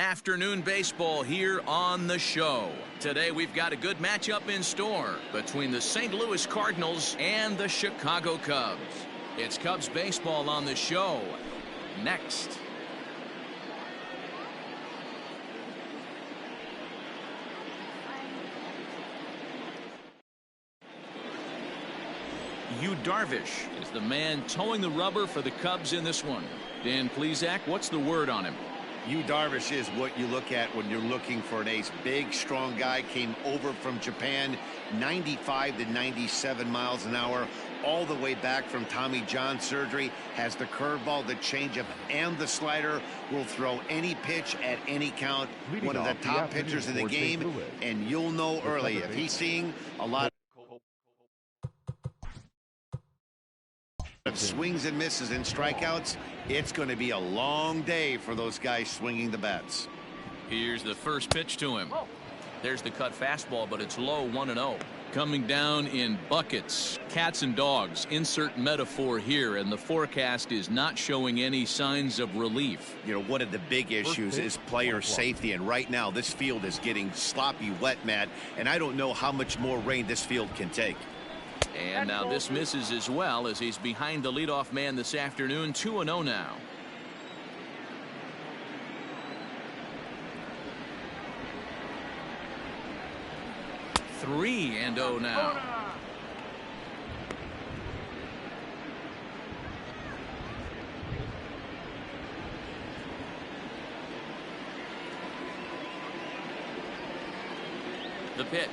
Afternoon baseball here on the show. Today we've got a good matchup in store between the St. Louis Cardinals and the Chicago Cubs. It's Cubs baseball on the show. Next. Yu Darvish is the man towing the rubber for the Cubs in this one. Dan Plesac, what's the word on him? Yu Darvish is what you look at when you're looking for an ace. Big, strong guy, came over from Japan, 95 to 97 miles an hour, all the way back from Tommy John surgery, has the curveball, the changeup, and the slider, will throw any pitch at any count. One of the top pitchers in the game, and you'll know early if he's seeing a lot of swings and misses and strikeouts, it's going to be a long day for those guys swinging the bats. Here's the first pitch to him. There's the cut fastball, but it's low, 1-0. Coming down in buckets, cats and dogs, insert metaphor here, and the forecast is not showing any signs of relief. You know, one of the big issues is player safety, and right now this field is getting sloppy wet, Matt, and I don't know how much more rain this field can take. And now this misses as well as he's behind the leadoff man this afternoon. 2-0 now. Three and 0 now. The pitch.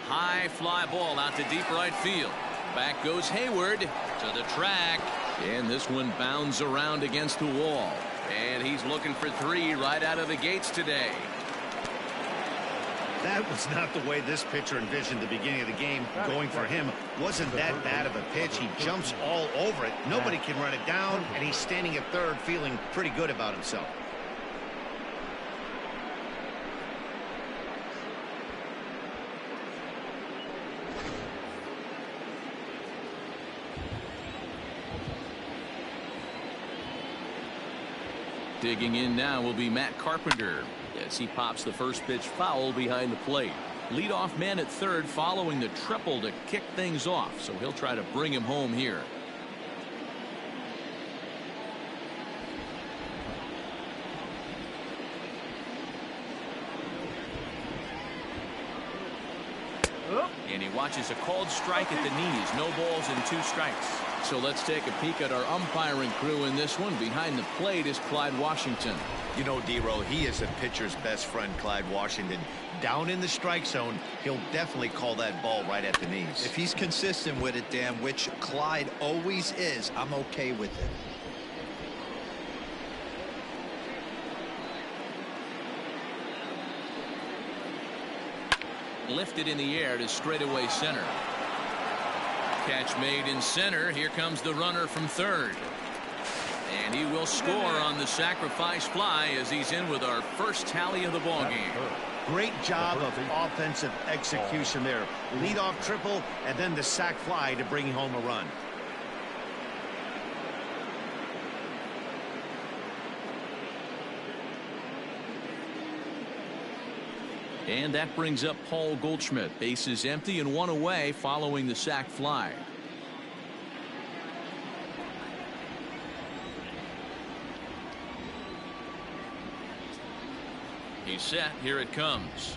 High fly ball out to deep right field. Back goes Hayward to the track, and this one bounds around against the wall, and he's looking for three right out of the gates today. That was not the way this pitcher envisioned the beginning of the game. Going for him wasn't that bad of a pitch. He jumps all over it. Nobody can run it down, and he's standing at third feeling pretty good about himself. Digging in now will be Matt Carpenter as he pops the first pitch foul behind the plate. Leadoff man at third following the triple to kick things off, so he'll try to bring him home here. And he watches a called strike at the knees. No balls and 2 strikes. So let's take a peek at our umpiring crew in this one. Behind the plate is Clyde Washington. You know, D-Row, he is a pitcher's best friend, Clyde Washington. Down in the strike zone, he'll definitely call that ball right at the knees. If he's consistent with it, Dan, which Clyde always is, I'm okay with it. Lifted in the air to straightaway center. Catch made in center. Here comes the runner from third. And he will score on the sacrifice fly as he's in with our first tally of the ball game. Great job of offensive execution there. Leadoff triple and then the sac fly to bring home a run. And that brings up Paul Goldschmidt. Bases empty and 1 away following the sac fly. He's set. Here it comes.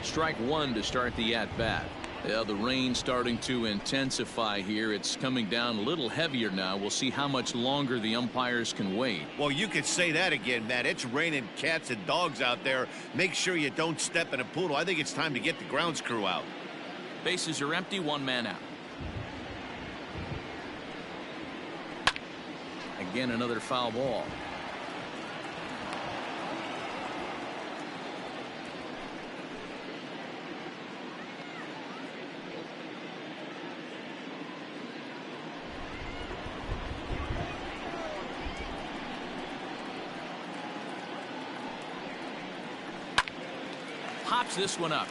Strike 1 to start the at-bat. The rain starting to intensify here. It's coming down a little heavier now. We'll see how much longer the umpires can wait. Well, you could say that again, Matt. It's raining cats and dogs out there. Make sure you don't step in a poodle. I think it's time to get the grounds crew out. Bases are empty, 1 man out. Again, another foul ball. wraps this one up.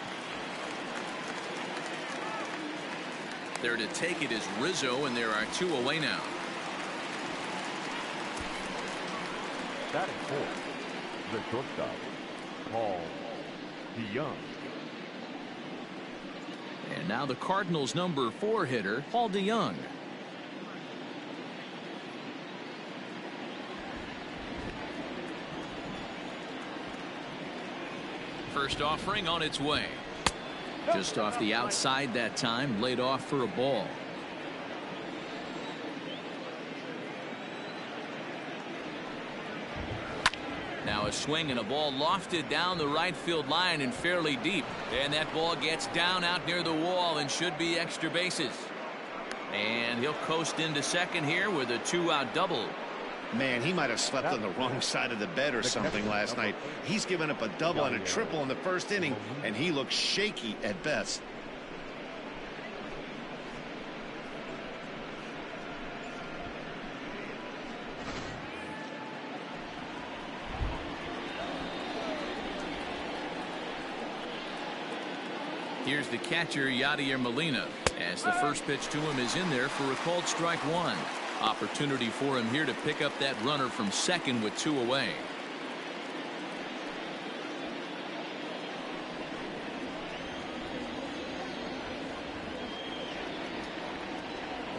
There to take it is Rizzo, and there are 2 away now. Batting fourth, the shortstop, Paul DeYoung. And now the Cardinals' number 4 hitter, Paul DeYoung. First offering on its way. Just off the outside that time, laid off for a ball. Now a swing and a ball lofted down the right field line and fairly deep. And that ball gets down out near the wall and should be extra bases. And he'll coast into second here with a 2-out double. Man, he might have slept on the wrong side of the bed or something last night. He's given up a double and a triple in the first inning, and he looks shaky at best. Here's the catcher, Yadier Molina, as the first pitch to him is in there for a called strike 1. Opportunity for him here to pick up that runner from second with 2 away.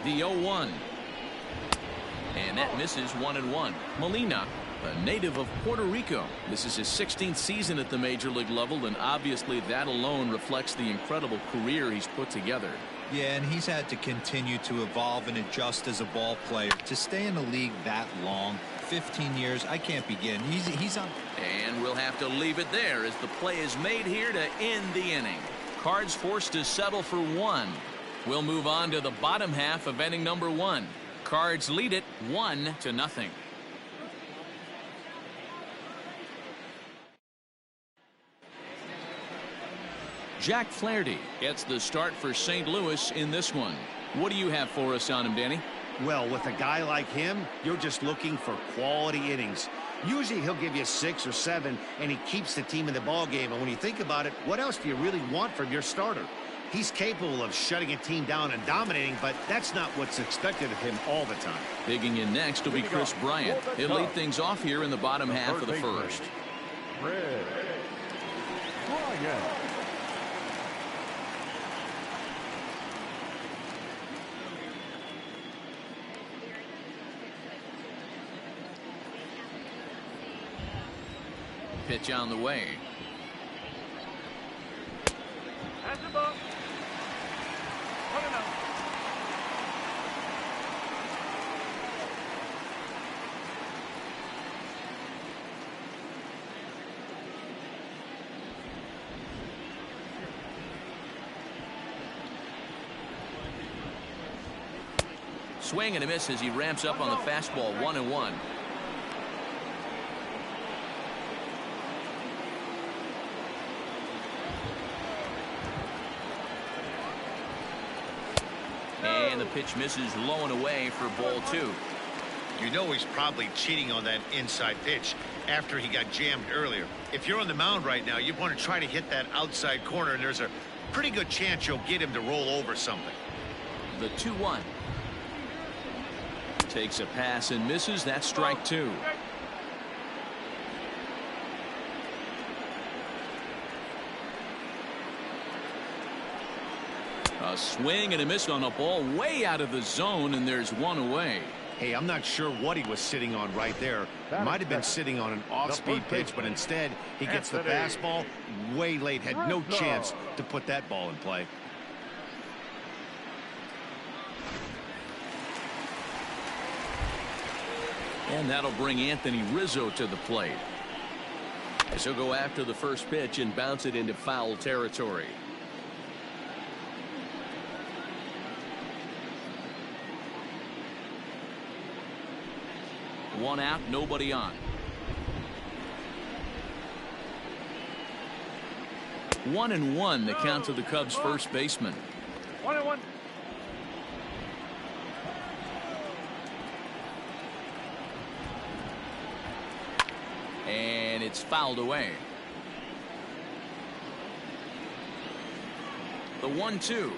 The 0-1. And that misses 1-1. Molina, a native of Puerto Rico. This is his 16th season at the major league level, and obviously that alone reflects the incredible career he's put together. Yeah, and he's had to continue to evolve and adjust as a ball player. To stay in the league that long, 15 years, I can't begin. He's on. And we'll have to leave it there as the play is made here to end the inning. Cards forced to settle for 1. We'll move on to the bottom half of inning number 1. Cards lead it 1-0. Jack Flaherty gets the start for St. Louis in this one. What do you have for us on him, Danny? Well, with a guy like him, you're just looking for quality innings. Usually he'll give you 6 or 7, and he keeps the team in the ball game. And when you think about it, what else do you really want from your starter? He's capable of shutting a team down and dominating, but that's not what's expected of him all the time. Digging in next will be Chris Bryant. He'll lead things off here in the bottom half of the first. Red Bryant. Pitch on the way. That's the ball. Swing and a miss as he ramps up on the fastball. 1-1. And the pitch misses low and away for ball 2. You know he's probably cheating on that inside pitch after he got jammed earlier. If you're on the mound right now, you want to try to hit that outside corner, and there's a pretty good chance you'll get him to roll over something. The 2-1. Takes a pass and misses. That's strike 2. A swing and a miss on a ball way out of the zone, and there's 1 away. Hey, I'm not sure what he was sitting on right there. Might have been sitting on an off-speed pitch, but instead he gets the fastball way late. Had no chance to put that ball in play. And that'll bring Anthony Rizzo to the plate. As he'll go after the first pitch and bounce it into foul territory. One out, nobody on. 1-1 the count to the Cubs first baseman. 1-1. And it's fouled away. The 1-2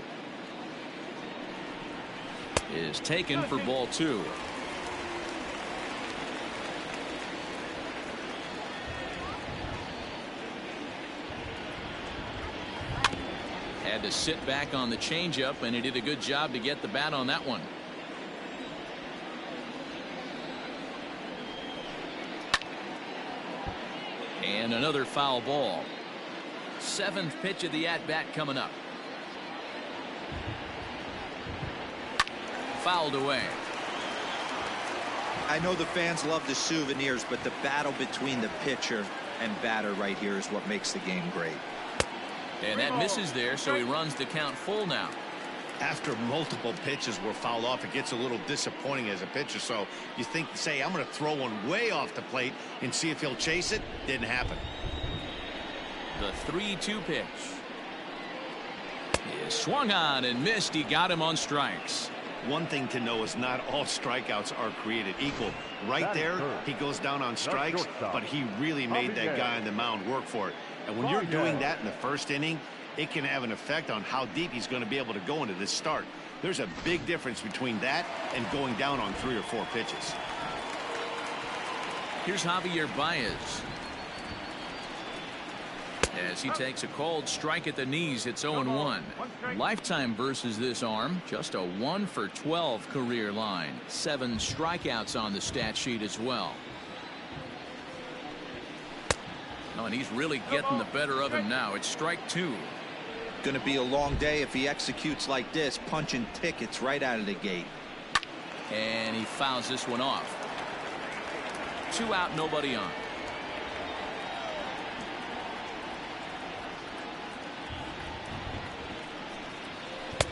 is taken for ball 2. Had to sit back on the changeup, and he did a good job to get the bat on that one. And another foul ball. 7th pitch of the at-bat coming up. Fouled away. I know the fans love the souvenirs, but the battle between the pitcher and batter right here is what makes the game great. And that misses there, so he runs the count full now. After multiple pitches were fouled off, it gets a little disappointing as a pitcher. So you think, say, I'm going to throw one way off the plate and see if he'll chase it. Didn't happen. The 3-2 pitch is swung on and missed. He got him on strikes. One thing to know is not all strikeouts are created equal. Right there, he goes down on strikes, but he really made that guy on the mound work for it. And when you're doing that in the first inning, it can have an effect on how deep he's going to be able to go into this start. There's a big difference between that and going down on 3 or 4 pitches. Here's Javier Baez. As he takes a cold strike at the knees, it's 0-1. Lifetime versus this arm, just a 1-for-12 career line. 7 strikeouts on the stat sheet as well. Oh, and he's really getting the better of him now. It's strike 2. Going to be a long day if he executes like this, punching tickets right out of the gate. And he fouls this one off. 2 out, nobody on.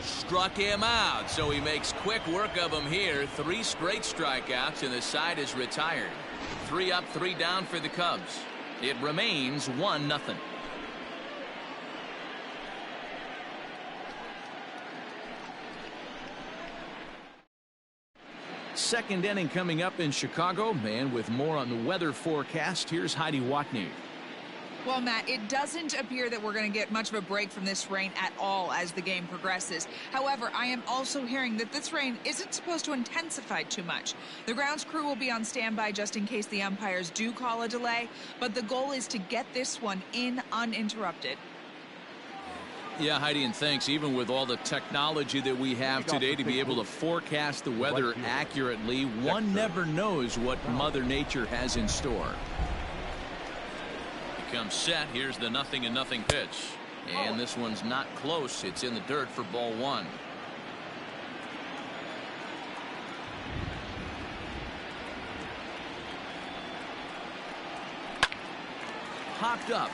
Struck him out, so he makes quick work of him here. 3 straight strikeouts, and the side is retired. 3 up, 3 down for the Cubs. It remains 1-0. Second inning coming up in Chicago, and with more on the weather forecast, here's Heidi Watney. Well, Matt, it doesn't appear that we're going to get much of a break from this rain at all as the game progresses. However, I am also hearing that this rain isn't supposed to intensify too much. The grounds crew will be on standby just in case the umpires do call a delay, but the goal is to get this one in uninterrupted. Yeah, Heidi, and thanks. Even with all the technology that we have today to be able to forecast the weather accurately, one never knows what Mother Nature has in store. Comes set. Here's the 0-0 pitch, and this one's not close. It's in the dirt for ball 1. Hopped up.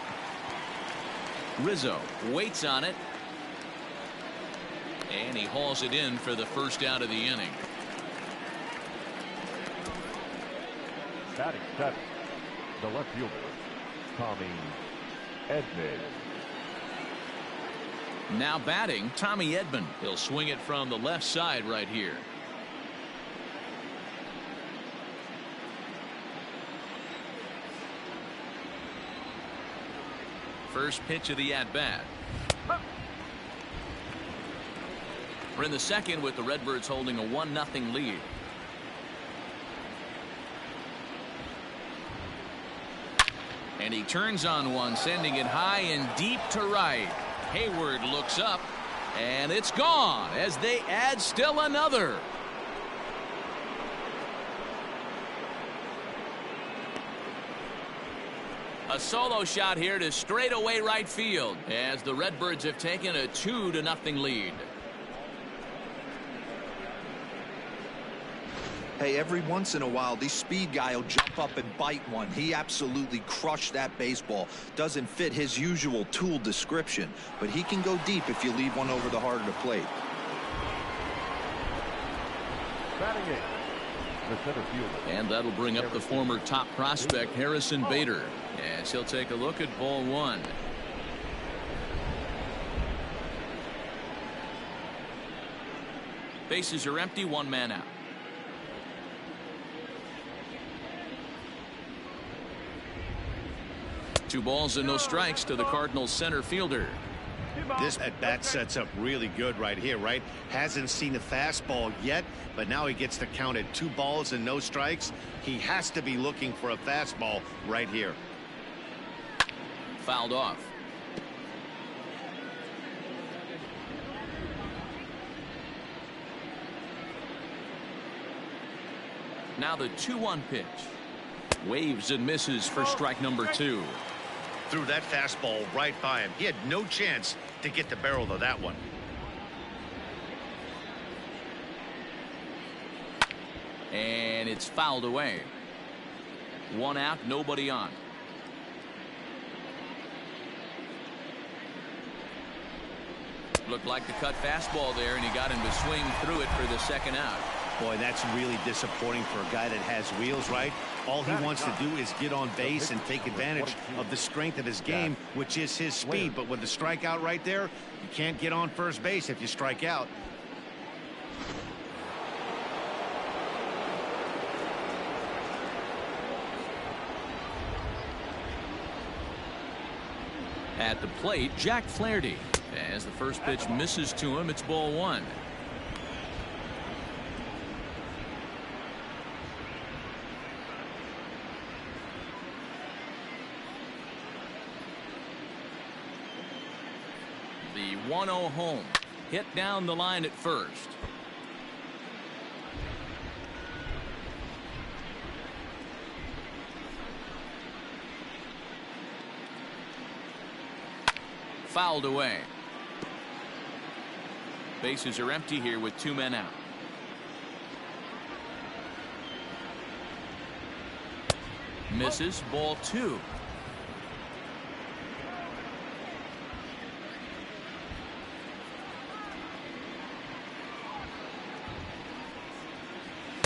Rizzo waits on it, and he hauls it in for the first out of the inning. Batting 7, the left fielder, Tommy Edman. Now batting, Tommy Edman. He'll swing it from the left side right here. First pitch of the at-bat. We're in the second with the Redbirds holding a 1-0 lead. And he turns on one, sending it high and deep to right. Hayward looks up, and it's gone as they add still another. A solo shot here to straightaway right field as the Redbirds have taken a 2-0 lead. Hey, every once in a while, this speed guy will jump up and bite one. He absolutely crushed that baseball. Doesn't fit his usual tool description, but he can go deep if you leave one over the heart of the plate. Batting 8, the center fielder. And that'll bring up the former top prospect, Harrison Bader, as he'll take a look at ball 1. Bases are empty, 1 man out. Two balls and no strikes to the Cardinals center fielder. This at-bat sets up really good right here, right? Hasn't seen a fastball yet, but now he gets to count at 2 balls and no strikes. He has to be looking for a fastball right here. Fouled off. Now the 2-1 pitch. Waves and misses for strike number 2. Threw that fastball right by him. He had no chance to get the barrel of that one. And it's fouled away. 1 out, nobody on. Looked like the cut fastball there, and he got him to swing through it for the 2nd out. Boy, that's really disappointing for a guy that has wheels, right? All he wants to do is get on base and take advantage of the strength of his game, which is his speed. But with the strikeout right there, you can't get on first base if you strike out. At the plate, Jack Flaherty. As the first pitch misses to him, it's ball 1. The 1-0 home. Hit down the line at first. Fouled away. Bases are empty here with 2 men out. Misses, ball 2.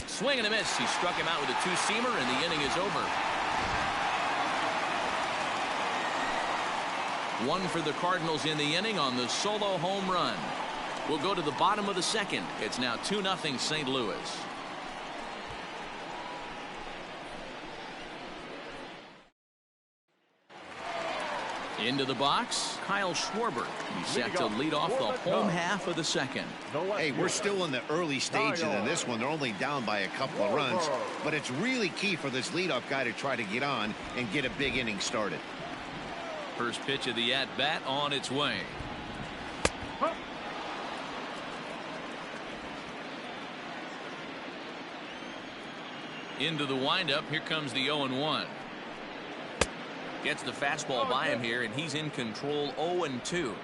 Swing and a miss. He struck him out with a 2-seamer, and the inning is over. 1 for the Cardinals in the inning on the solo home run. We'll go to the bottom of the 2nd. It's now 2-0 St. Louis. Into the box, Kyle Schwarber. He's set to lead off the home half of the 2nd. Hey, we're still in the early stages of this one. They're only down by a couple of runs, but it's really key for this leadoff guy to try to get on and get a big inning started. First pitch of the at-bat on its way. Into the windup. Here comes the 0-1. Gets the fastball by him here, and he's in control. 0-2.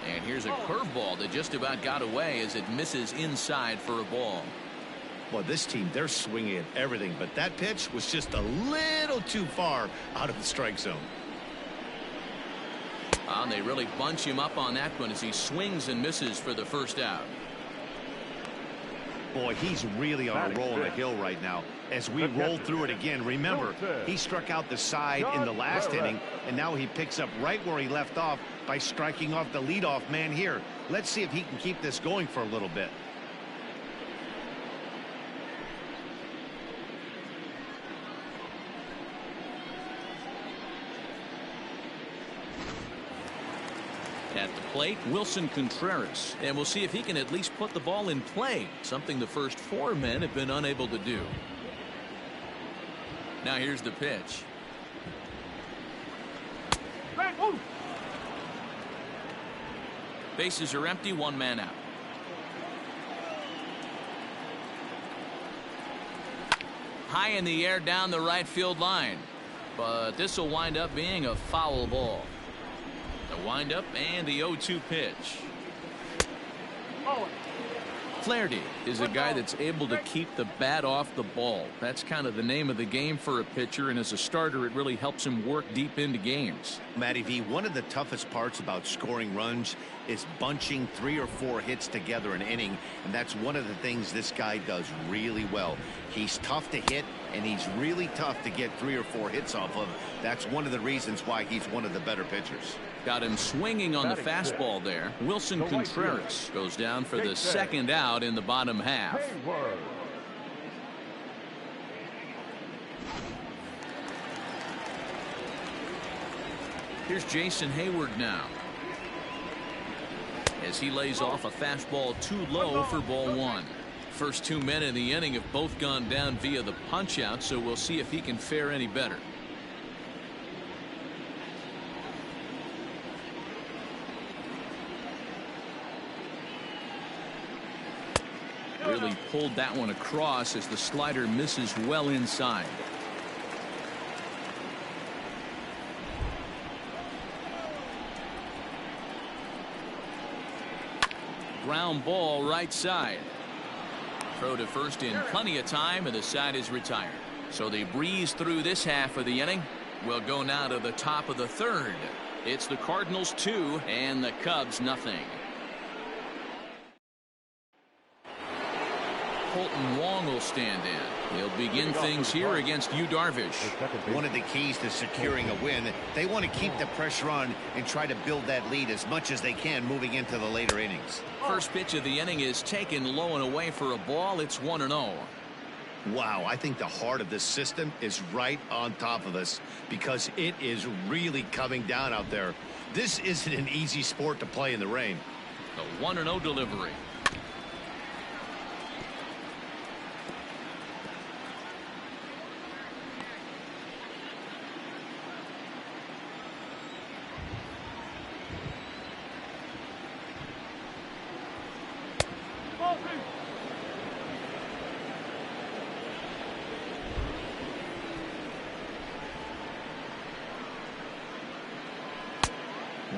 And here's a curveball that just about got away as it misses inside for a ball. Well, this team, they're swinging at everything, but that pitch was just a little too far out of the strike zone. And they really bunch him up on that one as he swings and misses for the 1st out. Boy, he's really on a roll on the hill right now. As we roll through it again, remember, he struck out the side in the last inning, and now he picks up right where he left off by striking off the leadoff man here. Let's see if he can keep this going for a little bit. At the plate, Wilson Contreras, and we'll see if he can at least put the ball in play, something the first 4 men have been unable to do. Now here's the pitch. Bases are empty, 1 man out. High in the air down the right field line, but this will wind up being a foul ball. The windup and the 0-2 pitch. Flaherty is a guy that's able to keep the bat off the ball. That's kind of the name of the game for a pitcher, and as a starter, it really helps him work deep into games. Matty V, one of the toughest parts about scoring runs is bunching 3 or 4 hits together an inning, and that's one of the things this guy does really well. He's tough to hit, and he's really tough to get 3 or 4 hits off of. That's one of the reasons why he's one of the better pitchers. Got him swinging on the fastball there. Wilson Contreras goes down for the 2nd out in the bottom half. Here's Jason Hayward now, as he lays off a fastball too low for ball one. First 2 men in the inning have both gone down via the punch out, so we'll see if he can fare any better. Really pulled that one across as the slider misses well inside. Ground ball right side. Throw to first in plenty of time, and the side is retired. So they breeze through this half of the inning. We'll go now to the top of the third. It's the Cardinals 2 and the Cubs nothing. Colton Wong will stand in. He'll begin things here against Yu Darvish. One of the keys to securing a win, they want to keep the pressure on and try to build that lead as much as they can moving into the later innings. First pitch of the inning is taken low and away for a ball. It's 1-0. Wow, I think the heart of this system is right on top of us because it is really coming down out there. This isn't an easy sport to play in the rain. The 1-0 delivery.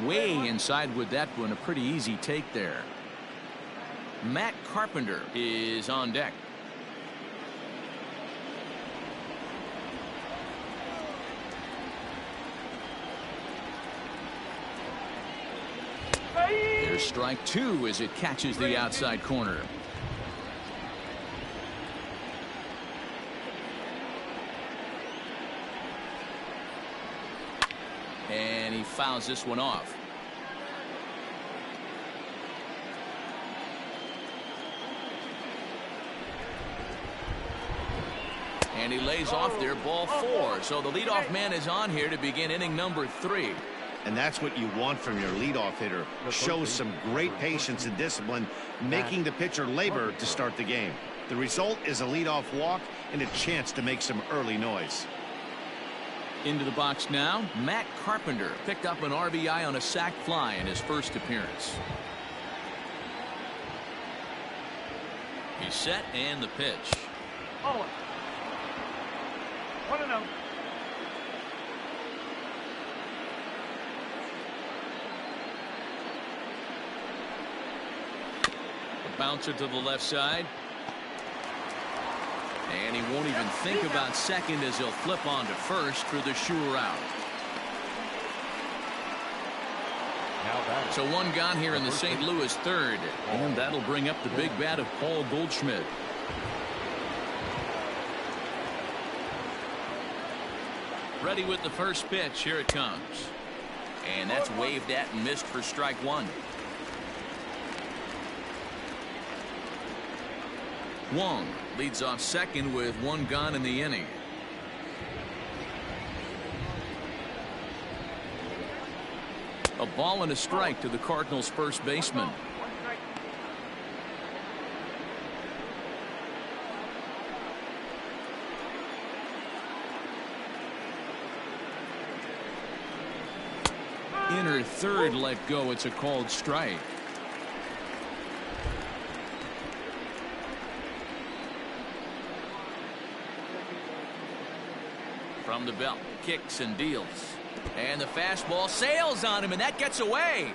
Way inside with that one. A pretty easy take there. Matt Carpenter is on deck. There's strike two as it catches the outside corner. And he fouls this one off. And he lays off there, ball four. So the leadoff man is on here to begin inning number 3. And that's what you want from your leadoff hitter. Shows some great patience and discipline, making the pitcher labor to start the game. The result is a leadoff walk and a chance to make some early noise. Into the box now, Matt Carpenter picked up an RBI on a sac fly in his first appearance. He's set and the pitch. 1-0. A bouncer to the left side. And he won't even think about second as he'll flip on to first for the sure out. So one gone here in the St. Louis third. And that'll bring up the big bat of Paul Goldschmidt. Ready with the first pitch. Here it comes. And that's waved at and missed for strike one. Wong leads off second with one gone in the inning. A ball and a strike to the Cardinals' first baseman. Inner third let go. It's a called strike. From the belt, kicks and deals. And the fastball sails on him, and that gets away.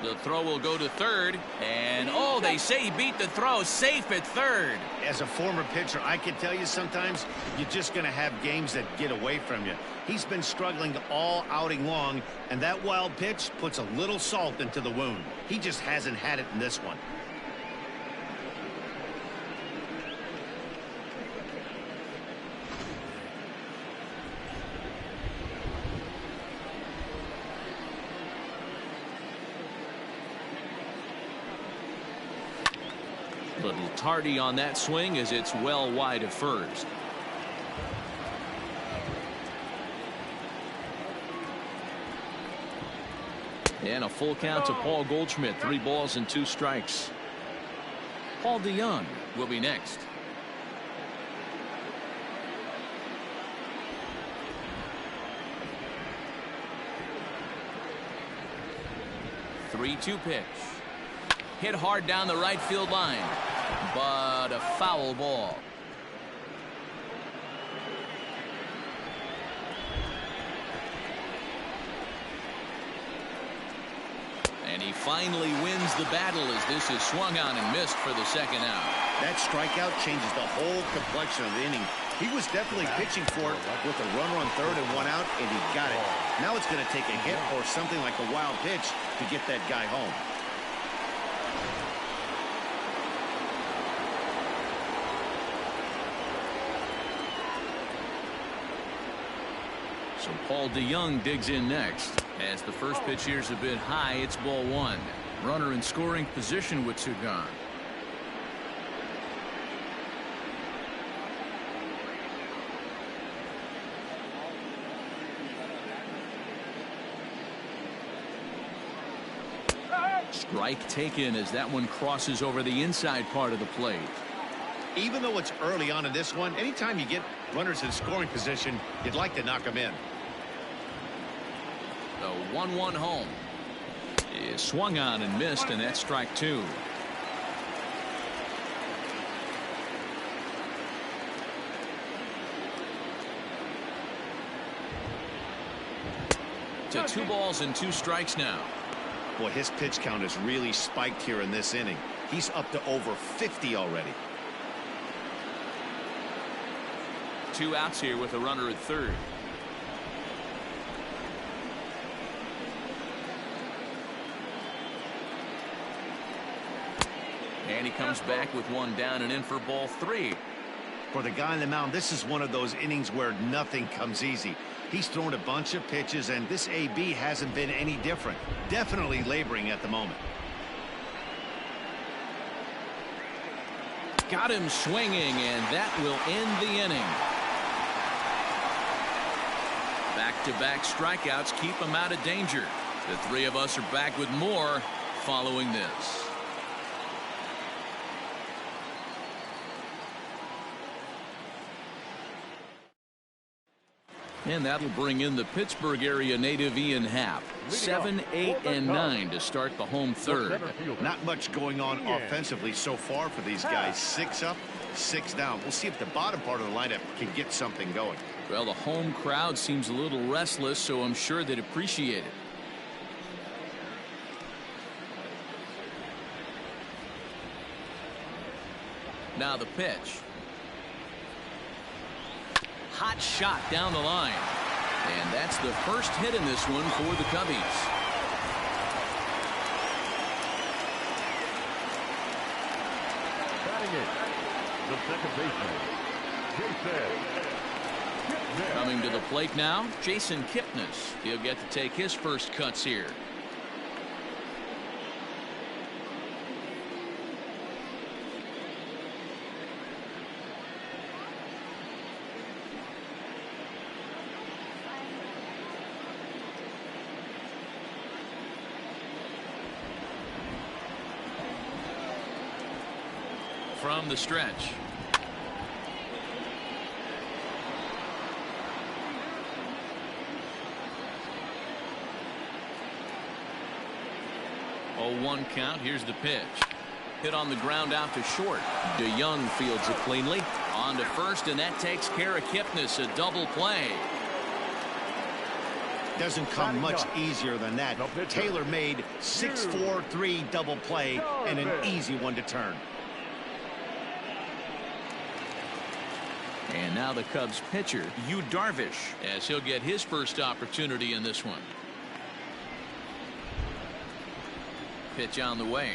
The throw will go to third. And, oh, they say he beat the throw. Safe at third. As a former pitcher, I can tell you sometimes you're just going to have games that get away from you. He's been struggling all outing long, and that wild pitch puts a little salt into the wound. He just hasn't had it in this one. Little tardy on that swing as it's well wide of first. And a full count to Paul Goldschmidt. 3 balls and 2 strikes. Paul DeYoung will be next. Three-two pitch. Hit hard down the right field line, but a foul ball. And he finally wins the battle as this is swung on and missed for the second out. That strikeout changes the whole complexion of the inning. He was definitely pitching for it with a runner on third and 1 out, and he got it. Now it's going to take a hit or something like a wild pitch to get that guy home. So Paul DeYoung digs in next. As the first pitch here's a bit high, it's ball 1. Runner in scoring position with 2 gone. Strike taken as that one crosses over the inside part of the plate. Even though it's early on in this one, anytime you get runners in scoring position, you'd like to knock them in. The 1-1 home is swung on and missed, and that's strike 2. To 2 balls and 2 strikes now. Boy, his pitch count has really spiked here in this inning. He's up to over 50 already. 2 outs here with a runner at third. And he comes back with 1 down and in for ball 3. For the guy on the mound, this is one of those innings where nothing comes easy. He's thrown a bunch of pitches, and this AB hasn't been any different. Definitely laboring at the moment. Got him swinging, and that will end the inning. Back-to-back strikeouts keep him out of danger. The 3 of us are back with more following this. And that'll bring in the Pittsburgh area native Ian Happ. 7, 8, and 9 to start the home third. Not much going on offensively so far for these guys. 6 up, 6 down. We'll see if the bottom part of the lineup can get something going. Well, the home crowd seems a little restless, so I'm sure they'd appreciate it. Now the pitch. Hot shot down the line. And that's the first hit in this one for the Cubbies. Batting it, the second baseman, Jason Kipnis. Coming to the plate now, Jason Kipnis. He'll get to take his first cuts here. From the stretch. Oh, 1 count. Here's the pitch. Hit on the ground out to short. DeYoung fields it cleanly. On to first, and that takes care of Kipnis. A double play. Doesn't come much easier than that. Taylor made 6-4-3 double play and an easy one to turn. And now the Cubs pitcher, Yu Darvish, as he'll get his first opportunity in this one. Pitch on the way.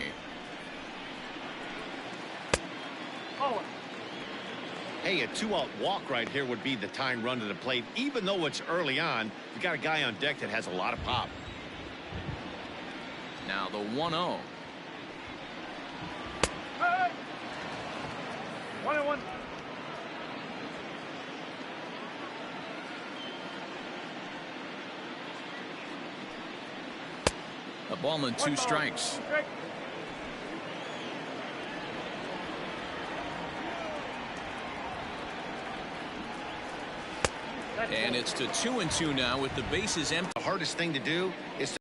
Hey, a 2-out walk right here would be the time run to the plate. Even though it's early on, you got a guy on deck that has a lot of pop. Now the 1-0. 1-1. A ball and 2 strikes. And it's to 2-2 now with the bases empty. The hardest thing to do is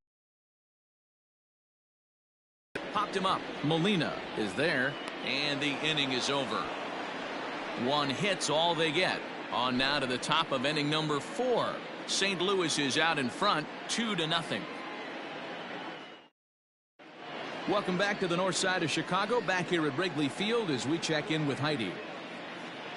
to popped him up. Molina is there, and the inning is over. 1 hit's all they get. On now to the top of inning number 4. St. Louis is out in front, 2-0. Welcome back to the north side of Chicago. Back here at Wrigley Field as we check in with Heidi.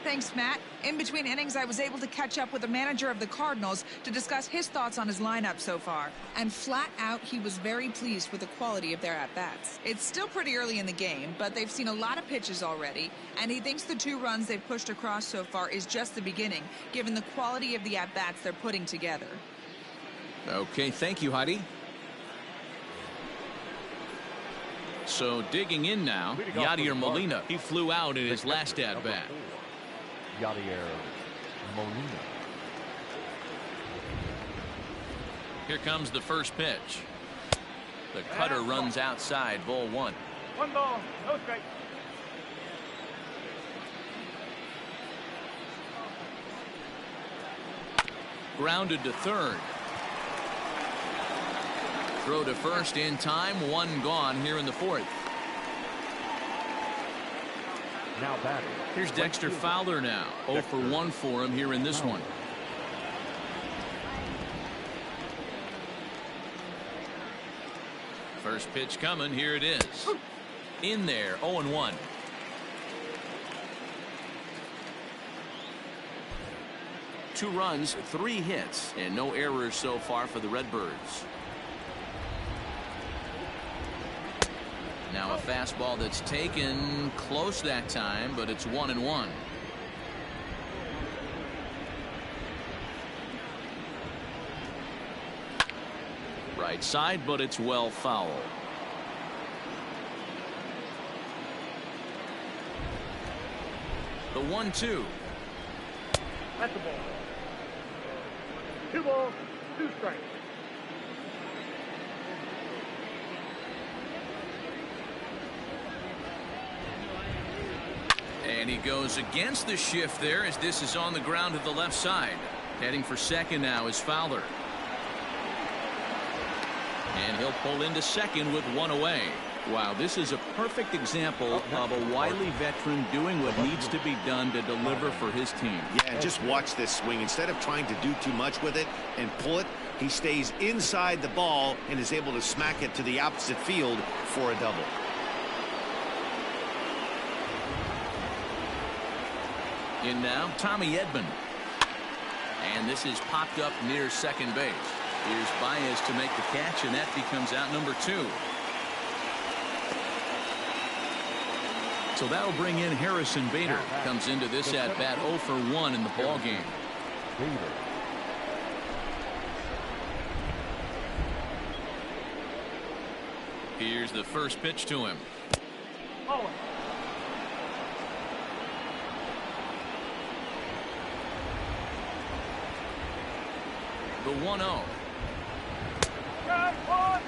Thanks, Matt. In between innings, I was able to catch up with the manager of the Cardinals to discuss his thoughts on his lineup so far. And flat out, he was very pleased with the quality of their at-bats. It's still pretty early in the game, but they've seen a lot of pitches already, and he thinks the 2 runs they've pushed across so far is just the beginning, given the quality of the at-bats they're putting together. Okay, thank you, Heidi. So digging in now, Yadier Molina. He flew out in his last at-bat. Yadier Molina. Here comes the first pitch. The cutter runs outside, ball 1. 1 ball, no strike. Grounded to third. Throw to first in time. 1 gone here in the 4th. Now batting. Here's Dexter Fowler now. 0 for 1 for him here in this one. First pitch coming. Here it is. In there. 0-1. Two runs, 3 hits, and no errors so far for the Redbirds. Now a fastball that's taken close that time, but it's 1-1. Right side, but it's well foul. The 1-2. That's the ball. 2 balls, 2 strikes. And he goes against the shift there as this is on the ground to the left side. Heading for second now is Fowler. And he'll pull into second with 1 away. Wow, this is a perfect example of a wily veteran doing what needs to be done to deliver for his team. Yeah, just watch this swing. Instead of trying to do too much with it and pull it, he stays inside the ball and is able to smack it to the opposite field for a double. In now, Tommy Edman. And this is popped up near second base. Here's Baez to make the catch, and that becomes out number 2. So that'll bring in Harrison Bader. Comes into this at bat 0 for 1 in the ball game. Here's the first pitch to him. Oh. The 1-0. Strike 1.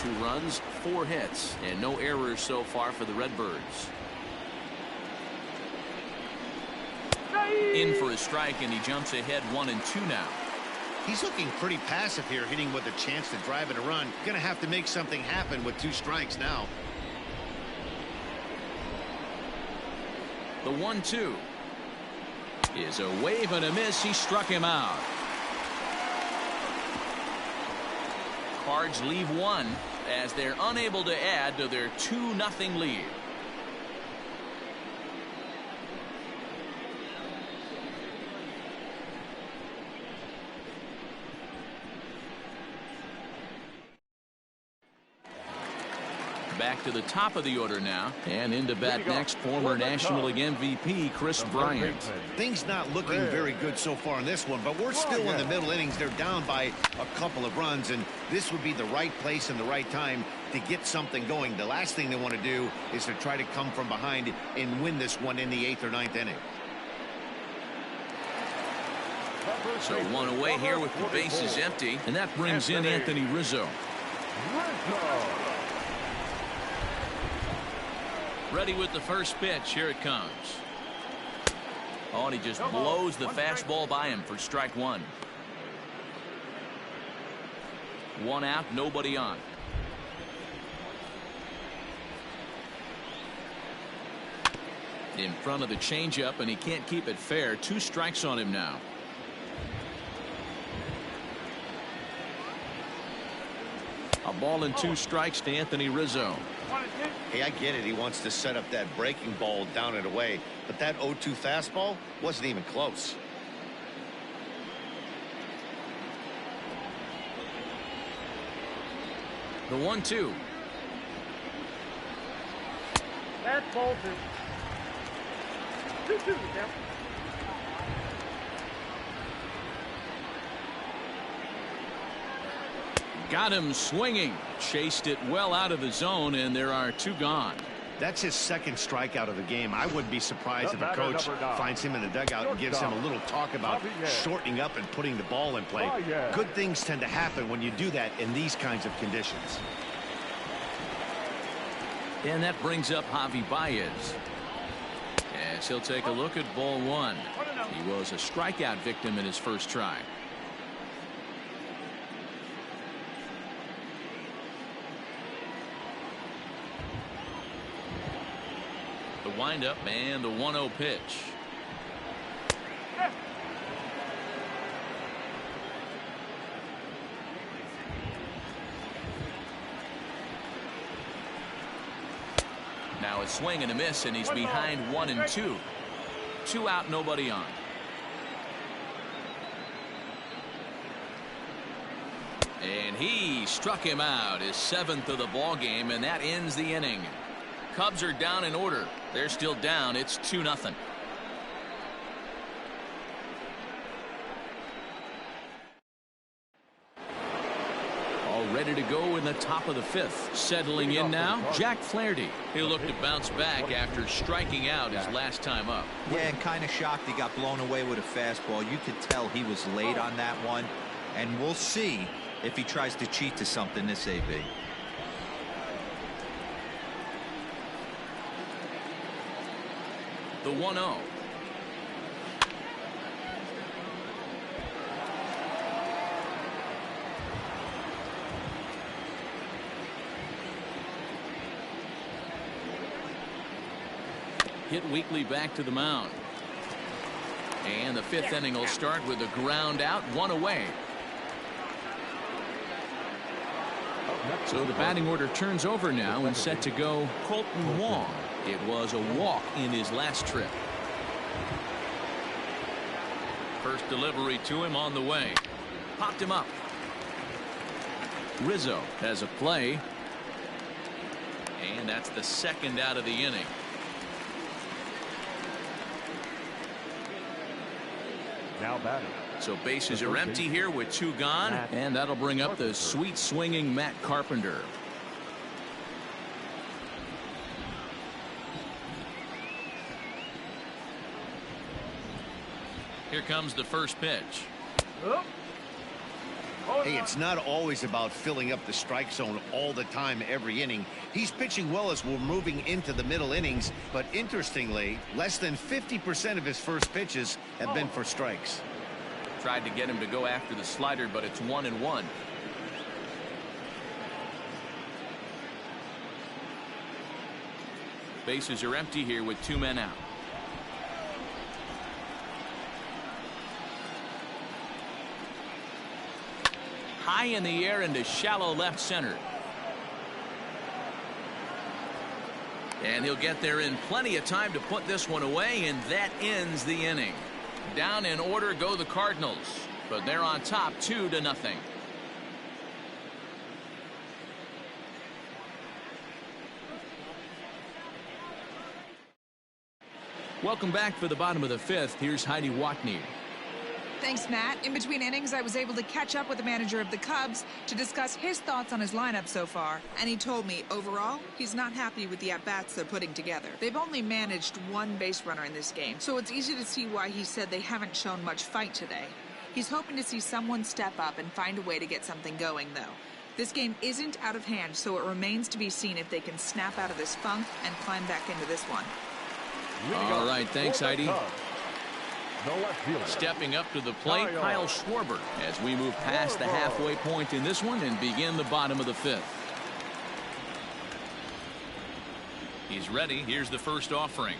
2 runs, 4 hits, and no errors so far for the Redbirds. In for a strike, and he jumps ahead 1-2 now. He's looking pretty passive here, hitting with a chance to drive it a run. Going to have to make something happen with 2 strikes now. The 1-2 is a wave and a miss. He struck him out. Cards leave 1 as they're unable to add to their 2-0 lead. Back to the top of the order now, and into bat next, former National League MVP Chris Bryant. Things not looking very good so far in this one, but we're still in the middle innings. They're down by a couple of runs, and this would be the right place and the right time to get something going. The last thing they want to do is to try to come from behind and win this one in the 8th or 9th inning. So one away here with the bases empty, and that brings in Anthony Rizzo. Ready with the first pitch. Here it comes. Oh, and he just blows the fastball by him for strike one. One out, nobody on. In front of the changeup, and he can't keep it fair. 2 strikes on him now. A ball and 2 strikes to Anthony Rizzo. Hey, I get it. He wants to set up that breaking ball down and away, but that 0-2 fastball wasn't even close. The 1-2. That's ball 2. 2-2, Tim. Got him swinging. Chased it well out of the zone, and there are 2 gone. That's his second strikeout of the game. I wouldn't be surprised if a coach finds him in the dugout and gives him a little talk about shortening up and putting the ball in play. Good things tend to happen when you do that in these kinds of conditions. And that brings up Javi Baez. As he'll take a look at ball 1. He was a strikeout victim in his first try. The windup and the 1-0 pitch. Now a swing and a miss, and he's behind 1 and 2. 2 out, nobody on. And he struck him out, his 7th of the ball game, and that ends the inning. Cubs are down in order. They're still down. It's 2-0. All ready to go in the top of the 5th. Settling in now, Jack Flaherty. He'll look to bounce back after striking out his last time up. Yeah, and kind of shocked he got blown away with a fastball. You could tell he was late on that one. And we'll see if he tries to cheat to something this AB. The 1-0. Hit weakly back to the mound. And the 5th inning will start with a ground out, 1 away. So the batting order turns over now and set to go Colton Wong. It was a walk in his last trip. First delivery to him on the way. Popped him up. Rizzo has a play. And that's the 2nd out of the inning. Now batting. So bases are empty here with 2 gone. And that'll bring up the sweet swinging Matt Carpenter. Here comes the first pitch. Hey, it's not always about filling up the strike zone all the time every inning. He's pitching well as we're moving into the middle innings, but interestingly, less than 50% of his first pitches have been for strikes. Tried to get him to go after the slider, but it's 1-1. Bases are empty here with 2 men out. High in the air into shallow left center. And he'll get there in plenty of time to put this one away, and that ends the inning. Down in order go the Cardinals, but they're on top 2-0. Welcome back for the bottom of the 5th. Here's Heidi Watney. Thanks, Matt. In between innings, I was able to catch up with the manager of the Cubs to discuss his thoughts on his lineup so far. And he told me, overall, he's not happy with the at-bats they're putting together. They've only managed 1 base runner in this game, so it's easy to see why he said they haven't shown much fight today. He's hoping to see someone step up and find a way to get something going, though. This game isn't out of hand, so it remains to be seen if they can snap out of this funk and climb back into this one. All right, thanks, Heidi. The left fielder. Stepping up to the plate, Kyle Schwarber, as we move past the halfway point in this one and begin the bottom of the fifth. He's ready. Here's the first offering.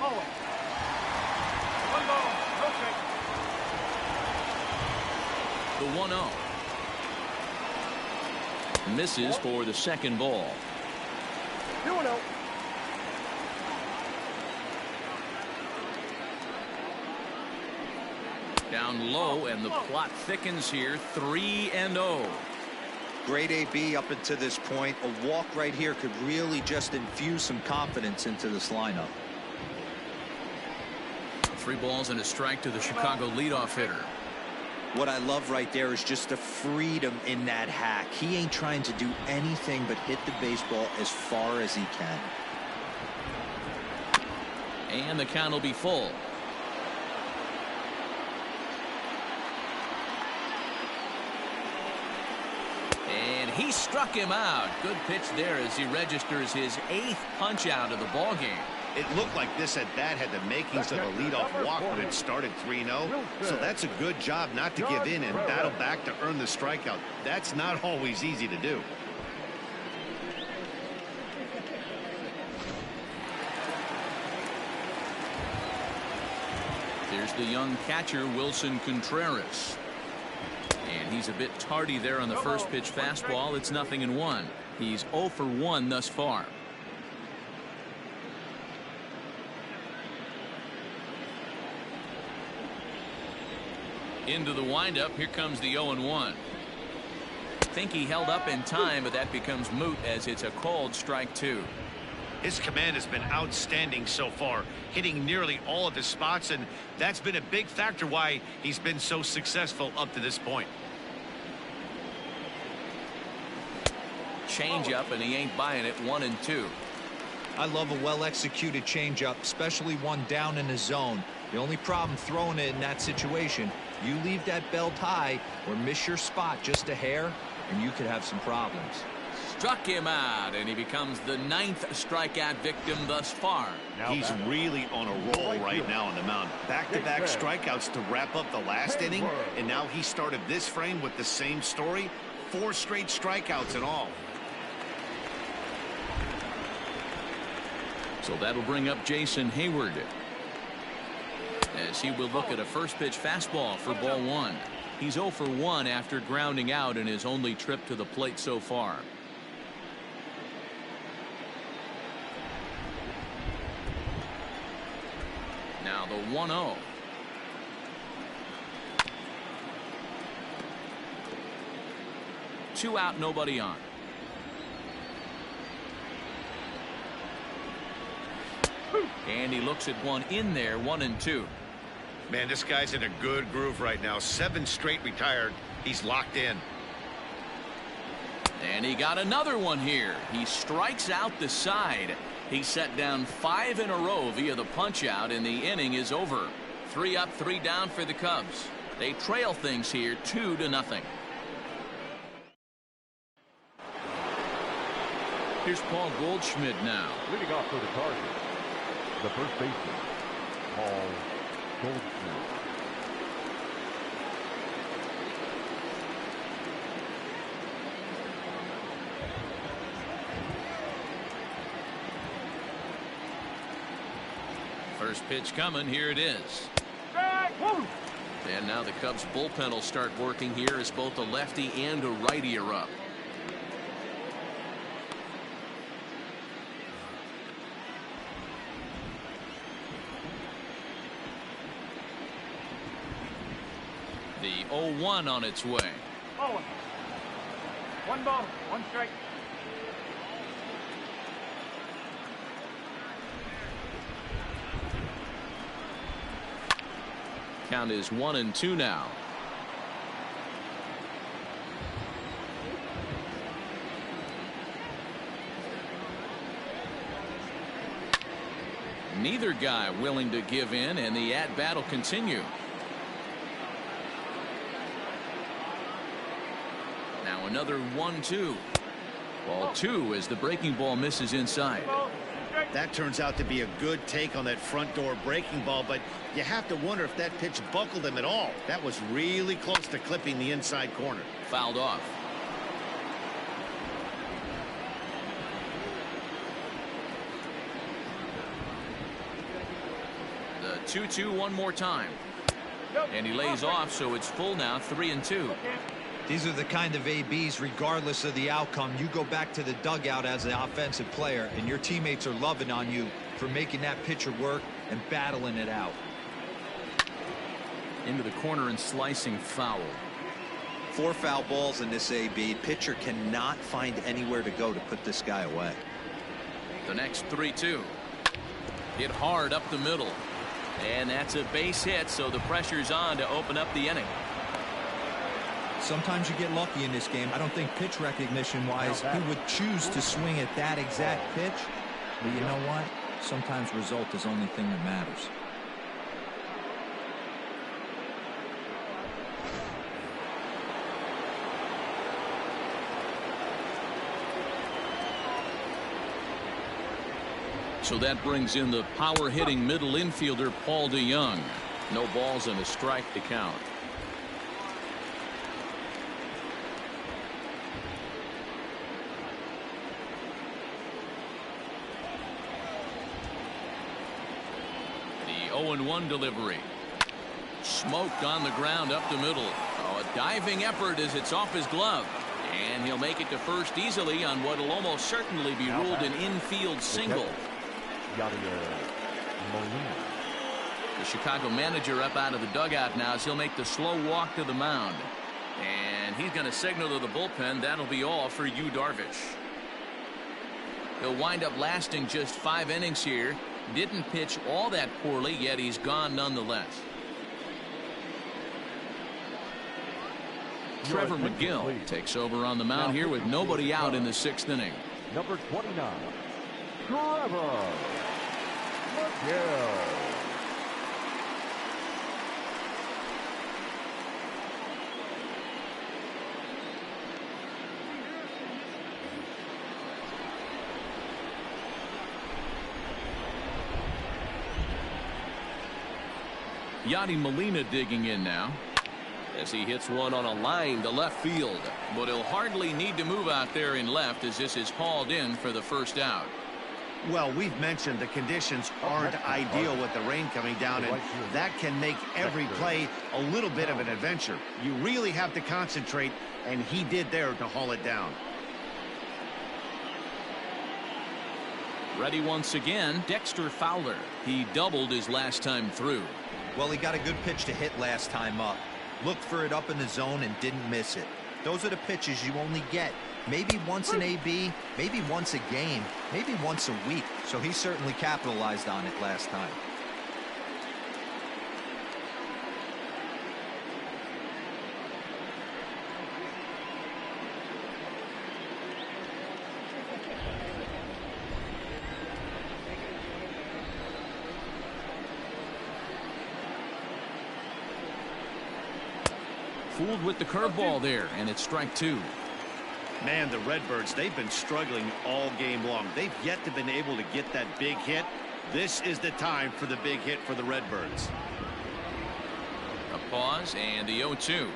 Oh. One ball, no strike. The 1-0. Misses for the second ball. 2-0. Down low, and the plot thickens here. 3-0. Great AB up until this point. A walk right here could really just infuse some confidence into this lineup. 3 balls and a strike to the Chicago leadoff hitter. What I love right there is just the freedom in that hack. He ain't trying to do anything but hit the baseball as far as he can. And the count will be full. And he struck him out. Good pitch there as he registers his 8th punch out of the ball game. It looked like this at bat had the makings of a leadoff walk when it started 3-0. So that's a good job not to give in and battle back to earn the strikeout. That's not always easy to do. There's the young catcher, Wilson Contreras. And he's a bit tardy there on the first pitch fastball. It's 0-1. He's 0 for 1 thus far. Into the windup. Here comes the 0-1. Think he held up in time, but that becomes moot as it's a called strike 2. His command has been outstanding so far, hitting nearly all of his spots, and that's been a big factor why he's been so successful up to this point. Change up, and he ain't buying it. 1-2. I love a well-executed changeup, especially one down in the zone. The only problem throwing it in that situation, you leave that belt high or miss your spot just a hair, and you could have some problems. Struck him out, and he becomes the 9th strikeout victim thus far. He's really on a roll right now on the mound. Back-to-back strikeouts to wrap up the last inning, and now he started this frame with the same story. 4 straight strikeouts in all. So that'll bring up Jason Hayward, as he will look at a first pitch fastball for ball 1. He's 0 for 1 after grounding out in his only trip to the plate so far. Now the 1-0. Two out, nobody on. And he looks at one in there. 1-2. Man, this guy's in a good groove right now. 7 straight retired. He's locked in. And he got another one here. He strikes out the side. He set down 5 in a row via the punch out, and the inning is over. 3 up, 3 down for the Cubs. They trail things here 2-0. Here's Paul Goldschmidt now. Leading off for the Cardinals, the first baseman, Paul Goldschmidt. First pitch coming. Here it is. And now the Cubs bullpen will start working here as both a lefty and a righty are up. The 0-1 on its way. 1 ball, 1 strike. Count is 1-2 now. Neither guy willing to give in, and the at-bat will continue. Now another 1-2. Ball 2 as the breaking ball misses inside. That turns out to be a good take on that front door breaking ball, but you have to wonder if that pitch buckled him at all. That was really close to clipping the inside corner. Fouled off. The 2-2 one more time. And he lays off, so it's full now, 3-2. These are the kind of ABs, regardless of the outcome, you go back to the dugout as an offensive player, and your teammates are loving on you for making that pitcher work and battling it out. Into the corner and slicing foul. 4 foul balls in this AB. Pitcher cannot find anywhere to go to put this guy away. The next 3-2. Hit hard up the middle. And that's a base hit, so the pressure's on to open up the inning. Sometimes you get lucky in this game. I don't think pitch recognition wise he would choose to swing at that exact pitch. But you know what? Sometimes result is the only thing that matters. So that brings in the power hitting middle infielder Paul DeYoung. No balls and a strike to count. The 0-1 delivery. Smoked on the ground up the middle. Oh, a diving effort as it's off his glove. And he'll make it to first easily on what will almost certainly be ruled an infield single. The Chicago manager up out of the dugout now as he'll make the slow walk to the mound. And he's going to signal to the bullpen that'll be all for Yu Darvish. He'll wind up lasting just 5 innings here. Didn't pitch all that poorly, yet he's gone nonetheless. Trevor McGill takes over on the mound here with nobody out in the 6th inning. Number 29, Trevor McGill. Yadi Molina digging in now as he hits one on a line to left field, but he'll hardly need to move out there in left as this is hauled in for the first out. Well, we've mentioned the conditions aren't ideal with the rain coming down, and that can make every play a little bit of an adventure. You really have to concentrate, and he did there to haul it down. Ready once again, Dexter Fowler. He doubled his last time through. Well, he got a good pitch to hit last time up. Looked for it up in the zone and didn't miss it. Those are the pitches you only get maybe once in AB, maybe once a game, maybe once a week. So he certainly capitalized on it last time. Fooled with the curveball there, and it's strike 2. Man, the Redbirds, they've been struggling all game long. They've yet to been able to get that big hit. This is the time for the big hit for the Redbirds. A pause and the 0-2.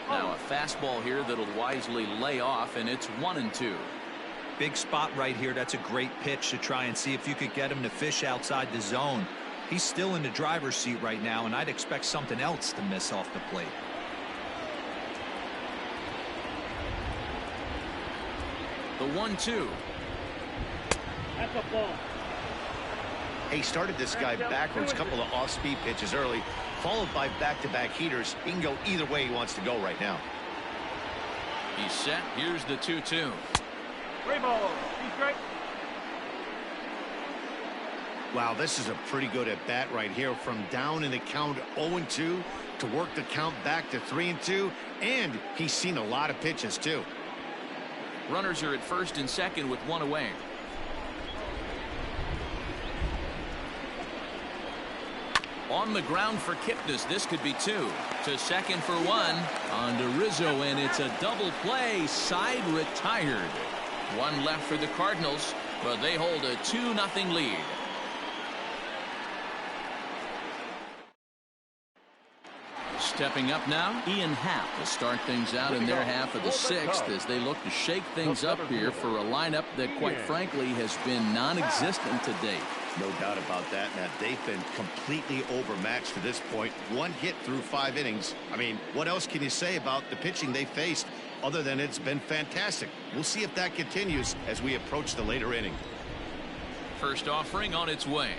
Now a fastball here that'll wisely lay off, and it's 1-2. Big spot right here. That's a great pitch to try and see if you could get him to fish outside the zone. He's still in the driver's seat right now, and I'd expect something else to miss off the plate. The 1-2. That's a ball. He started this guy backwards, couple of off-speed pitches early, followed by back-to-back heaters. He can go either way he wants to go right now. He's set. Here's the 2-2. 3 balls. He's straight. Wow, this is a pretty good at-bat right here. From down in the count 0-2 to work the count back to 3-2, and he's seen a lot of pitches too. Runners are at first and second with one away. On the ground for Kipnis. This could be 2. To second for 1. On to Rizzo, and it's a double play. Side retired. 1 left for the Cardinals, but they hold a 2-0 lead. Stepping up now, Ian Happ to start things out in their half of the 6th as they look to shake things up here for a lineup that, quite frankly, has been non-existent to date. No doubt about that, Matt. They've been completely overmatched to this point. 1 hit through 5 innings. I mean, what else can you say about the pitching they faced other than it's been fantastic? We'll see if that continues as we approach the later inning. First offering on its way.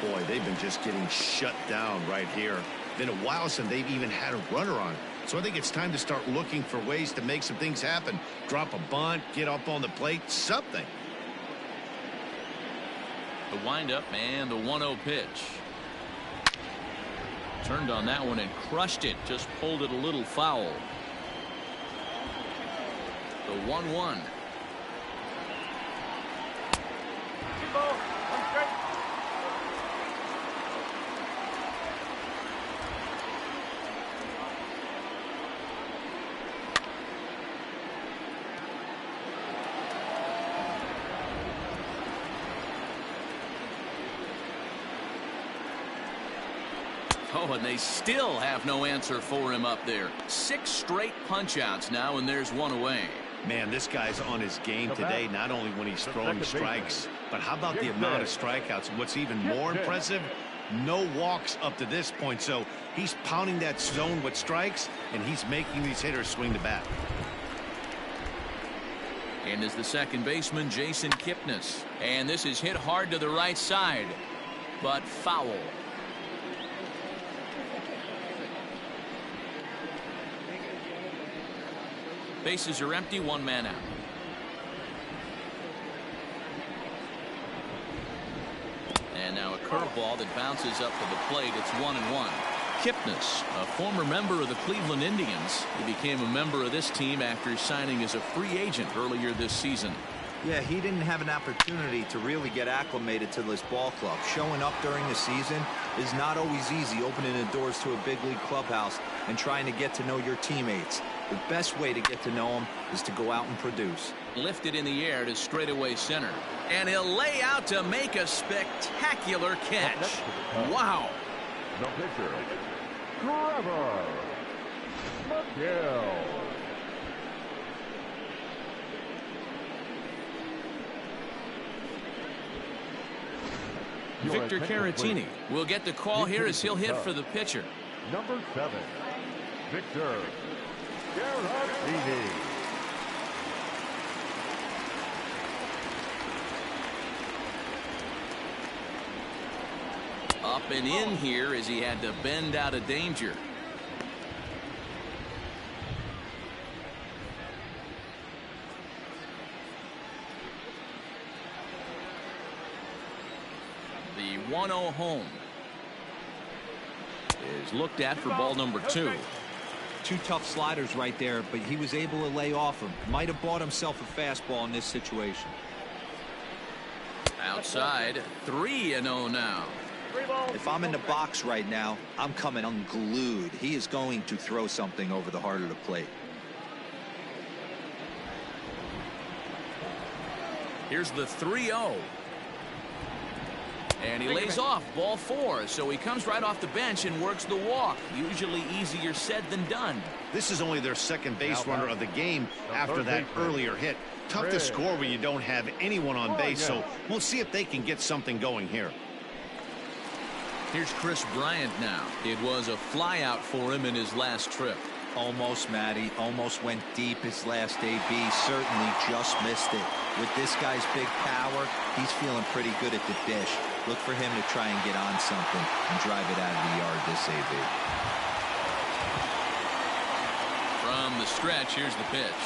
Boy, they've been just getting shut down right here. Been a while since they've even had a runner on. So I think it's time to start looking for ways to make some things happen. Drop a bunt, get up on the plate, something. The windup and the 1-0 pitch. Turned on that one and crushed it. Just pulled it a little foul. The 1-1. Oh, and they still have no answer for him up there. 6 straight punch-outs now, and there's 1 away. Man, this guy's on his game today, not only when he's throwing strikes, but how about the amount of strikeouts? And what's even more impressive, no walks up to this point. So he's pounding that zone with strikes, and he's making these hitters swing the bat. And is the second baseman, Jason Kipnis. And this is hit hard to the right side, but foul. Bases are empty, 1 man out. And now a curveball that bounces up to the plate. It's 1-1. Kipnis, a former member of the Cleveland Indians. He became a member of this team after signing as a free agent earlier this season. Yeah, he didn't have an opportunity to really get acclimated to this ball club. Showing up during the season is not always easy, opening the doors to a big league clubhouse and trying to get to know your teammates. The best way to get to know them is to go out and produce. Lifted in the air to straightaway center. And he'll lay out to make a spectacular catch. Wow. The pitcher, Trevor McGill. Victor Caratini will get the call here as he'll hit for the pitcher. Number 7, Victor Caratini. Up and in here as he had to bend out of danger. The 1-0 home is looked at for ball number 2. 2 tough sliders right there, but he was able to lay off him. Might have bought himself a fastball in this situation. Outside, 3-0 now. If I'm in the box right now, I'm coming unglued. He is going to throw something over the heart of the plate. Here's the 3-0. And he lays off ball 4, so he comes right off the bench and works the walk. Usually easier said than done. This is only their second base runner of the game after that earlier hit. Tough to score when you don't have anyone on base, so we'll see if they can get something going here. Here's Chris Bryant now. It was a fly out for him in his last trip. Almost, Matty. Almost went deep his last AB. Certainly just missed it. With this guy's big power, he's feeling pretty good at the dish. Look for him to try and get on something and drive it out of the yard this AB. From the stretch, here's the pitch.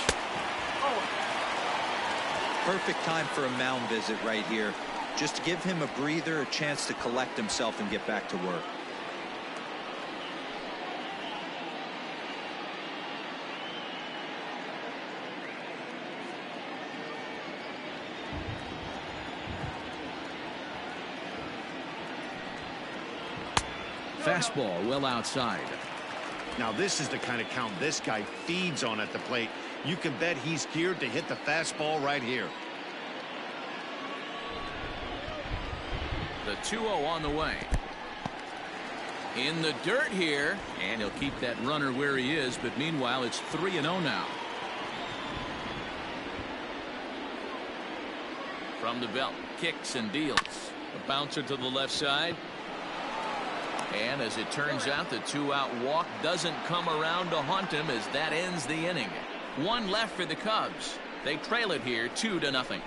Perfect time for a mound visit right here. Just to give him a breather, a chance to collect himself and get back to work. Fastball well outside. Now this is the kind of count this guy feeds on at the plate. You can bet he's geared to hit the fastball right here. The 2-0 on the way. In the dirt here, and he'll keep that runner where he is, but meanwhile it's 3-0 now. From the belt, kicks and deals. A bouncer to the left side. And as it turns out, the 2-out walk doesn't come around to haunt him as that ends the inning. One left for the Cubs. They trail it here 2-0.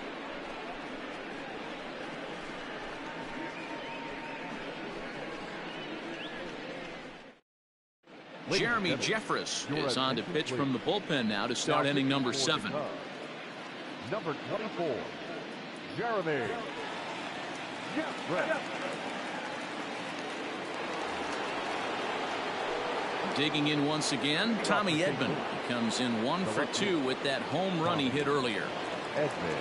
Jeremy Jeffress is on to pitch from the bullpen now to start inning number 7. Number 24, Jeremy Jeffress. Digging in once again, Tommy Edman. He comes in 1 for 2 with that home run he hit earlier. Edman.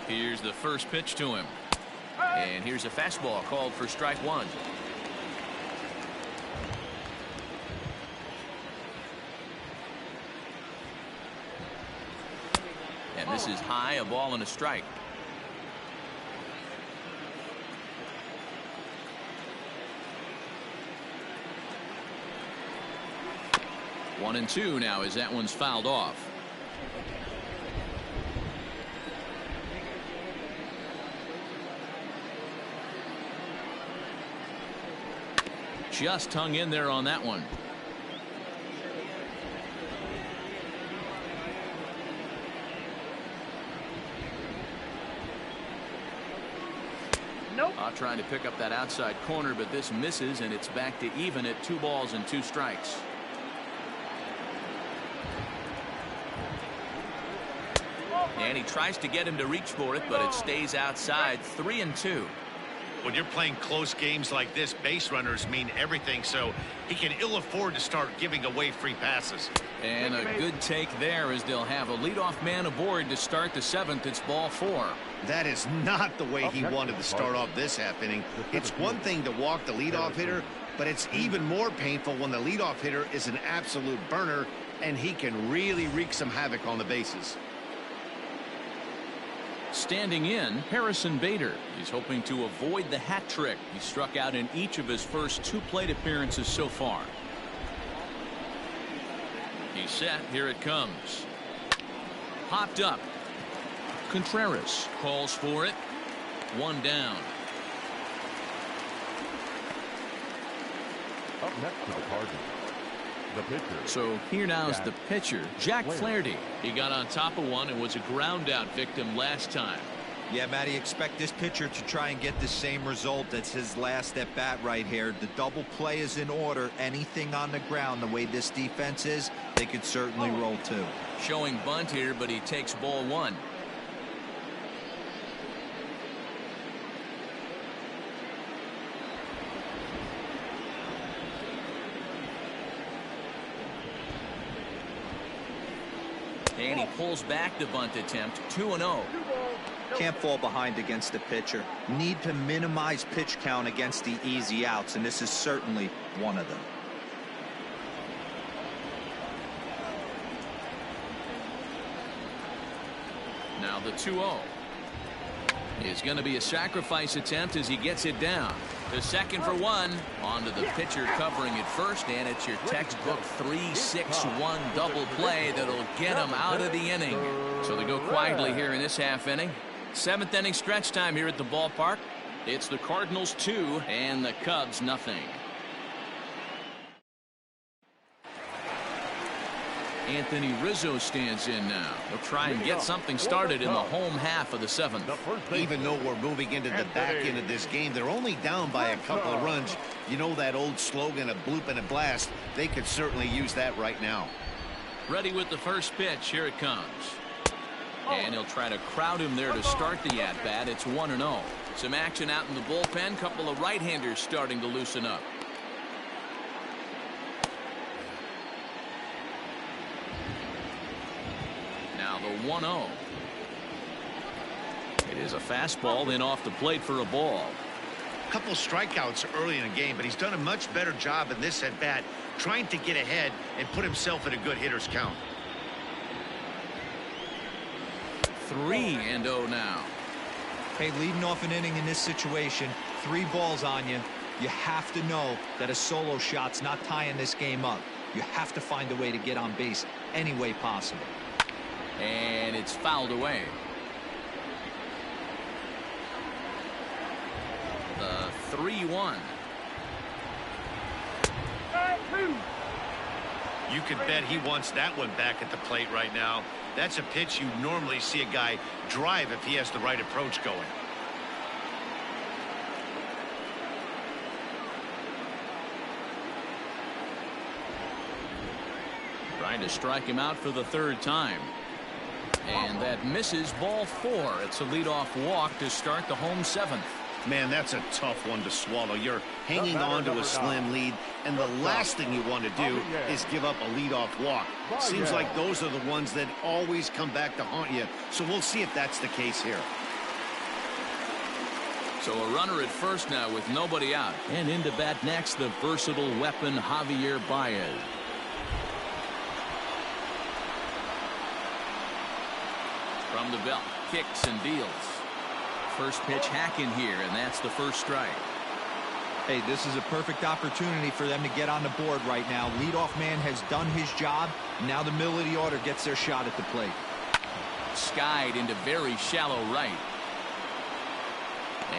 Here's the first pitch to him. And here's a fastball called for strike 1. And this is high, a ball and a strike. One and two now as that one's fouled off. Just hung in there on that one. Nope. Trying to pick up that outside corner, but this misses, and it's back to even at 2 balls and 2 strikes. And he tries to get him to reach for it, but it stays outside. 3-2. When you're playing close games like this, base runners mean everything, so he can ill afford to start giving away free passes. And a good take there as they'll have a leadoff man aboard to start the 7th. It's ball 4. That is not the way he wanted to start off this half inning. It's one thing to walk the leadoff hitter, but it's even more painful when the leadoff hitter is an absolute burner, and he can really wreak some havoc on the bases. Standing in, Harrison Bader. He's hoping to avoid the hat trick. He struck out in each of his first 2 plate appearances so far. He's set. Here it comes. Popped up. Contreras calls for it. 1 down. Up next to the Cardinals, the pitcher. So here now is the pitcher, Jack Flaherty. He got on top of one and was a ground out victim last time. Yeah, Matty, expect this pitcher to try and get the same result. That's his last at bat right here. The double play is in order. Anything on the ground, the way this defense is, they could certainly roll 2. Showing bunt here, but he takes ball 1. And he pulls back the bunt attempt. 2-0. Can't fall behind against the pitcher. Need to minimize pitch count against the easy outs, and this is certainly one of them. Now the 2-0 is going to be a sacrifice attempt as he gets it down. The second for 1. On to the pitcher covering it first, and it's your textbook 3-6-1 double play that'll get him out of the inning. So they go quietly here in this half inning. 7th inning stretch time here at the ballpark. It's the Cardinals 2 and the Cubs nothing. Anthony Rizzo stands in now. They'll try and get something started in the home half of the 7th. Even though we're moving into the back end of this game, they're only down by a couple of runs. You know that old slogan, a bloop and a blast. They could certainly use that right now. Ready with the first pitch. Here it comes. And he'll try to crowd him there to start the at-bat. It's 1-0. Some action out in the bullpen. Couple of right-handers starting to loosen up. Now the 1-0. It There's a fastball then off the plate for a ball. A couple strikeouts early in the game, but he's done a much better job in this at bat, trying to get ahead and put himself in a good hitter's count. 3-0 now. Hey, leading off an inning in this situation, 3 balls on you. You have to know that a solo shot's not tying this game up. You have to find a way to get on base any way possible. And it's fouled away. The 3-1. You could bet he wants that one back at the plate right now. That's a pitch you normally see a guy drive if he has the right approach going. Trying to strike him out for the 3rd time. And that misses, ball 4. It's a leadoff walk to start the home 7th. Man, that's a tough one to swallow. You're hanging on to a slim lead, and the last thing you want to do is give up a leadoff walk. Seems like those are the ones that always come back to haunt you, so we'll see if that's the case here. So a runner at first now with nobody out. And into bat next, the versatile weapon Javier Baez. From the belt, kicks and deals. First pitch hack in here, and that's the first strike. Hey, this is a perfect opportunity for them to get on the board right now. Leadoff man has done his job. Now the middle of the order gets their shot at the plate. Skied into very shallow right.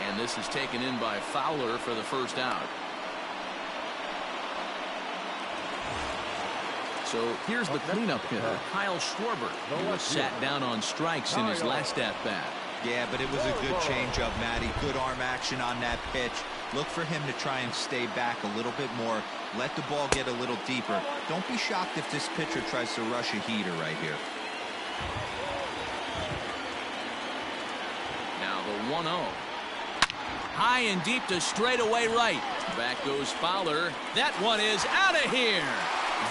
And this is taken in by Fowler for the first out. So here's the cleanup hitter, Kyle Schwarber, who was sat down on strikes in his last at-bat. Yeah, but it was a good changeup, Matty. Good arm action on that pitch. Look for him to try and stay back a little bit more. Let the ball get a little deeper. Don't be shocked if this pitcher tries to rush a heater right here. Now the 1-0. High and deep to straightaway right. Back goes Fowler. That one is out of here.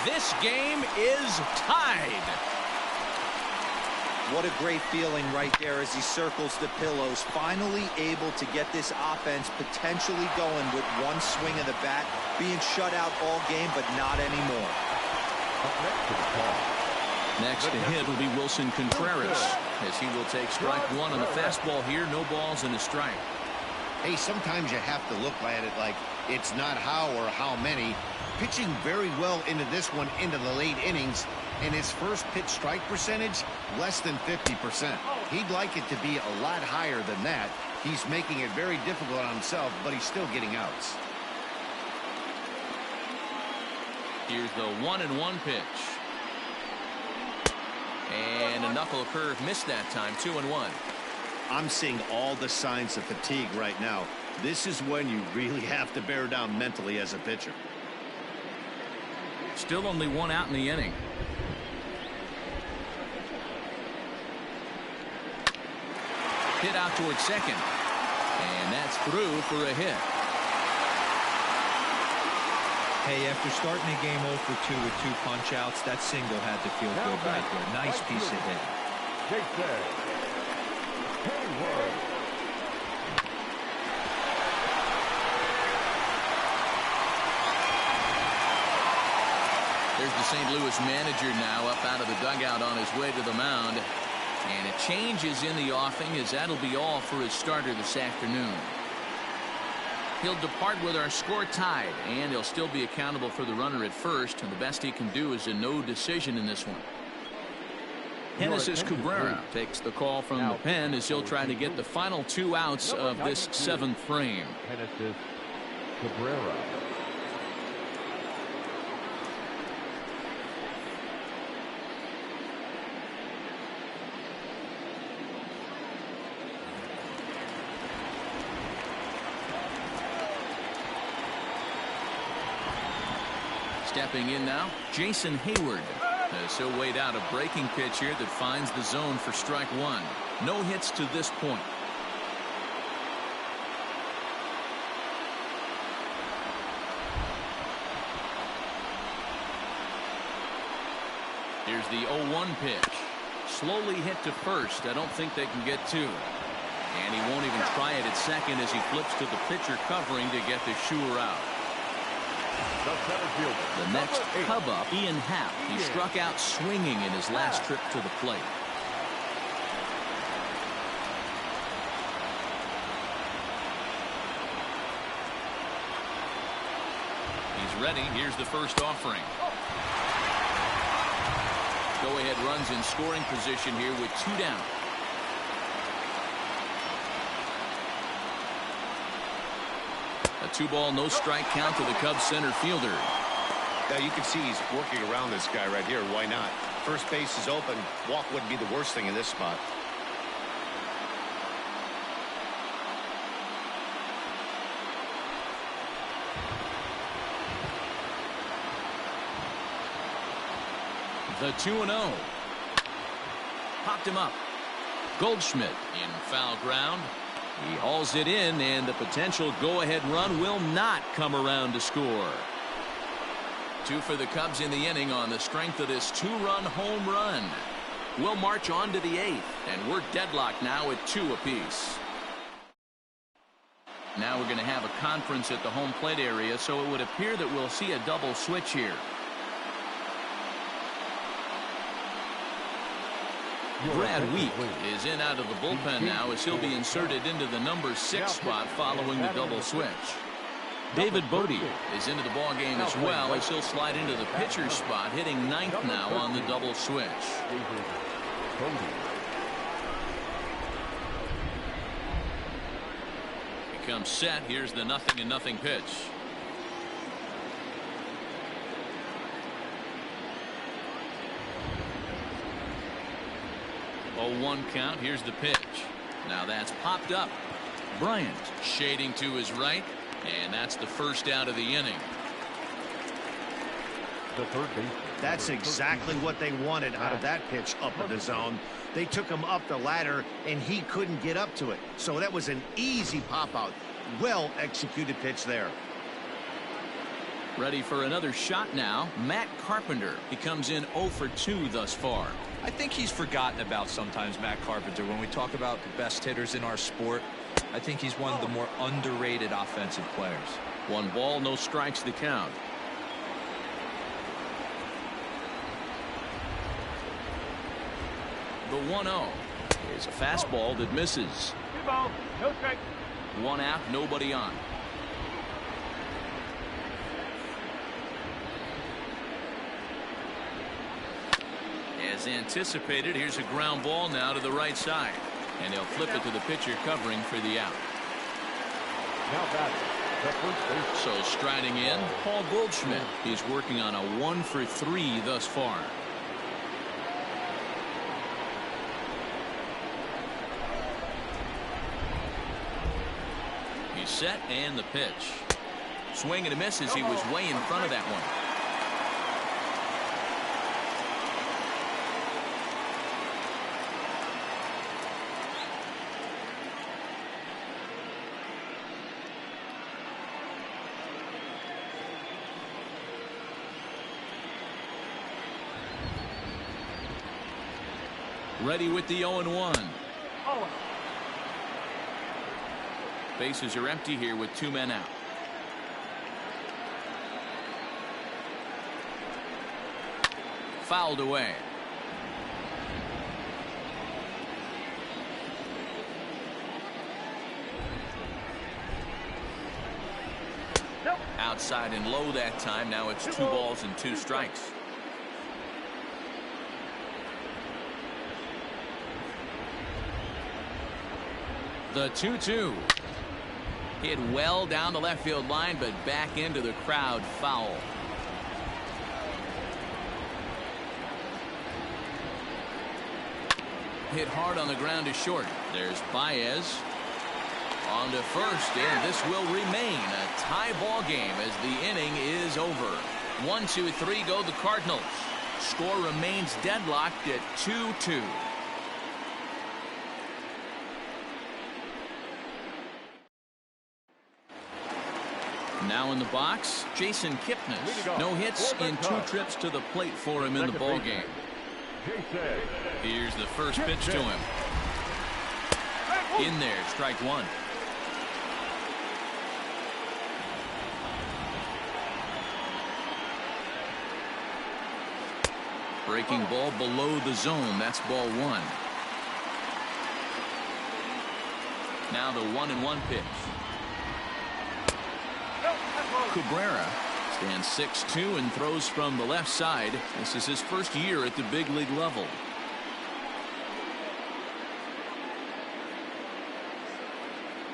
This game is tied. What a great feeling right there as he circles the pillows. Finally able to get this offense potentially going with one swing of the bat. Being shut out all game, but not anymore. Next to hit will be Wilson Contreras, as he will take strike 1 on the fastball here. No balls and a strike. Hey, sometimes you have to look at it like it's not how or how many. Pitching very well into this one into the late innings, and his first pitch strike percentage less than 50%. He'd like it to be a lot higher than that. He's making it very difficult on himself, but he's still getting outs. Here's the 1-1 pitch. And a knuckle curve missed that time. 2-1. I'm seeing all the signs of fatigue right now. This is when you really have to bear down mentally as a pitcher. Still only 1 out in the inning. Hit out towards second. And that's through for a hit. Hey, after starting the game 0 for 2 with 2 punch-outs, that single had to feel good right there. Nice piece of hit. There's the St. Louis manager now up out of the dugout on his way to the mound. And it changes in the offing, as that'll be all for his starter this afternoon. He'll depart with our score tied, and he'll still be accountable for the runner at first, and the best he can do is a no decision in this one. Genesis Cabrera takes the call from the pen as he'll try to get the final 2 outs of this 7th frame. Genesis Cabrera. Stepping in now, Jason Hayward. As he'll wait out a breaking pitch here that finds the zone for strike 1. No hits to this point. Here's the 0-1 pitch. Slowly hit to first. I don't think they can get 2. And he won't even try it at second as he flips to the pitcher covering to get the Shure out. The next Cub up, Ian Happ. He struck out swinging in his last trip to the plate. He's ready. Here's the first offering. Go-ahead runs in scoring position here with 2 down. A 2-ball, no strike count to the Cubs center fielder. Now you can see he's working around this guy right here. Why not? First base is open. Walk wouldn't be the worst thing in this spot. The 2-0. Popped him up. Goldschmidt in foul ground. He hauls it in, and the potential go-ahead run will not come around to score. 2 for the Cubs in the inning on the strength of this 2-run home run. We'll march on to the 8th, and we're deadlocked now at 2 apiece. Now we're going to have a conference at the home plate area, so it would appear that we'll see a double switch here. Brad Week is in out of the bullpen now as he'll be inserted into the number 6 spot following the double switch. David Bodie is into the ball game as well as he'll slide into the pitcher's spot, hitting 9th now on the double switch. He comes set. Here's the 0-0 pitch. 0-1 count. Here's the pitch. Now that's popped up. Bryant shading to his right, and that's the first out of the inning. The third base. That's exactly what they wanted out of that pitch up in the zone. They took him up the ladder, and he couldn't get up to it. So that was an easy pop-out. Well executed pitch there. Ready for another shot now. Matt Carpenter. He comes in 0 for 2 thus far. I think he's forgotten about sometimes, Matt Carpenter. When we talk about the best hitters in our sport, I think he's one of the more underrated offensive players. 1 ball, no strikes the count. The 1-0 is a fastball that misses. 2 balls, no strike. 1 out, nobody on. As anticipated, here's a ground ball now to the right side, and he'll flip it to the pitcher covering for the out. Now batting, the first base. So striding in, Paul Goldschmidt. He's working on a 1 for 3 thus far. He's set, and the pitch. Swing and a miss as he was way in front of that one. Ready with the 0-1. Bases are empty here with 2 men out. Fouled away. Outside and low that time. Now it's 2 balls and 2 strikes. The 2-2. Hit well down the left field line, but back into the crowd, foul. Hit hard on the ground to short. There's Baez on to first, and this will remain a tie ball game as the inning is over. 1, 2, 3 go the Cardinals. Score remains deadlocked at 2-2. Now in the box, Jason Kipnis. No hits in 2 trips to the plate for him in the ball game. Here's the first pitch to him. In there, strike one. Breaking ball below the zone. That's ball one. Now the 1-1 pitch. Cabrera stands 6'2" and throws from the left side. This is his first year at the big league level.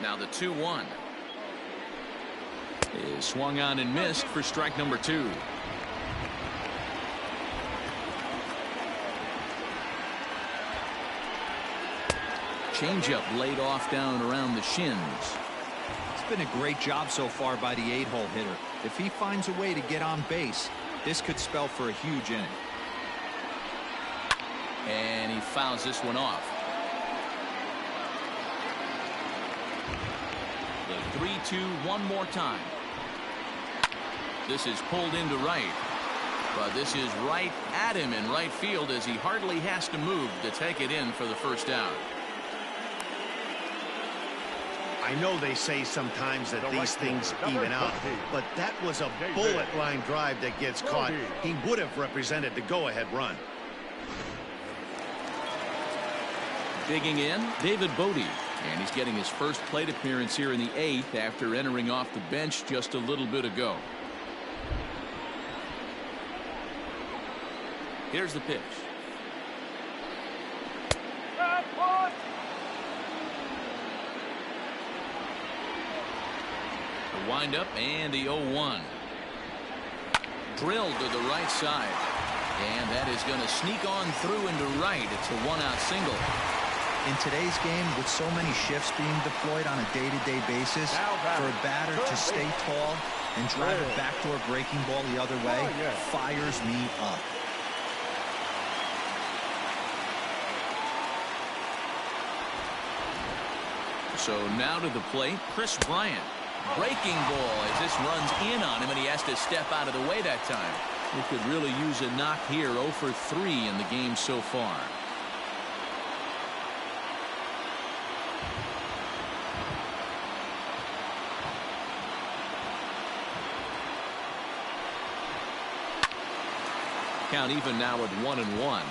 Now the 2-1 is swung on and missed for strike number 2. Changeup laid off down around the shins. It's been a great job so far by the 8-hole hitter. If he finds a way to get on base, this could spell for a huge inning. And he fouls this one off. The 3-2 one more time. This is pulled into right. But this is right at him in right field as he hardly has to move to take it in for the first out. I know they say sometimes that these things even out, but that was a bullet line drive that gets caught. He would have represented the go-ahead run. Digging in, David Bodie. And he's getting his first plate appearance here in the 8th after entering off the bench just a little bit ago. Here's the pitch. The windup and the 0-1. Drilled to the right side. And that is going to sneak on through into right. It's a 1-out single. In today's game, with so many shifts being deployed on a day-to-day basis, for a batter to stay tall and drive a backdoor breaking ball the other way fires me up. So now to the plate, Chris Bryant. Breaking ball as this runs in on him, and he has to step out of the way that time. He could really use a knock here. 0 for 3 in the game so far. Count even now at 1-1.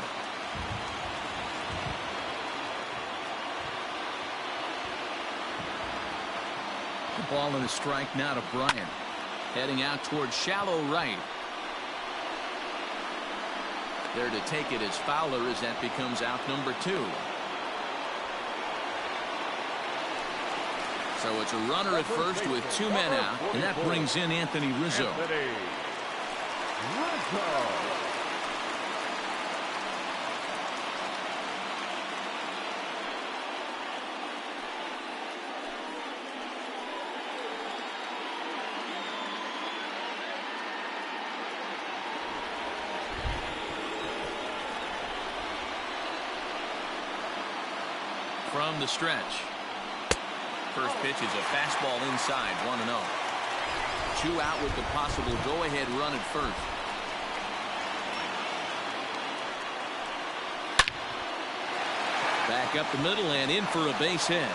The ball and a strike now to Bryant. Heading out towards shallow right. There to take it is Fowler as that becomes out number 2. So it's a runner at first with 2 men out, and that brings in Anthony Rizzo. From the stretch. First pitch is a fastball inside, 1-0. 2 out with the possible go-ahead run at first. Back up the middle and in for a base hit.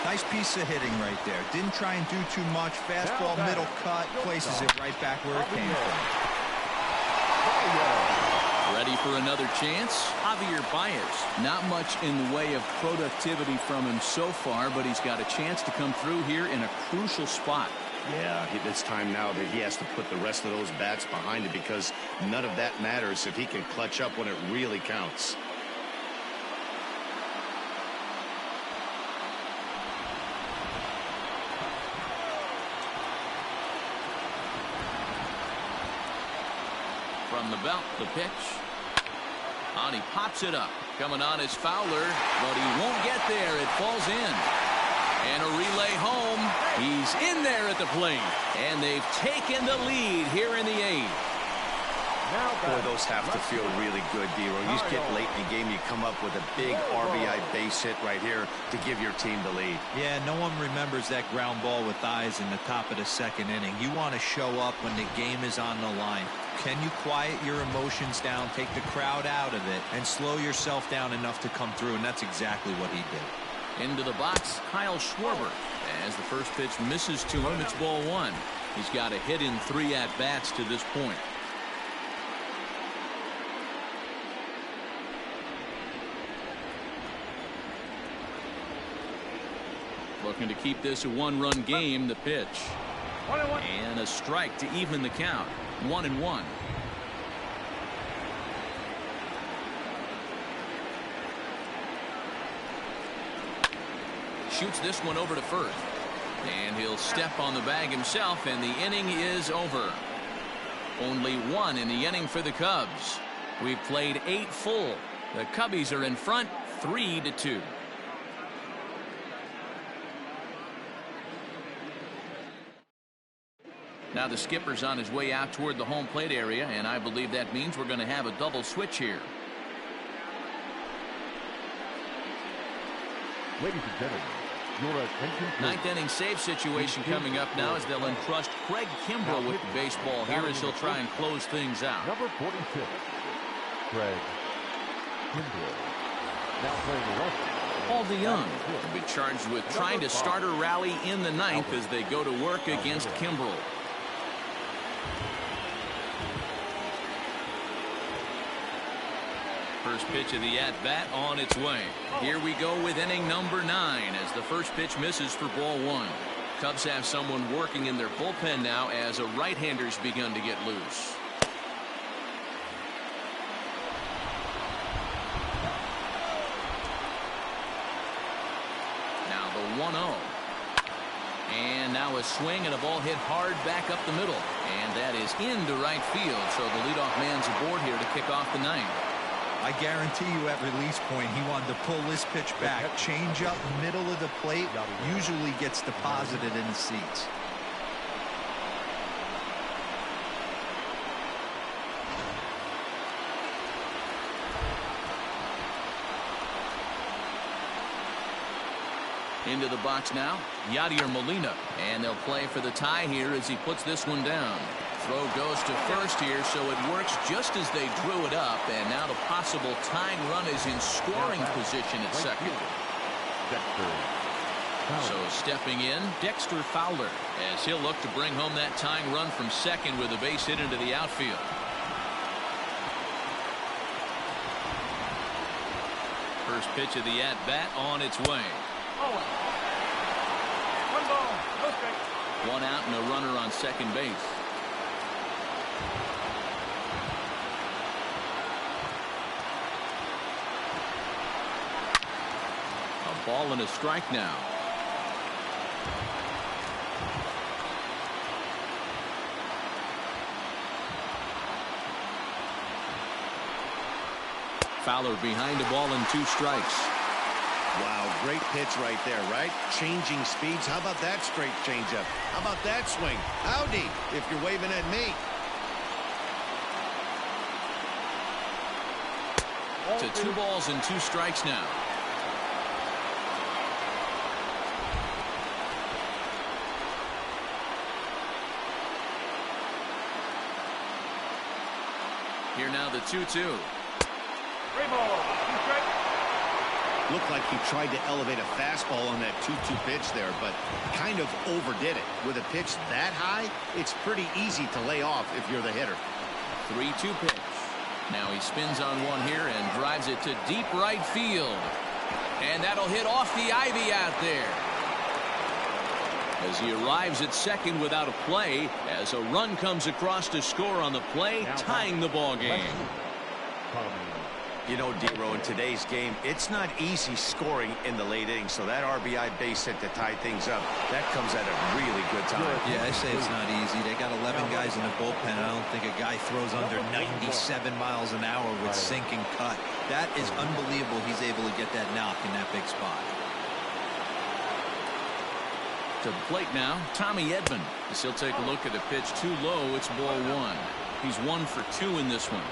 Nice piece of hitting right there. Didn't try and do too much. Fastball, middle cut, places it right back where it came from. Ready for another chance? Javier Baez. Not much in the way of productivity from him so far, but he's got a chance to come through here in a crucial spot. Yeah, it's time now that he has to put the rest of those bats behind it, because none of that matters if he can clutch up when it really counts. From the belt, the pitch. On, he pops it up. Coming on is Fowler, but he won't get there. It falls in. And a relay home. He's in there at the plate. And they've taken the lead here in the 8th. Boy, those have to feel really good, D-Row. You just get late in the game, you come up with a big RBI base hit right here to give your team the lead. Yeah, no one remembers that ground ball with eyes in the top of the second inning. You want to show up when the game is on the line. Can you quiet your emotions down, take the crowd out of it, and slow yourself down enough to come through? And that's exactly what he did. Into the box, Kyle Schwarber. As the first pitch misses to him, it's ball one. He's got a hit in 3 at-bats to this point. Looking to keep this a one-run game. The pitch. And a strike to even the count. 1-1. Shoots this one over to first. And he'll step on the bag himself, and the inning is over. Only 1 in the inning for the Cubs. We've played 8 full. The Cubbies are in front 3-2. Now the skipper's on his way out toward the home plate area, and I believe that means we're going to have a double switch here. Ladies and gentlemen, your attention please. 9th inning save situation coming up now as they'll entrust Craig Kimbrell with the baseball here as he'll try and close things out. Number 46, Craig Kimbrell. Now playing left. Paul DeYoung will be charged with trying to start a rally in the 9th as they go to work against Kimbrell. First pitch of the at-bat on its way. Here we go with inning number 9 as the first pitch misses for ball 1. Cubs have someone working in their bullpen now as a right-hander's begun to get loose. Now the 1-0. And now a swing and a ball hit hard back up the middle. And that is into right field. So the leadoff man's aboard here to kick off the 9th. I guarantee you at release point he wanted to pull this pitch back. Change up middle of the plate usually gets deposited in the seats. Into the box now, Yadier Molina, and they'll play for the tie here as he puts this one down. Throw goes to first here, so it works just as they drew it up, and now the possible tying run is in scoring position at second. So stepping in, Dexter Fowler, as he'll look to bring home that tying run from second with a base hit into the outfield. First pitch of the at-bat on its way. 1 ball, no strike. 1 out and a runner on second base. A ball and a strike now. Fowler behind a ball and 2 strikes. Wow, great pitch right there, right? Changing speeds. How about that straight changeup? How about that swing? Howdy, if you're waving at me. To 2 balls and 2 strikes now. Here now the 2-2. 3 balls, 2 strikes. Looked like he tried to elevate a fastball on that 2-2 pitch there, but kind of overdid it. With a pitch that high, it's pretty easy to lay off if you're the hitter. 3-2 pitch. Now he spins on one here and drives it to deep right field. And that'll hit off the ivy out there. As he arrives at second without a play, as a run comes across to score on the play, tying the ball game. You know, D-Row, in today's game, it's not easy scoring in the late innings, so that RBI base hit to tie things up, that comes at a really good time. Yeah, I say it's not easy. They got 11 guys in the bullpen. I don't think a guy throws under 97 miles an hour with sink and cut. That is unbelievable he's able to get that knock in that big spot. To the plate now, Tommy Edman, as he'll take a look at a pitch too low. It's ball 1. He's 1 for 2 in this one.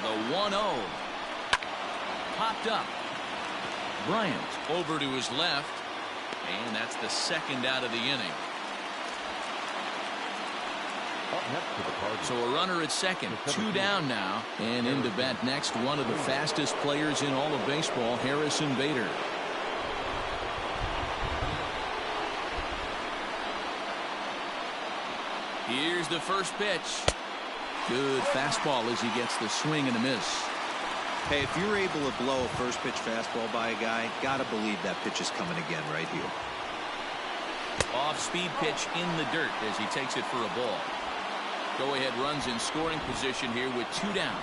The 1-0 popped up. Bryant over to his left, and that's the second out of the inning. So a runner at second, 2 down now, and into bat next, one of the fastest players in all of baseball, Harrison Bader. Here's the first pitch. Good fastball as he gets the swing and a miss. Hey, if you're able to blow a first pitch fastball by a guy, gotta believe that pitch is coming again right here. Off-speed pitch in the dirt as he takes it for a ball. Go-ahead runs in scoring position here with 2 down.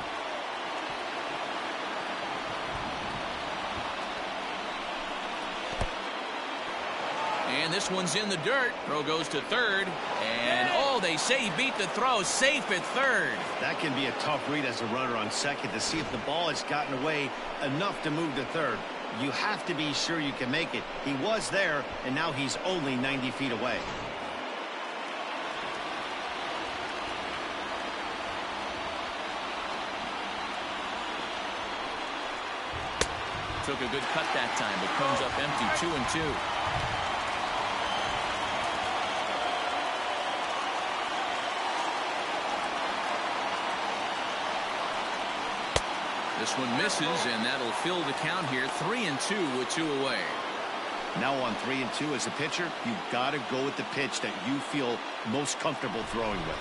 And this one's in the dirt. Throw goes to third. And, oh, they say he beat the throw. Safe at third. That can be a tough read as a runner on second to see if the ball has gotten away enough to move to third. You have to be sure you can make it. He was there, and now he's only 90 feet away. Took a good cut that time, but comes up empty. 2-2. This one misses, and that'll fill the count here. 3-2 with 2 away. Now on 3-2 as a pitcher, you've got to go with the pitch that you feel most comfortable throwing with.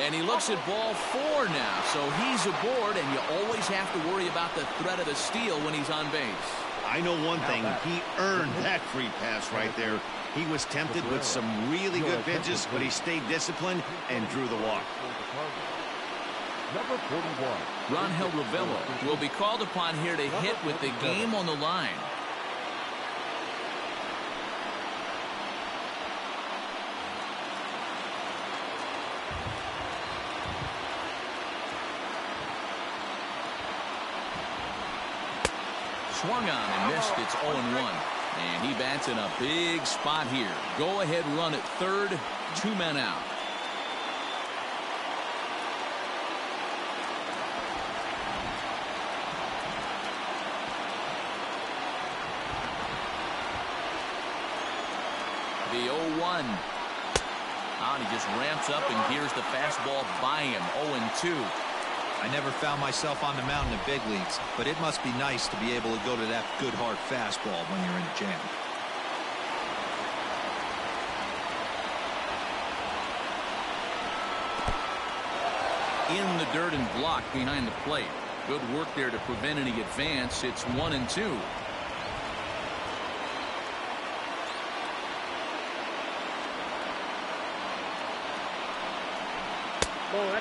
And he looks at ball 4 now, so he's aboard, and you always have to worry about the threat of a steal when he's on base. I know one thing, he earned that free pass right there. He was tempted with some really good pitches, but he stayed disciplined and drew the walk. Number 41. Rangel Ravelo will be called upon here to hit with the game on the line. Swung on and missed. It's 0-1. And he bats in a big spot here. Go ahead run at third. 2 men out. The 0-1. And he just ramps up and here's the fastball by him. 0-2. I never found myself on the mound in the big leagues, but it must be nice to be able to go to that good hard fastball when you're in a jam. In the dirt and blocked behind the plate. Good work there to prevent any advance. It's 1-2.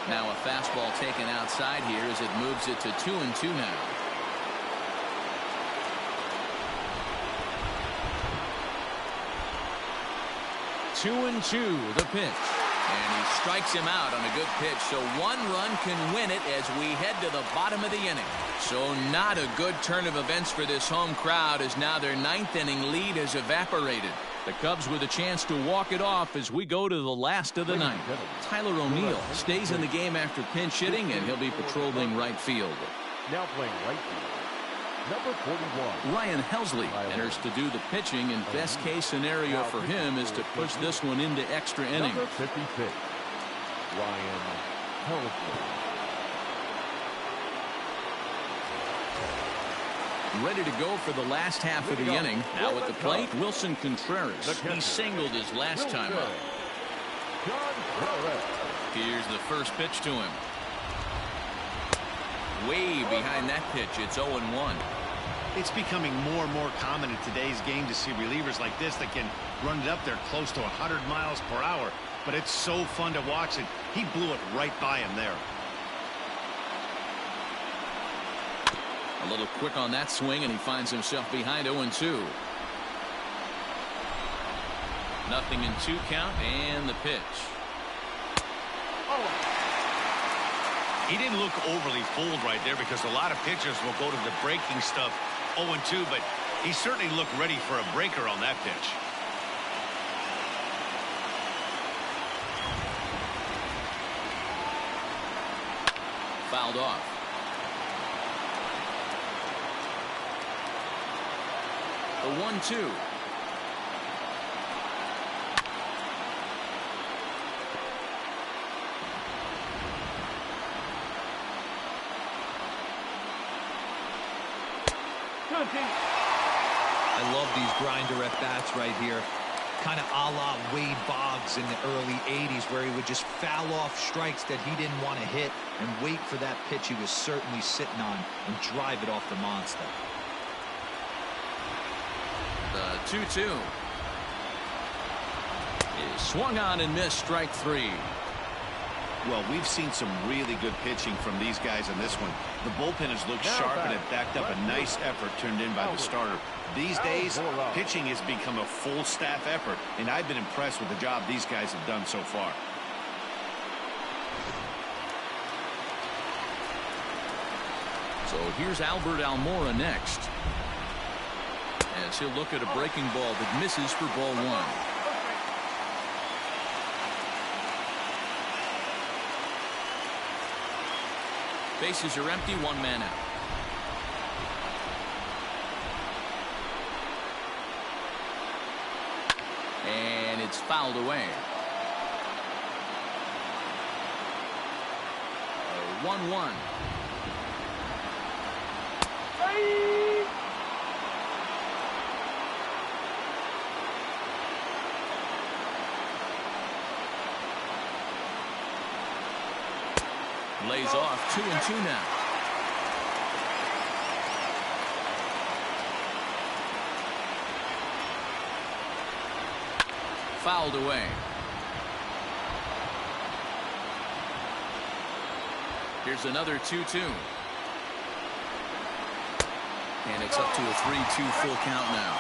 Now a fastball taken outside here as it moves it to 2-2 now. Two and two, the pitch. And he strikes him out on a good pitch. So 1 run can win it as we head to the bottom of the inning. So not a good turn of events for this home crowd as now their 9th inning lead has evaporated. The Cubs with a chance to walk it off as we go to the last of the 9th. Tyler O'Neill stays in the game after pinch hitting, and he'll be patrolling right field. Now playing right field, number 41. Ryan Helsley enters to do the pitching, and best case scenario for him is to push this one into extra innings. Number 56, Ryan Helsley. Ready to go for the last half of the inning. Now at the plate, Wilson Contreras. He singled his last time up. Here's the first pitch to him. Way behind that pitch. It's 0-1. It's becoming more and more common in today's game to see relievers like this that can run it up there close to 100 miles per hour. But it's so fun to watch it. He blew it right by him there. A little quick on that swing, and he finds himself behind 0-2. Nothing in 2 count, and the pitch. He didn't look overly fooled right there because a lot of pitchers will go to the breaking stuff 0-2, but he certainly looked ready for a breaker on that pitch. Fouled off. The 1-2. I love these grinder at-bats right here. Kind of a la Wade Boggs in the early 80s, where he would just foul off strikes that he didn't want to hit and wait for that pitch he was certainly sitting on and drive it off the monster. The 2-2 is swung on and missed. Strike 3. Well, we've seen some really good pitching from these guys in this one. The bullpen has looked sharp and it backed up a nice effort turned in by the starter. These days, pitching has become a full staff effort, and I've been impressed with the job these guys have done so far. So here's Albert Almora next, as he'll look at a breaking ball that misses for ball 1. Bases are empty, 1 man out. And it's fouled away. 1-1. Lays off. 2-2 now. Fouled away. Here's another 2-2. And it's up to a 3-2 full count now.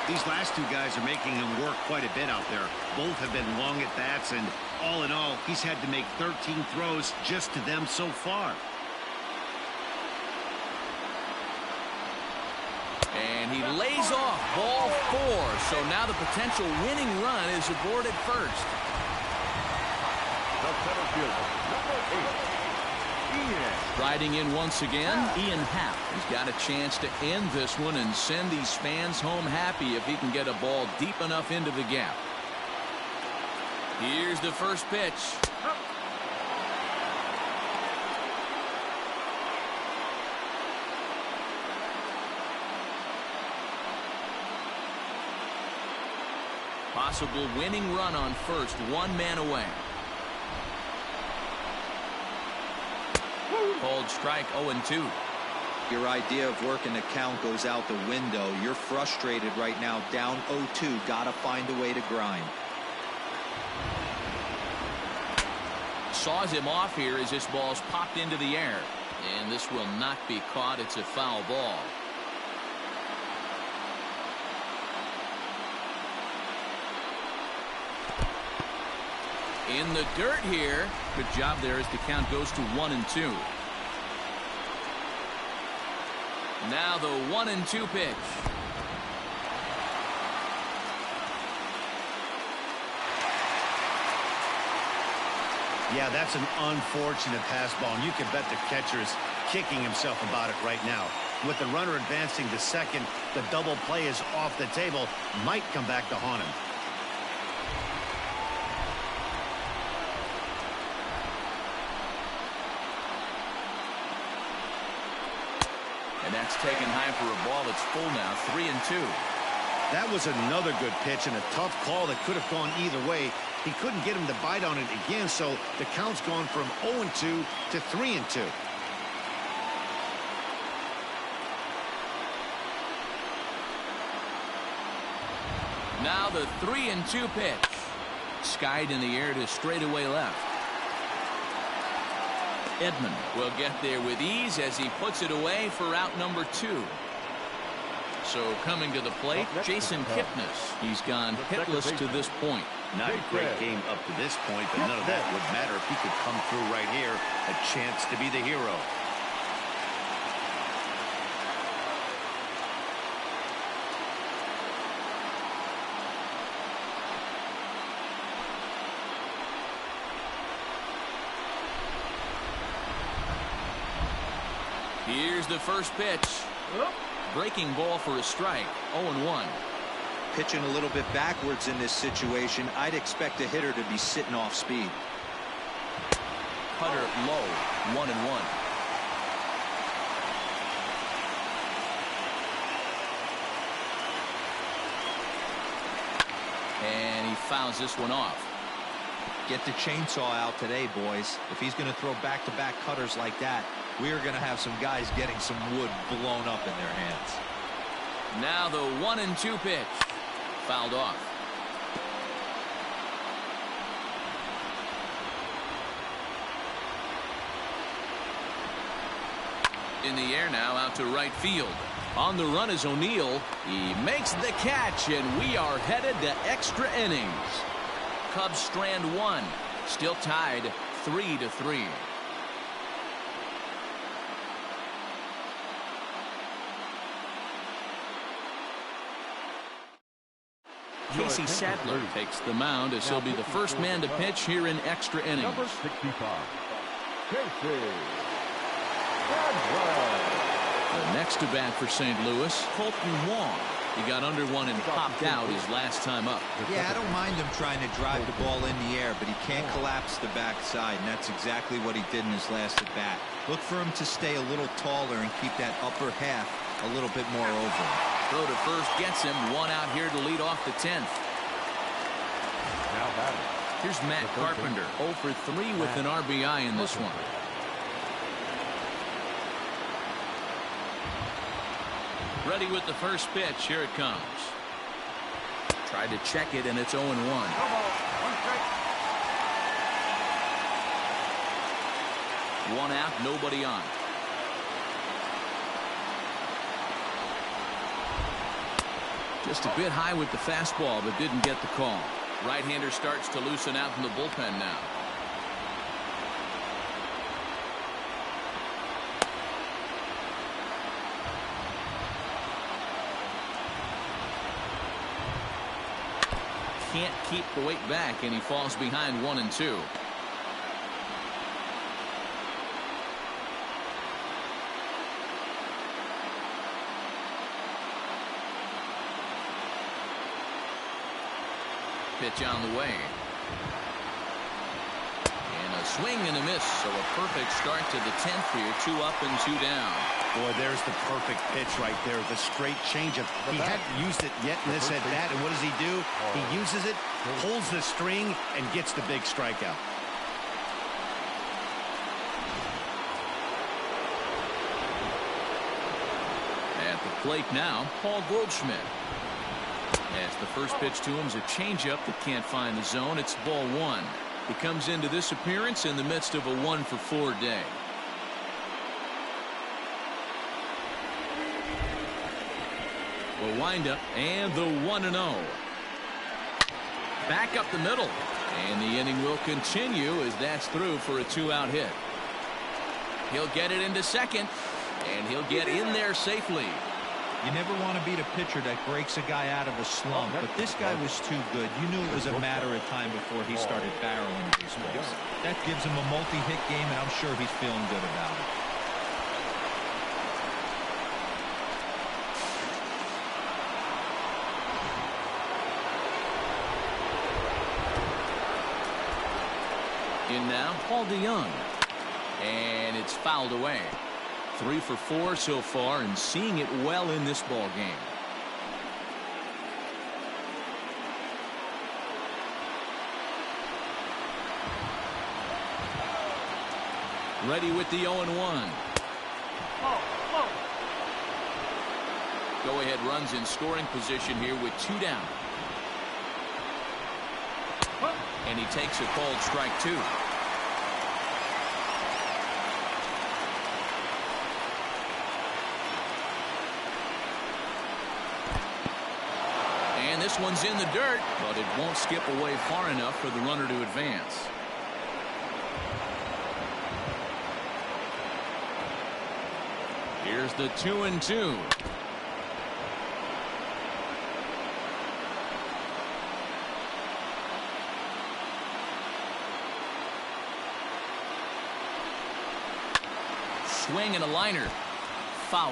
These last two guys are making him work quite a bit out there. Both have been long at bats, and all in all, he's had to make 13 throws just to them so far. And he lays off ball 4. So now the potential winning run is aborted first. The center fielder, number 8, Ian. Riding in once again, Ian Happ. He's got a chance to end this one and send these fans home happy if he can get a ball deep enough into the gap. Here's the first pitch. Possible winning run on first, 1 man away. Called strike. 0-2. Your idea of working the count goes out the window. You're frustrated right now, down 0-2. Gotta find a way to grind. Saws him off here as this ball's popped into the air, and this will not be caught. It's a foul ball. In the dirt here. Good job there as the count goes to 1-2. Now the 1-2 pitch. Yeah, that's an unfortunate pass ball, and you can bet the catcher's kicking himself about it right now. With the runner advancing to second, the double play is off the table. Might come back to haunt him. And that's taken high for a ball. It's full now. 3-2. That was another good pitch and a tough call that could have gone either way. He couldn't get him to bite on it again, so the count's gone from 0-2 to 3-2. Now the 3-2 pitch. Skied in the air to straightaway left. Edman will get there with ease as he puts it away for out number 2. So coming to the plate, Jason Kipnis. He's gone hitless to this point. Not a great game up to this point, but none of that would matter if he could come through right here. A chance to be the hero. Here's the first pitch. Breaking ball for a strike. 0-1. Pitching a little bit backwards in this situation. I'd expect a hitter to be sitting off speed. Cutter low. 1-1. And he fouls this one off. Get the chainsaw out today, boys. If he's going to throw back-to-back cutters like that, we are going to have some guys getting some wood blown up in their hands. Now the 1-2 pitch. Fouled off. In the air now, out to right field. On the run is O'Neill. He makes the catch, and we are headed to extra innings. Cubs strand one. Still tied 3-3. Casey Sadler takes the mound as he'll be the first man to pitch here in extra innings. Number 65, Casey Sadler. The next to bat for St. Louis, Colton Wong. He got under one and popped out his last time up. Yeah, I don't mind him trying to drive the ball in the air, but he can't collapse the backside, and that's exactly what he did in his last at bat. Look for him to stay a little taller and keep that upper half a little bit more over him. Throw to first gets him. One out here to lead off the 10th. Now batting. Here's Matt Carpenter. 0 for 3 with an RBI in this one. Ready with the first pitch. Here it comes. Tried to check it, and it's 0-1. One out, nobody on. Just a bit high with the fastball, but didn't get the call. Right-hander starts to loosen out in the bullpen now. Can't keep the weight back, and he falls behind 1-2. Pitch on the way. And a swing and a miss. So a perfect start to the 10th here. 2 up and 2 down. Boy, there's the perfect pitch right there. The straight changeup. He hadn't used it yet in this at bat. And what does he do? He uses it, pulls the string, and gets the big strikeout. At the plate now, Paul Goldschmidt. As the first pitch to him is a changeup that can't find the zone. It's ball 1. He comes into this appearance in the midst of a 1-for-4 day. A windup and the 1-0. Back up the middle. And the inning will continue as that's through for a 2-out hit. He'll get it into second. And he'll get in there safely. You never want to beat a pitcher that breaks a guy out of a slump, but this guy was too good. You knew it was a matter of time before he started barreling baseballs. That gives him a multi-hit game, and I'm sure he's feeling good about it. In now, Paul DeYoung. And it's fouled away. 3 for 4 so far and seeing it well in this ball game. Ready with the 0-1. Go ahead runs in scoring position here with 2 down. And he takes a called strike 2. this one's in the dirt, but it won't skip away far enough for the runner to advance. Here's the 2-2. Swing and a liner. Foul.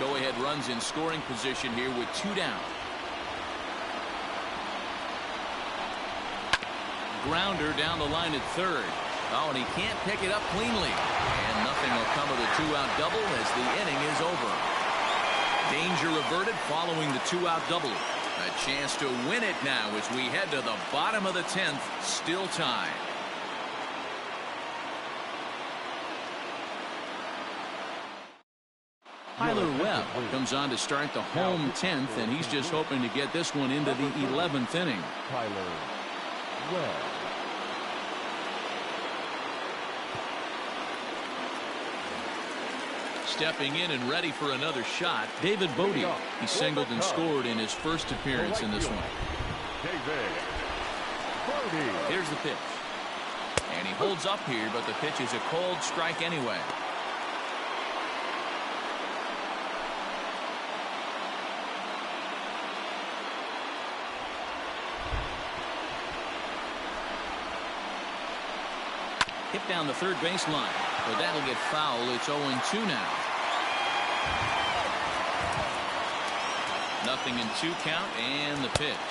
Go-ahead runs in scoring position here with 2 down. Grounder down the line at third. Oh, and he can't pick it up cleanly. And nothing will come of the 2-out double as the inning is over. Danger averted following the 2-out double. A chance to win it now as we head to the bottom of the 10th. Still tied. Tyler Webb comes on to start the home 10th, and he's just hoping to get this one into the 11th inning. Tyler Webb. Stepping in and ready for another shot, David Bodie. He singled and scored in his first appearance in this one. David Bodie. Here's the pitch. And he holds up here, but the pitch is a cold strike anyway. Hit down the third baseline, but that'll get foul. It's 0-2 now. Nothing in 2 count, and the pitch.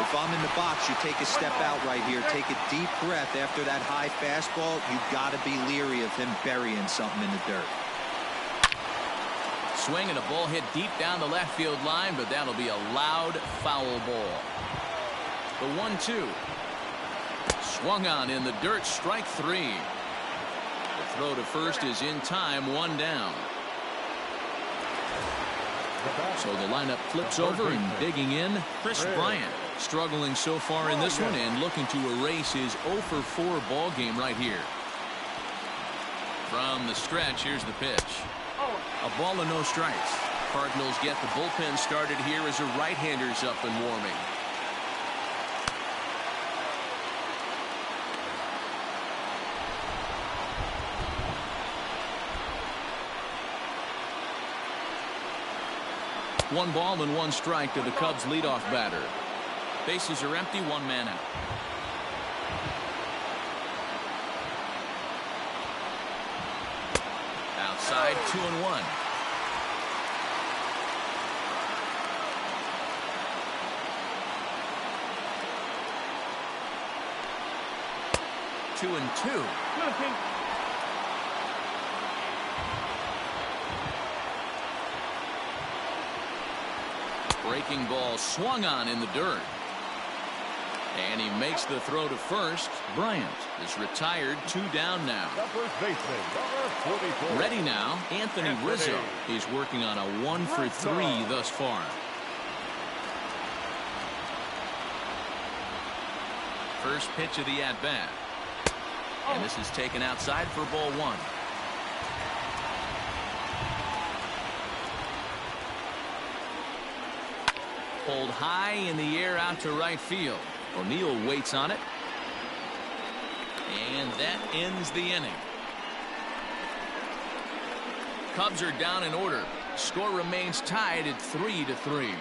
If I'm in the box, you take a step out right here. Take a deep breath after that high fastball. You've got to be leery of him burying something in the dirt. Swing and a ball hit deep down the left field line, but that'll be a loud foul ball. The 1-2. Swung on in the dirt, strike 3. The throw to first is in time, 1 down. So the lineup flips over, and digging in, Chris Bryant. Struggling so far in this one and looking to erase his 0-for-4 ball game right here. From the stretch, here's the pitch. A ball and no strikes. Cardinals get the bullpen started here as the right-handers up and warming. One ball and 1 strike to the Cubs leadoff batter. Bases are empty, 1 man out. Outside, 2-1. Two and two. Breaking ball swung on in the dirt. And he makes the throw to first. Bryant is retired, 2 down now. The first baseman, number 44. Ready now, Anthony Rizzo. He's working on a 1-for-3 thus far. First pitch of the at-bat. And this is taken outside for ball 1. Pulled high in the air out to right field. O'Neill waits on it. And that ends the inning. Cubs are down in order. Score remains tied at 3-3.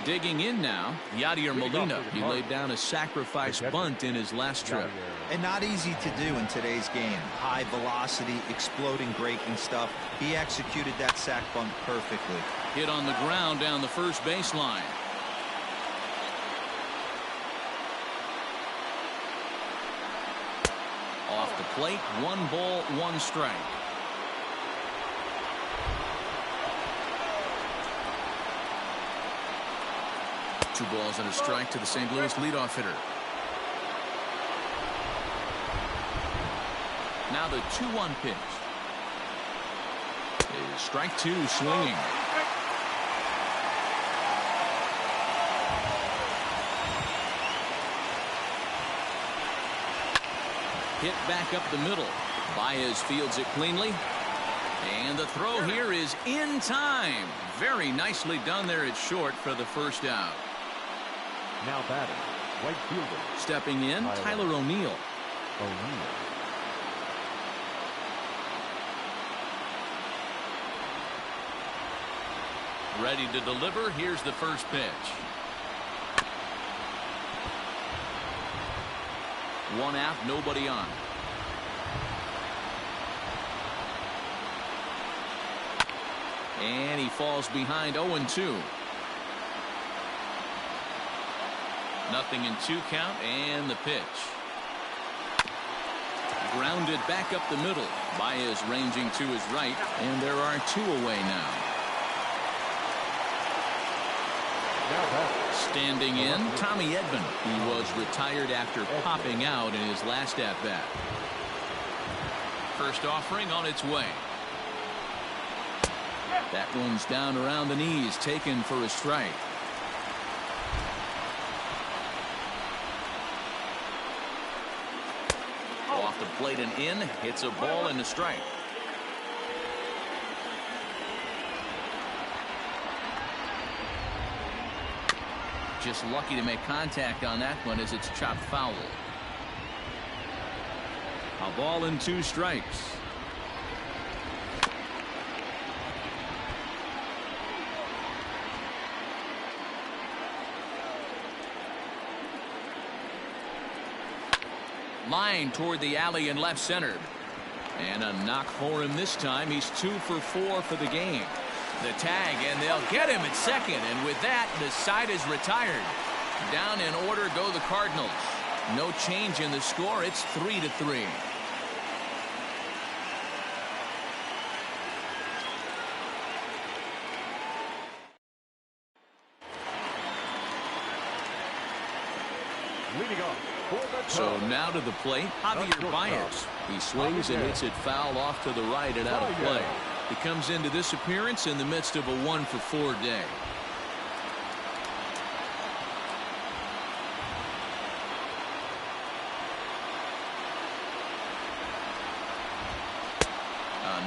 Digging in now, Yadier Molina. He laid down a sacrifice bunt in his last trip. And not easy to do in today's game. High velocity, exploding breaking stuff. He executed that sac bunt perfectly. Hit on the ground down the first baseline. Off the plate, 1 ball, 1 strike. Two balls and a strike to the St. Louis leadoff hitter. Now the 2-1 pitch. Is strike 2 swinging. Hit back up the middle. Baez fields it cleanly. And the throw here is in time. Very nicely done there at short for the first out. Now batting, right fielder. Stepping in, Tyler O'Neill. Ready to deliver. Here's the first pitch. One out, nobody on. And he falls behind 0-2. Nothing in 2 count, and the pitch. Grounded back up the middle. Baez ranging to his right, and there are 2 away now. Standing in, Tommy Edman. He was retired after popping out in his last at-bat. First offering on its way. That one's down around the knees, taken for a strike. Off the plate and in, hits a ball and a strike. Just lucky to make contact on that one as it's chopped foul. A ball and 2 strikes. Line toward the alley in left center. And a knock for him this time. He's 2 for 4 for the game. The tag, and they'll get him at second. And with that, the side is retired. Down in order go the Cardinals. No change in the score. It's 3-3. Leading off. So now to the plate, Javier Baez. He swings and hits it foul off to the right and out of play. He comes into this appearance in the midst of a 1 for 4 day.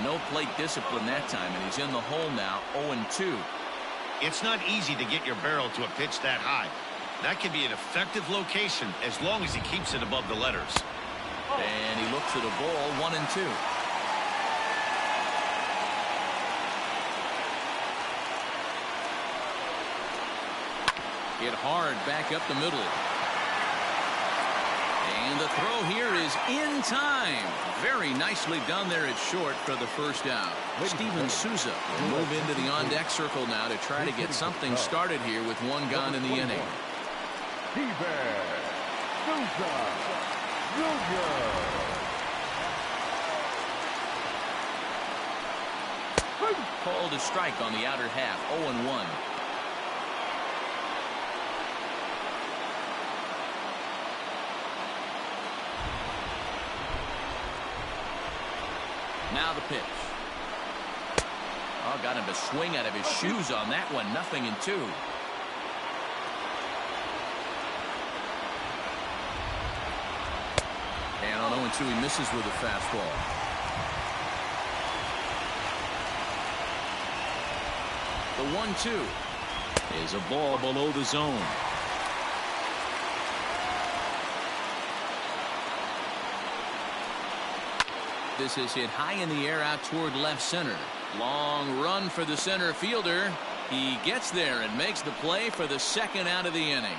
No plate discipline that time, and he's in the hole now, 0-2. It's not easy to get your barrel to a pitch that high. That can be an effective location as long as he keeps it above the letters. And he looks at a ball, 1-2. Hit hard back up the middle. And the throw here is in time. Very nicely done there at short for the first out. Steven Souza will move into the on-deck circle now to try to get something started here with 1 gone in the inning. Called a strike on the outer half, 0-1. Now the pitch. Oh, got him to swing out of his shoes on that one. 0-2. And on 0-2, he misses with a fastball. The 1-2 is a ball below the zone. This is hit high in the air out toward left center. Long run for the center fielder. He gets there and makes the play for the 2nd out of the inning.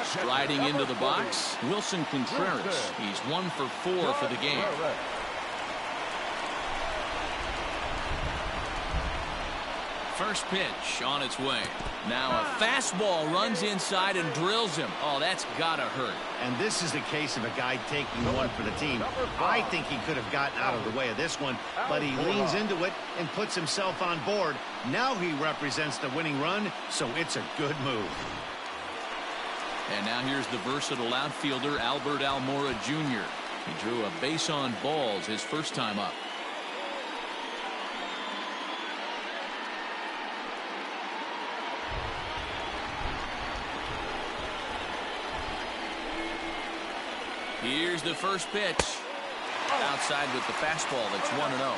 Striding into the box, Wilson Contreras. He's 1 for 4 for the game. First pitch on its way. Now a fastball runs inside and drills him. Oh, that's gotta hurt. And this is a case of a guy taking one for the team. I think he could have gotten out of the way of this one, but he leans into it and puts himself on board. Now he represents the winning run, so it's a good move. And now here's the versatile outfielder, Albert Almora Jr. He drew a base on balls his first time up. Here's the first pitch. Outside with the fastball. That's 1-0.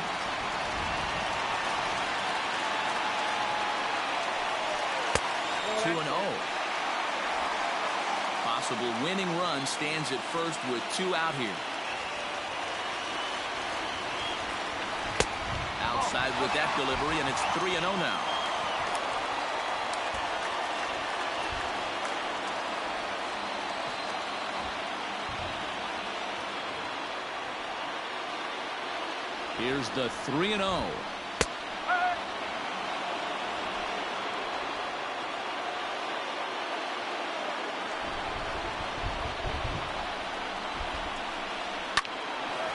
Possible winning run stands at first with 2 out here. Outside with that delivery, and it's 3-0 now. Here's the 3-0.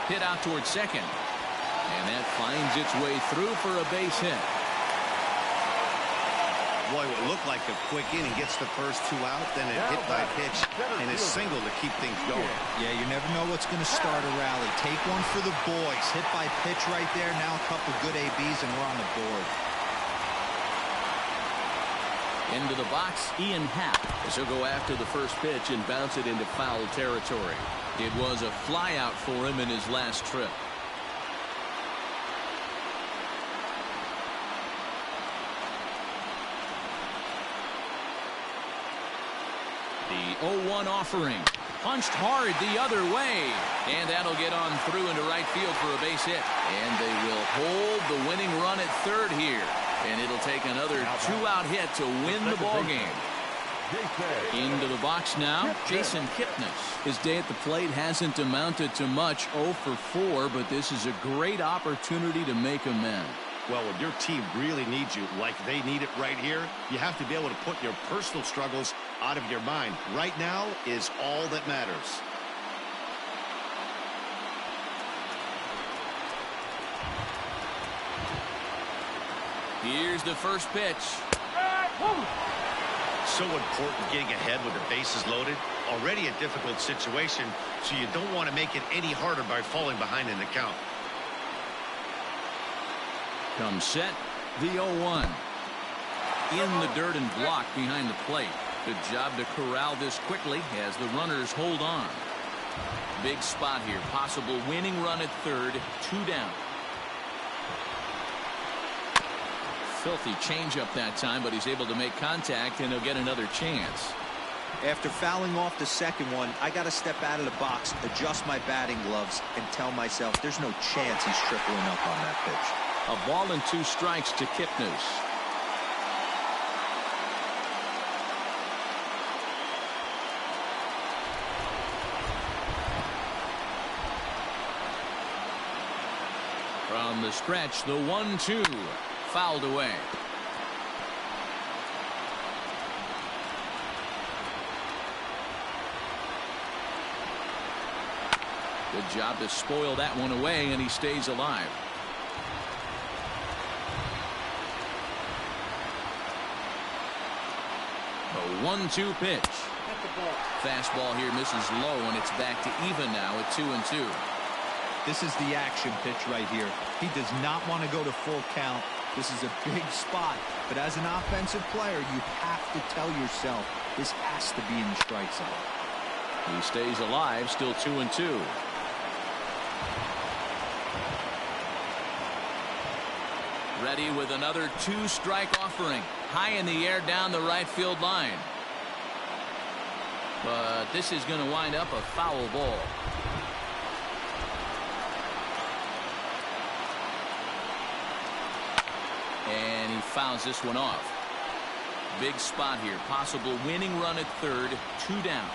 Hit out towards second. And that finds its way through for a base hit. Boy, it looked like a quick inning. Gets the first 2 out, then a hit by pitch, and a single to keep things going. Yeah, you never know what's going to start a rally. Take one for the boys. Hit by pitch right there. Now a couple good ABs, and we're on the board. Into the box, Ian Happ, as he'll go after the first pitch and bounce it into foul territory. It was a flyout for him in his last trip. The 0-1 offering. Punched hard the other way. And that'll get on through into right field for a base hit. And they will hold the winning run at third here. And it'll take another 2-out hit to win the ball game. Into the box now, Jason Kipnis. His day at the plate hasn't amounted to much, 0 for 4, but this is a great opportunity to make amends. Well, when your team really needs you, like they need it right here, you have to be able to put your personal struggles out of your mind. Right now is all that matters. Here's the first pitch. So important getting ahead with the bases loaded. Already a difficult situation, so you don't want to make it any harder by falling behind in the count. Comes set, the 0-1. In the dirt and blocked behind the plate. Good job to corral this quickly as the runners hold on. Big spot here. Possible winning run at third. 2 down. Filthy changeup that time, but he's able to make contact, and he'll get another chance. After fouling off the second one, I got to step out of the box, adjust my batting gloves, and tell myself there's no chance he's tripling up on that pitch. A ball and 2 strikes to Kipnis. From the stretch, the 1-2. Fouled away. Good job to spoil that one away, and he stays alive. A 1-2 pitch. Fastball here misses low, and it's back to even now at 2-2. This is the action pitch right here. He does not want to go to full count. This is a big spot, but as an offensive player, you have to tell yourself this has to be in the strike zone. He stays alive, still 2-2. Ready with another 2-strike offering. High in the air down the right field line. But this is going to wind up a foul ball. And he fouls this one off. Big spot here. Possible winning run at third. 2 down.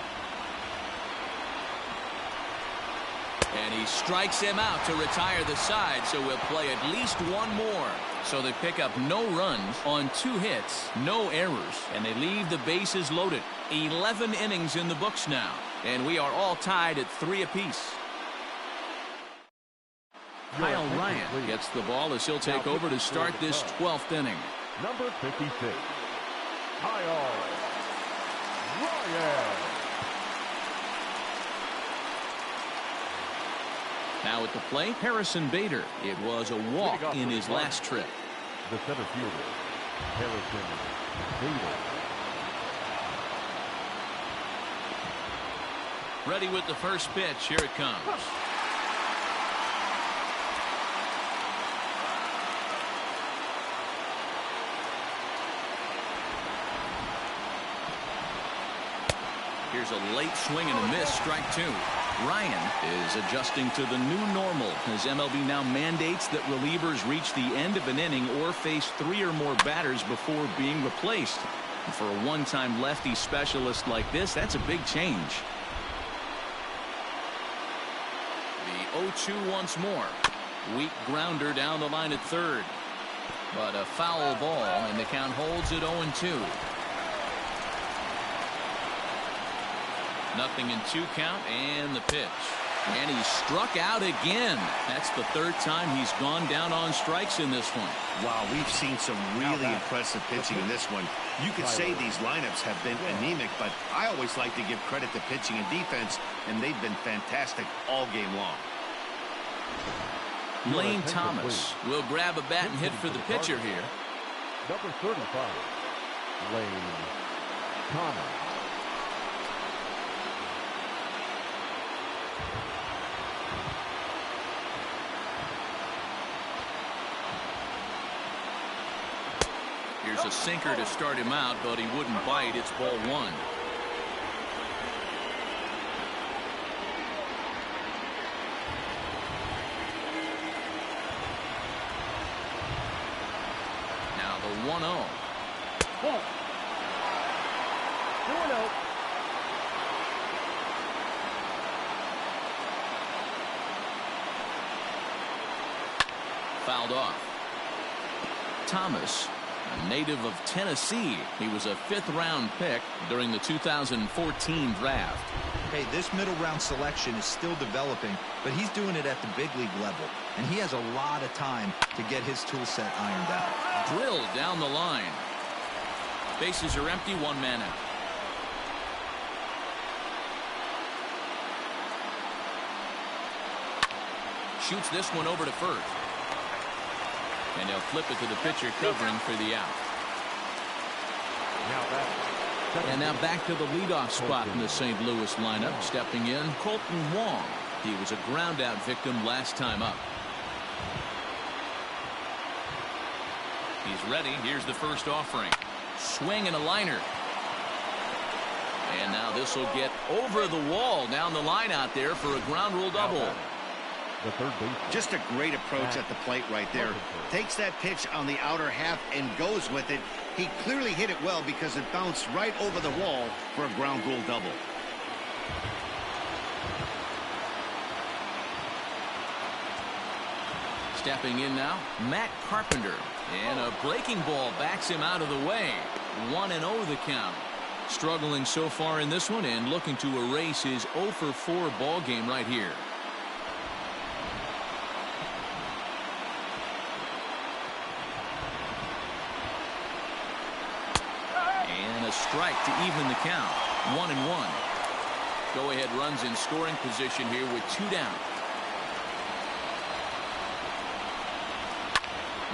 And he strikes him out to retire the side, so we'll play at least one more. So they pick up no runs on 2 hits, no errors, and they leave the bases loaded. 11 innings in the books now, and we are all tied at 3 apiece. Kyle Ryan gets the ball as he'll take over to start this 12th inning. Number 56, Kyle Ryan. Now at the plate, Harrison Bader. It was a walk in his last trip. The center fielder, Harrison Bader. Ready with the first pitch. Here it comes. Here's a late swing and a miss. Strike two. Ryan is adjusting to the new normal as MLB now mandates that relievers reach the end of an inning or face 3 or more batters before being replaced. And for a one-time lefty specialist like this, that's a big change. The 0-2 once more. Weak grounder down the line at third. But a foul ball, and the count holds at 0-2. Nothing in 2 count, and the pitch. And he struck out again. That's the 3rd time he's gone down on strikes in this one. Wow, we've seen some really impressive pitching in this one. You could say these lineups have been anemic, but I always like to give credit to pitching and defense, and they've been fantastic all game long. Lane Thomas will grab a bat and hit for the pitcher here. Number 35, Lane Thomas. Here's a sinker to start him out, but he wouldn't bite. It's ball 1. Now the 1-0. 2-0. Fouled off. Thomas, a native of Tennessee. He was a 5th-round pick during the 2014 draft. Hey, this middle round selection is still developing, but he's doing it at the big league level, and he has a lot of time to get his tool set ironed out. Drilled down the line. Bases are empty, 1 man out. Shoots this one over to first. And they'll flip it to the pitcher covering for the out. And now back to the leadoff spot in the St. Louis lineup. Stepping in, Colton Wong. He was a ground out victim last time up. He's ready. Here's the first offering. Swing and a liner. And now this will get over the wall down the line out there for a ground rule double. The third baseman. Just a great approach at the plate right there. Takes that pitch on the outer half and goes with it. He clearly hit it well because it bounced right over the wall for a ground rule double. Stepping in now, Matt Carpenter. And a breaking ball backs him out of the way. 1-0 the count. Struggling so far in this one and looking to erase his 0-for-4 ball game right here. Strike to even the count. 1-1. Go-ahead runs in scoring position here with 2 down.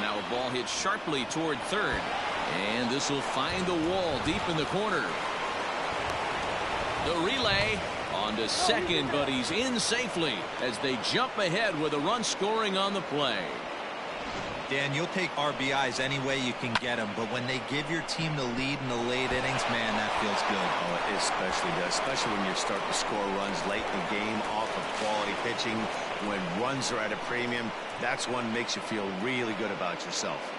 Now a ball hit sharply toward third. And this will find the wall deep in the corner. The relay on to second, but he's in safely as they jump ahead with a run scoring on the play. Dan, you'll take RBIs any way you can get them, but when they give your team the lead in the late innings, man, that feels good. Oh, it especially does, especially when you're starting to score runs late in the game off of quality pitching. When runs are at a premium, that's one makes you feel really good about yourself.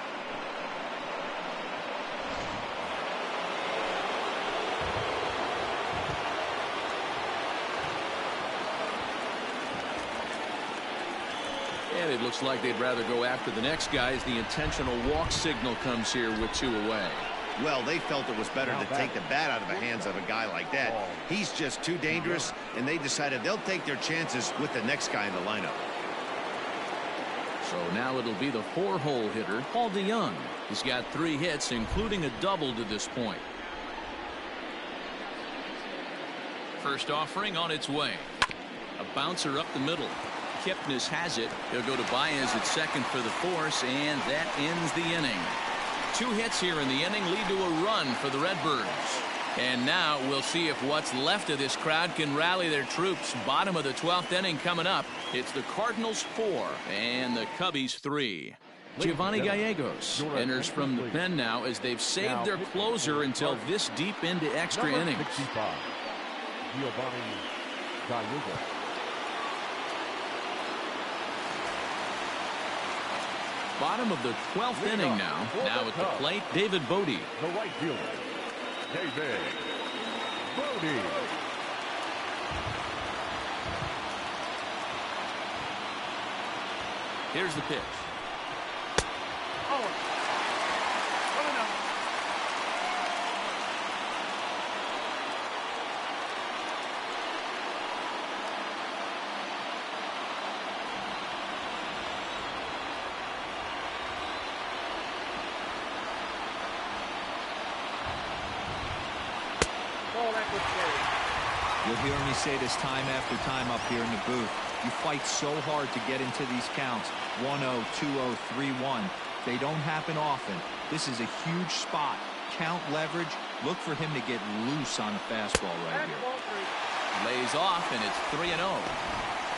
And it looks like they'd rather go after the next guy as the intentional walk signal comes here with 2 away. Well, they felt it was better to take the bat out of the hands of a guy like that. He's just too dangerous, and they decided they'll take their chances with the next guy in the lineup. So now it'll be the 4-hole hitter, Paul DeYoung. He's got 3 hits, including a double to this point. First offering on its way. A bouncer up the middle. Kipnis has it. He'll go to Baez at second for the force, and that ends the inning. 2 hits here in the inning lead to a run for the Redbirds. And now we'll see if what's left of this crowd can rally their troops. Bottom of the 12th inning coming up. It's the Cardinals 4 and the Cubbies 3. Giovanni Gallegos enters from the pen now as they've saved their closer until this deep into extra innings. 65, Giovanni Gallegos. Bottom of the 12th inning now. Now at the plate, David Bodie. The right fielder, David Bodie. Here's the pitch. You'll hear me say this time after time up here in the booth. You fight so hard to get into these counts. 1-0, 2-0, 3-1. They don't happen often. This is a huge spot. Count leverage. Look for him to get loose on a fastball right here. Lays off, and it's 3-0.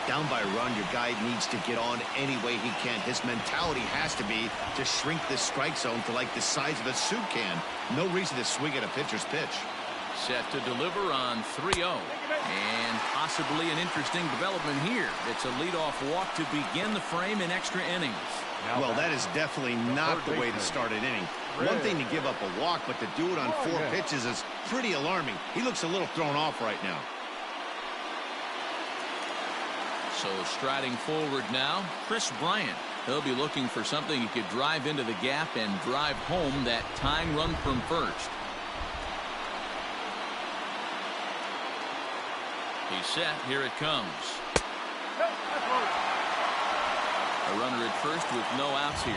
Down by a run, your guy needs to get on any way he can. His mentality has to be to shrink this strike zone to like the size of a soup can. No reason to swing at a pitcher's pitch. Set to deliver on 3-0. And possibly an interesting development here. It's a leadoff walk to begin the frame in extra innings. Well, that is definitely not the way to start an inning. One thing to give up a walk, but to do it on 4 pitches is pretty alarming. He looks a little thrown off right now. So striding forward now, Chris Bryant. He'll be looking for something he could drive into the gap and drive home that tying run from first. He's set. Here it comes. A runner at first with no outs here.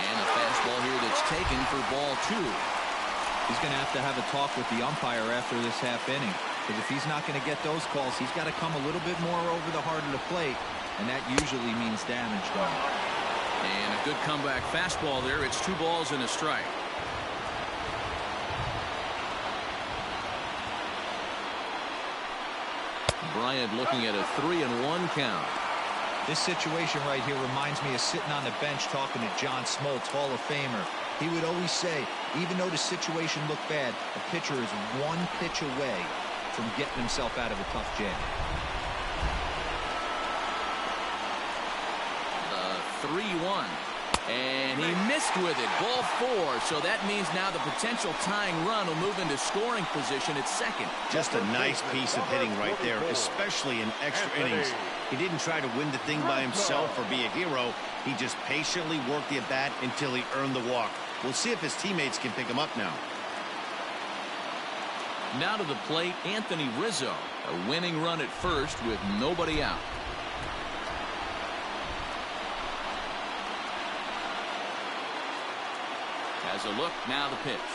And a fastball here that's taken for ball 2. He's going to have a talk with the umpire after this half inning. Because if he's not going to get those calls, he's got to come a little bit more over the heart of the plate. And that usually means damage done. And a good comeback fastball there. It's 2 balls and a strike. Bryant looking at a 3-1 count. This situation right here reminds me of sitting on the bench talking to John Smoltz, Hall of Famer. He would always say, even though the situation looked bad, a pitcher is 1 pitch away from getting himself out of a tough jam. 3-1. And he missed with it. Ball 4. So that means now the potential tying run will move into scoring position at second. Just a nice piece of hitting right there, especially in extra innings. He didn't try to win the thing by himself or be a hero. He just patiently worked the at-bat until he earned the walk. We'll see if his teammates can pick him up now. Now to the plate, Anthony Rizzo. A winning run at first with nobody out. Has a look, now the pitch.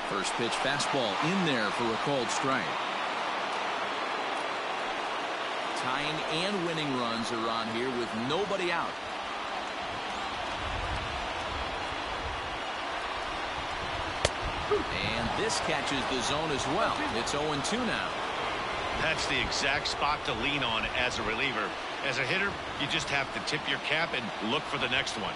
First pitch fastball in there for a called strike. Tying and winning runs are on here with nobody out. And this catches the zone as well. It's 0-2 now. That's the exact spot to lean on as a reliever. As a hitter, you just have to tip your cap and look for the next one.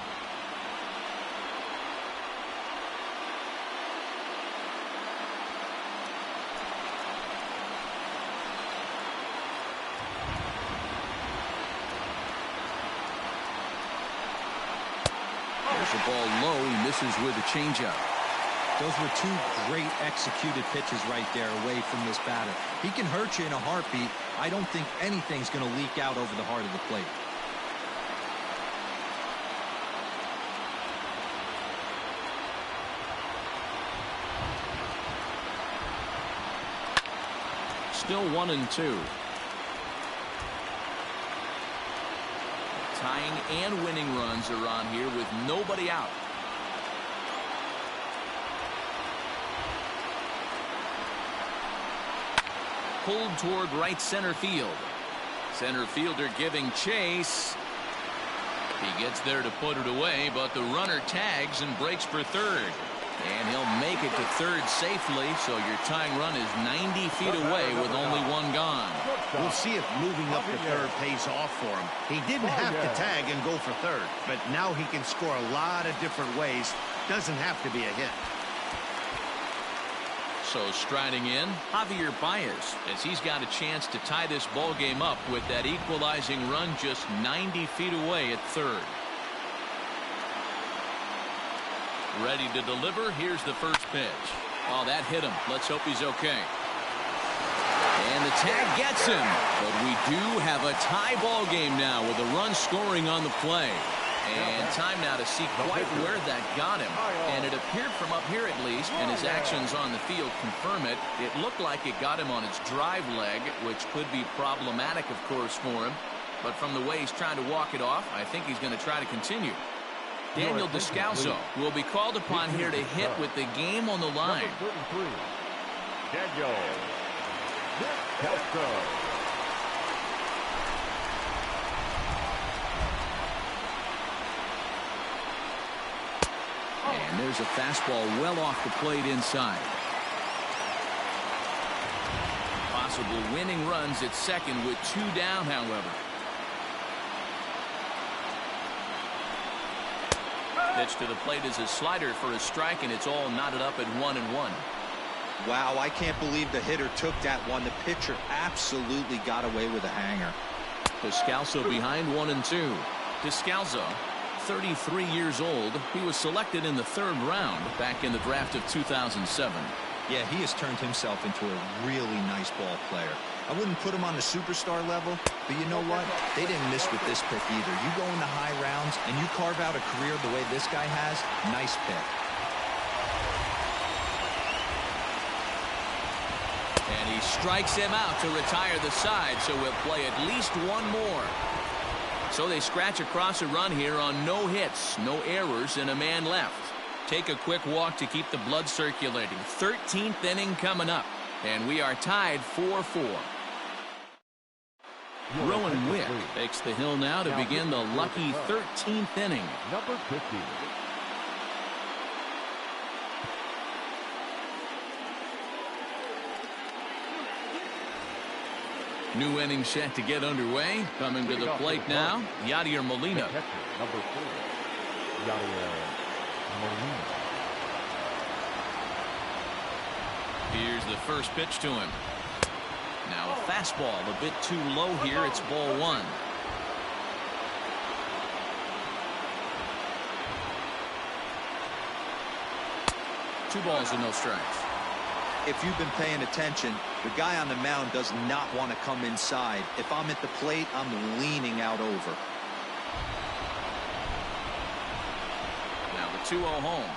The ball low, he misses with a changeup. Those were 2 great executed pitches right there away from this batter. He can hurt you in a heartbeat. I don't think anything's going to leak out over the heart of the plate. Still 1-2. Tying and winning runs are on here with nobody out. Pulled toward right center field. Center fielder giving chase. He gets there to put it away, but the runner tags and breaks for third. And he'll make it to third safely, so your tying run is 90 feet away with only one gone. We'll see if moving up to third pays off for him. He didn't have to tag and go for third, but now he can score a lot of different ways. Doesn't have to be a hit. So striding in, Javier Baez, as he's got a chance to tie this ball game up with that equalizing run just 90 feet away at third. Ready to deliver. Here's the first pitch. Oh, that hit him. Let's hope he's okay. And the tag gets him. But we do have a tie ball game now with a run scoring on the play. And time now to see quite where that got him. And it appeared from up here at least, and his actions on the field confirm it. It looked like it got him on his drive leg, which could be problematic, of course, for him. But from the way he's trying to walk it off, I think he's going to try to continue. Daniel Descalso will be called upon here to hit with the game on the line. Daniel Descalso. And there's a fastball well off the plate inside. Possible winning runs at second with 2 down, however. Pitch to the plate is a slider for a strike, and it's all knotted up at 1-1. Wow, I can't believe the hitter took that one. The pitcher absolutely got away with a hanger. Descalso behind 1-2. Descalso, 33 years old. He was selected in the 3rd round back in the draft of 2007. Yeah, he has turned himself into a really nice ball player. I wouldn't put him on the superstar level, but you know what? They didn't miss with this pick either. You go into high rounds and you carve out a career the way this guy has. Nice pick. And he strikes him out to retire the side, so we'll play at least one more. So they scratch across a run here on no hits, no errors, and a man left. Take a quick walk to keep the blood circulating. 13th inning coming up, and we are tied 4-4. Rowan Wick takes the hill now to begin the lucky 13th inning. Number 50. New inning set to get underway. Coming to the plate now, Yadier Molina. Number 4. Yadier Molina. Here's the first pitch to him. Now a fastball a bit too low here. It's ball 1. Two balls and no strikes. If you've been paying attention, the guy on the mound does not want to come inside. If I'm at the plate, I'm leaning out over. Now the 2-0 home.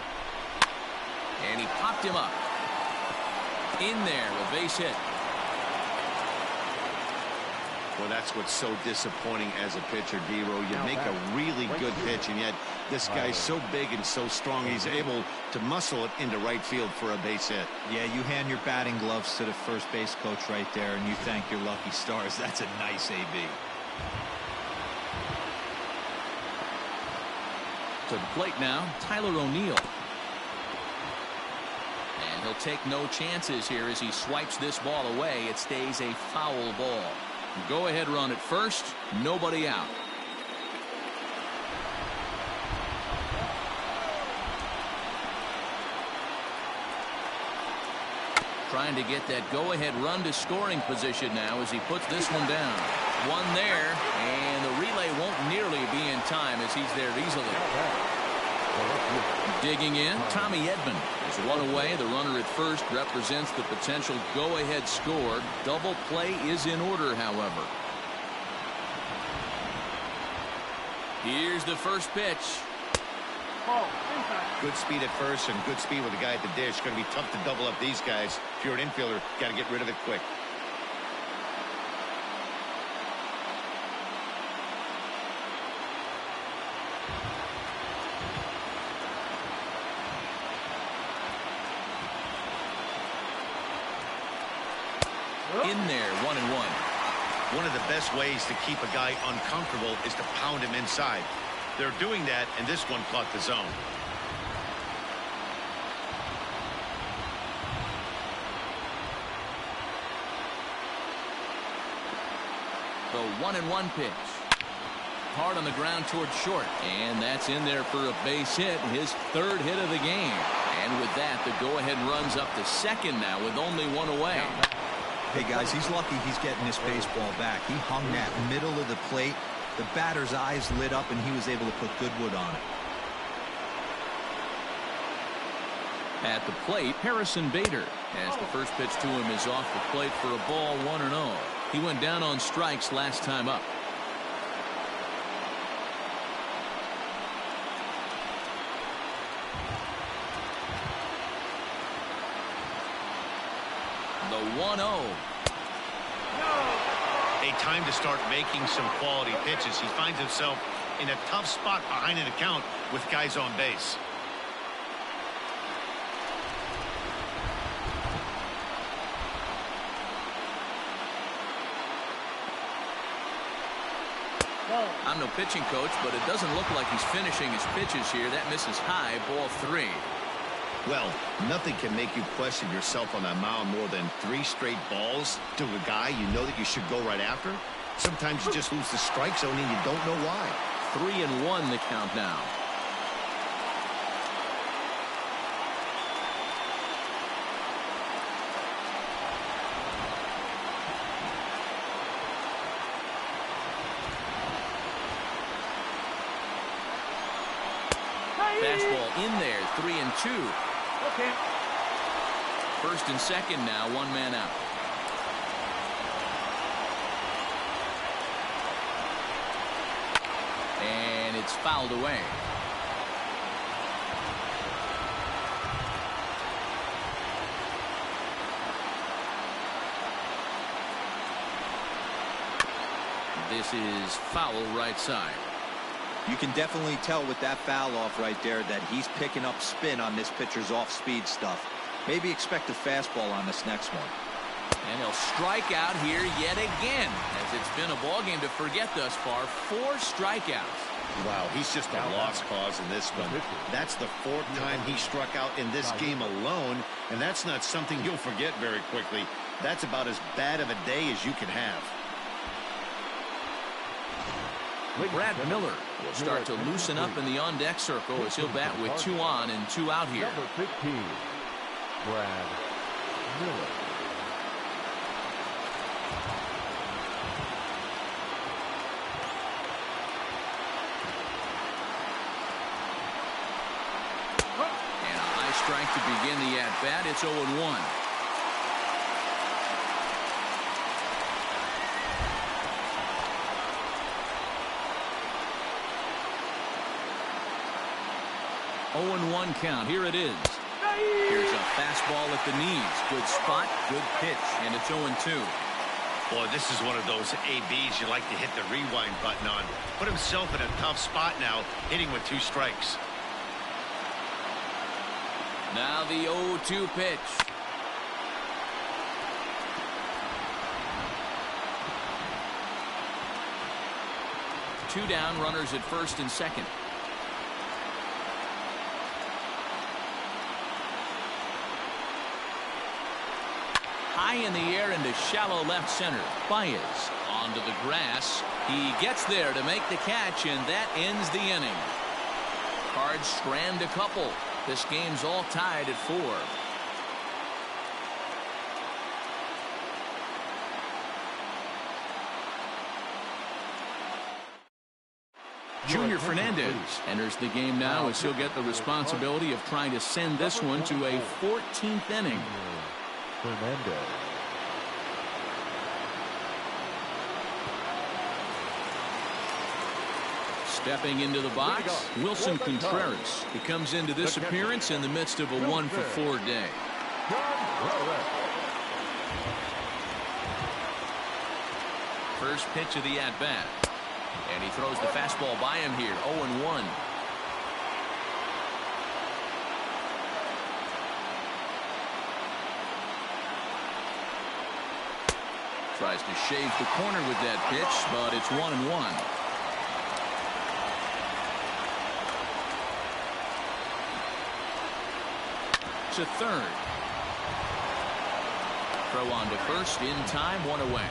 And he popped him up. In there, a base hit. Well, that's what's so disappointing as a pitcher, D-Row. You make a really good pitch, and yet this guy's so big and so strong, he's able to muscle it into right field for a base hit. Yeah, you hand your batting gloves to the first base coach right there, and you thank your lucky stars. That's a nice AB. To the plate now, Tyler O'Neill. And he'll take no chances here as he swipes this ball away. It stays a foul ball. Go ahead run at first. Nobody out. Trying to get that go-ahead run to scoring position now as he puts this one down. One there, and the relay won't nearly be in time as he's there easily. Digging in, Tommy Edman is one away. The runner at first represents the potential go-ahead score. Double play is in order, however. Here's the first pitch. Good speed at first and good speed with the guy at the dish. Going to be tough to double up these guys. If you're an infielder, got to get rid of it quick. In there, 1-1. One of the best ways to keep a guy uncomfortable is to pound him inside. They're doing that, and this one caught the zone. The 1-1 pitch. Hard on the ground towards short. And that's in there for a base hit. His third hit of the game. And with that, the go-ahead runs up to second now with only one away. Hey, guys, he's lucky he's getting this baseball back. He hung that middle of the plate. The batter's eyes lit up, and he was able to put good wood on it. At the plate, Harrison Bader, as the first pitch to him is off the plate for a ball, 1-0. He went down on strikes last time up. The 1-0. A time to start making some quality pitches. He finds himself in a tough spot behind an account with guys on base. I'm no pitching coach, but it doesn't look like he's finishing his pitches here. That misses high, ball 3. Well, nothing can make you question yourself on that mound more than 3 straight balls to a guy you know that you should go right after. Sometimes you just lose the strike zone and you don't know why. 3-1 the count now. Fastball in there, 3-2. Okay. First and second now, one man out. And it's fouled away. This is foul right side. You can definitely tell with that foul off right there that he's picking up spin on this pitcher's off-speed stuff. Maybe expect a fastball on this next one. And he'll strike out here yet again, as it's been a ball game to forget thus far. 4 strikeouts. Wow, he's just a lost cause in this one. That's the 4th time he struck out in this game alone, and that's not something you'll forget very quickly. That's about as bad of a day as you can have. Brad Miller will start to loosen up in the on-deck circle as he'll bat with 2 on and 2 out here. Number 15, Brad Miller. And a high strike to begin the at-bat. It's 0-1. One count. Here it is. Here's a fastball at the knees. Good spot, good pitch, and it's 0-2. Boy, this is one of those ABs you like to hit the rewind button on. Put himself in a tough spot now, hitting with 2 strikes. Now the 0-2 pitch. Two down, runners at first and second. High in the air into shallow left center. Baez onto the grass. He gets there to make the catch, and that ends the inning. Cards strand a couple. This game's all tied at 4. Junior Fernandez enters the game now as he'll get the responsibility of trying to send this one to a 14th inning. Fernandez. Stepping into the box, Wilson Contreras. He comes into this appearance in the midst of a 1-for-4 day. First pitch of the at-bat. And he throws the fastball by him here. 0-1. Tries to shave the corner with that pitch, but it's 1-1. to third. Throw on to first in time, one away.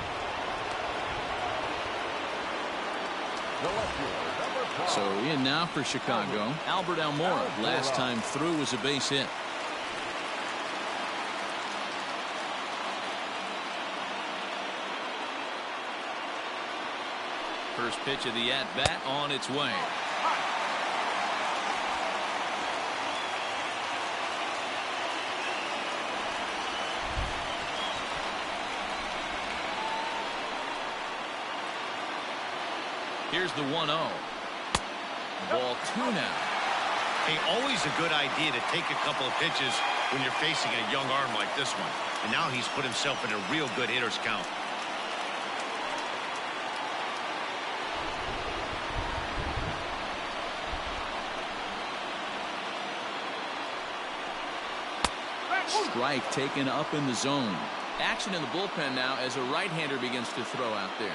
So in now for Chicago, Albert Almora. Last time through was a base hit. First pitch of the at-bat on its way. Here's the 1-0. Ball 2 now. Hey, always a good idea to take a couple of pitches when you're facing a young arm like this one. And now he's put himself in a real good hitter's count. Strike taken up in the zone. Action in the bullpen now as a right-hander begins to throw out there.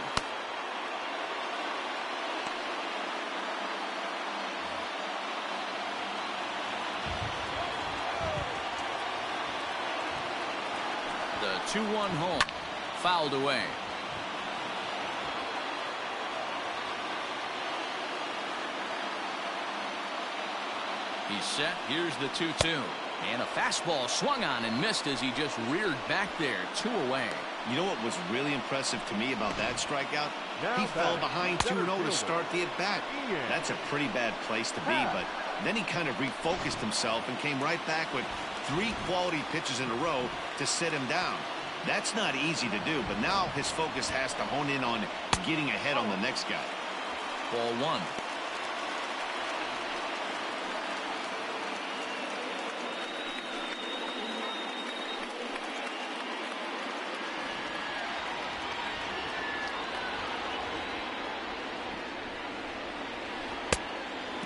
The 2-1 home. Fouled away. He's set. Here's the 2-2. And a fastball swung on and missed as he just reared back there. 2 away. You know what was really impressive to me about that strikeout? He fell behind 2-0 to start the at-bat. That's a pretty bad place to be, but then he kind of refocused himself and came right back with 3 quality pitches in a row to sit him down. That's not easy to do, but now his focus has to hone in on getting ahead on the next guy. Ball 1.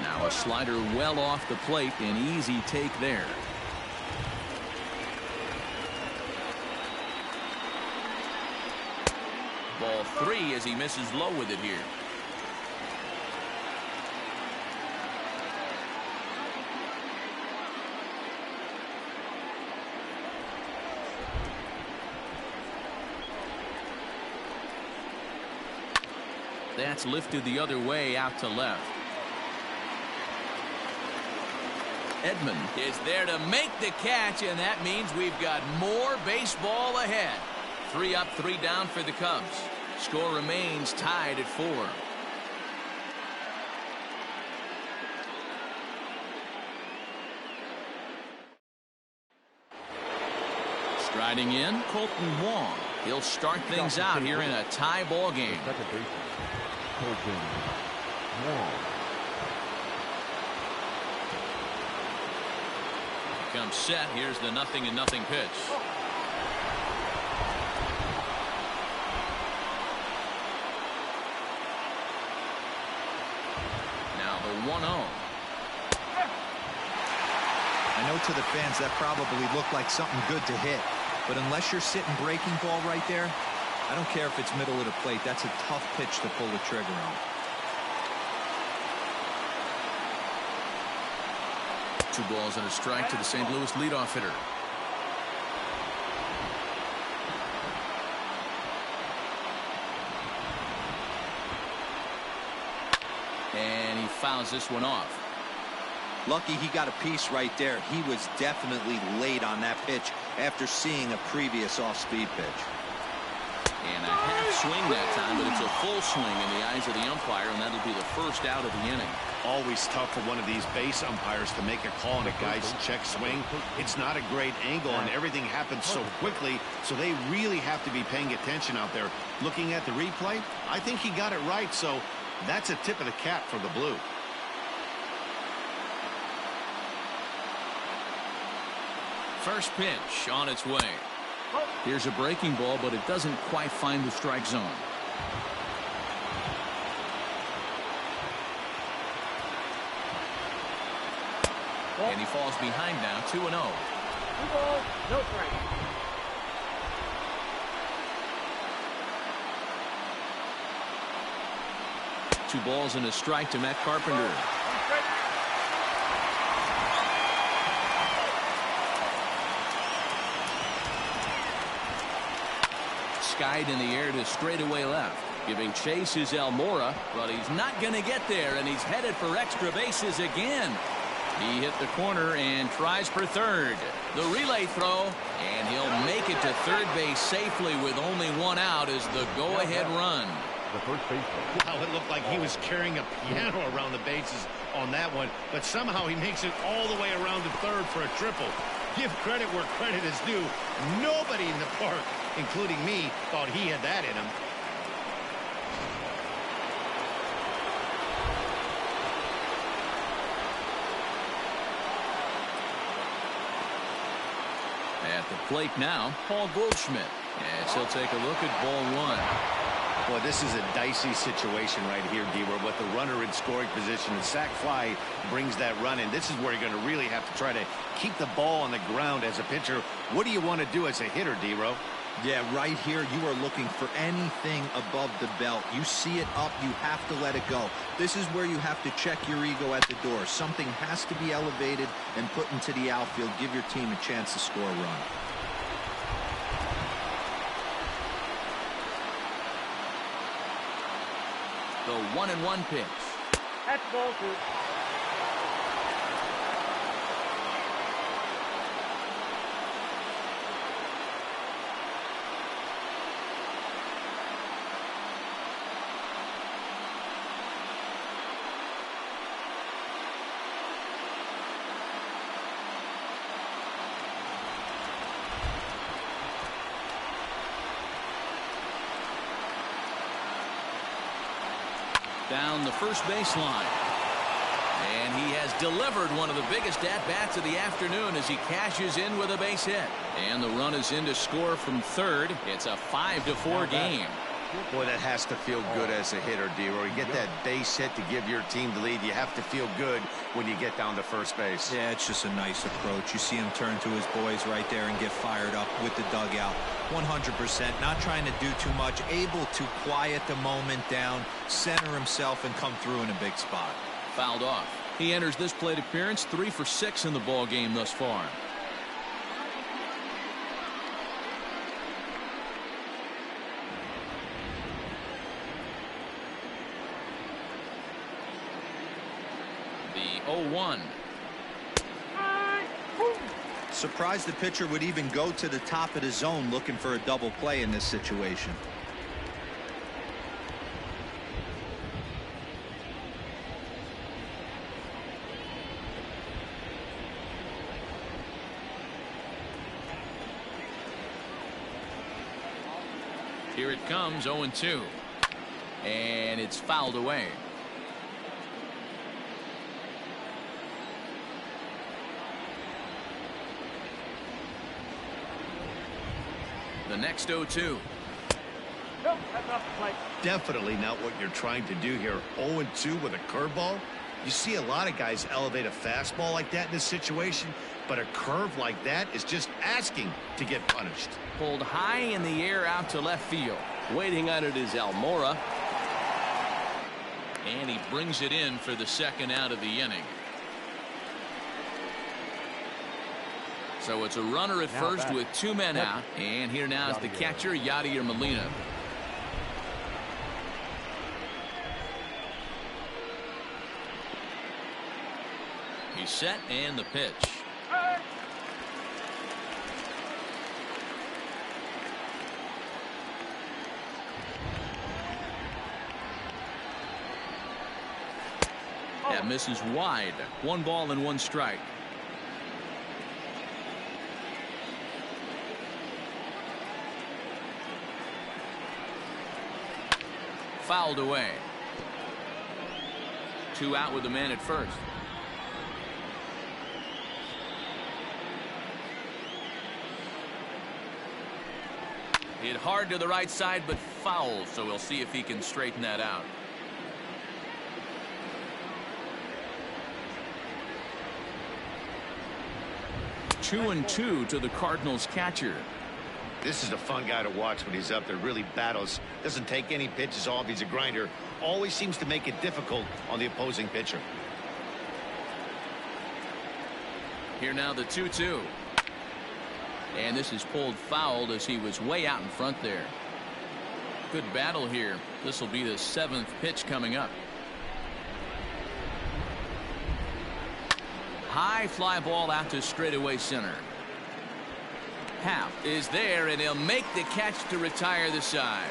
Now a slider well off the plate. An easy take there. Ball 3 as he misses low with it here. That's lifted the other way out to left. Edman is there to make the catch, and that means we've got more baseball ahead. 3 up, 3 down for the Cubs. Score remains tied at 4. Striding in, Colton Wong. He'll start things out here in a tie ball game. Second baseman, Colton Wong. Comes set. Here's the 0-0 pitch. Now the 1-0. I know to the fans that probably looked like something good to hit, but unless you're sitting breaking ball right there, I don't care if it's middle of the plate. That's a tough pitch to pull the trigger on. 2 balls and a strike to the St. Louis leadoff hitter. And he fouls this one off. Lucky he got a piece right there. He was definitely late on that pitch after seeing a previous off-speed pitch. And a half swing that time, but it's a full swing in the eyes of the umpire, and that'll be the first out of the inning. Always tough for one of these base umpires to make a call on a guy's check swing. It's not a great angle, and everything happens so quickly, so they really have to be paying attention out there. Looking at the replay, I think he got it right, so that's a tip of the cap for the Blue. First pitch on its way. Here's a breaking ball, but it doesn't quite find the strike zone. And he falls behind now, 2-0. 2 balls, no strike. Two balls and a strike to Matt Carpenter. skied in the air to straightaway left. Giving chase is Almora, but he's not going to get there, and he's headed for extra bases again. He hit the corner and tries for third. The relay throw, and he'll make it to third base safely with only one out as the go-ahead run. The first baseman. Wow, it looked like he was carrying a piano around the bases on that one, but somehow he makes it all the way around to third for a triple. Give credit where credit is due. Nobody in the park, including me, thought he had that in him. At the plate now, Paul Goldschmidt, as he'll take a look at ball one. Well, this is a dicey situation right here, D-Row, with the runner in scoring position. The sac fly brings that run in. This is where you're going to really have to try to keep the ball on the ground as a pitcher. What do you want to do as a hitter, D-Row? Yeah, right here, you are looking for anything above the belt. You see it up, you have to let it go. This is where you have to check your ego at the door. Something has to be elevated and put into the outfield. Give your team a chance to score a run. The 1-1 pitch. That's ball two. Down the first baseline. And he has delivered one of the biggest at-bats of the afternoon as he cashes in with a base hit. And the run is in to score from third. It's a 5-4 game. Boy, that has to feel good as a hitter, D-Row. You get that base hit to give your team the lead. You have to feel good when you get down to first base. Yeah, it's just a nice approach. You see him turn to his boys right there and get fired up with the dugout. 100%, not trying to do too much, able to quiet the moment down, center himself, and come through in a big spot. Fouled off. He enters this plate appearance 3 for 6 in the ball game thus far. The 0-1. Surprised the pitcher would even go to the top of the zone looking for a double play in this situation. Here it comes, 0-2. And it's fouled away. The next 0-2. Nope, that's off the plate. Definitely not what you're trying to do here. 0-2 with a curveball. You see a lot of guys elevate a fastball like that in this situation, but a curve like that is just asking to get punished. Pulled high in the air out to left field. Waiting on it is Almora. And he brings it in for the second out of the inning. So it's a runner at first with 2 men out. And here now is the catcher, Yadier Molina. He's set and the pitch. That misses wide. 1 ball and 1 strike. Fouled away. 2 out with the man at first. Hit hard to the right side, but foul, so we'll see if he can straighten that out. Two and 2 to the Cardinals catcher. This is a fun guy to watch when he's up there. Really battles. Doesn't take any pitches off. He's a grinder. Always seems to make it difficult on the opposing pitcher. Here now the 2-2. And this is pulled fouled as he was way out in front there. Good battle here. This will be the 7th pitch coming up. High fly ball out to straightaway center. Happ is there, and he'll make the catch to retire the side.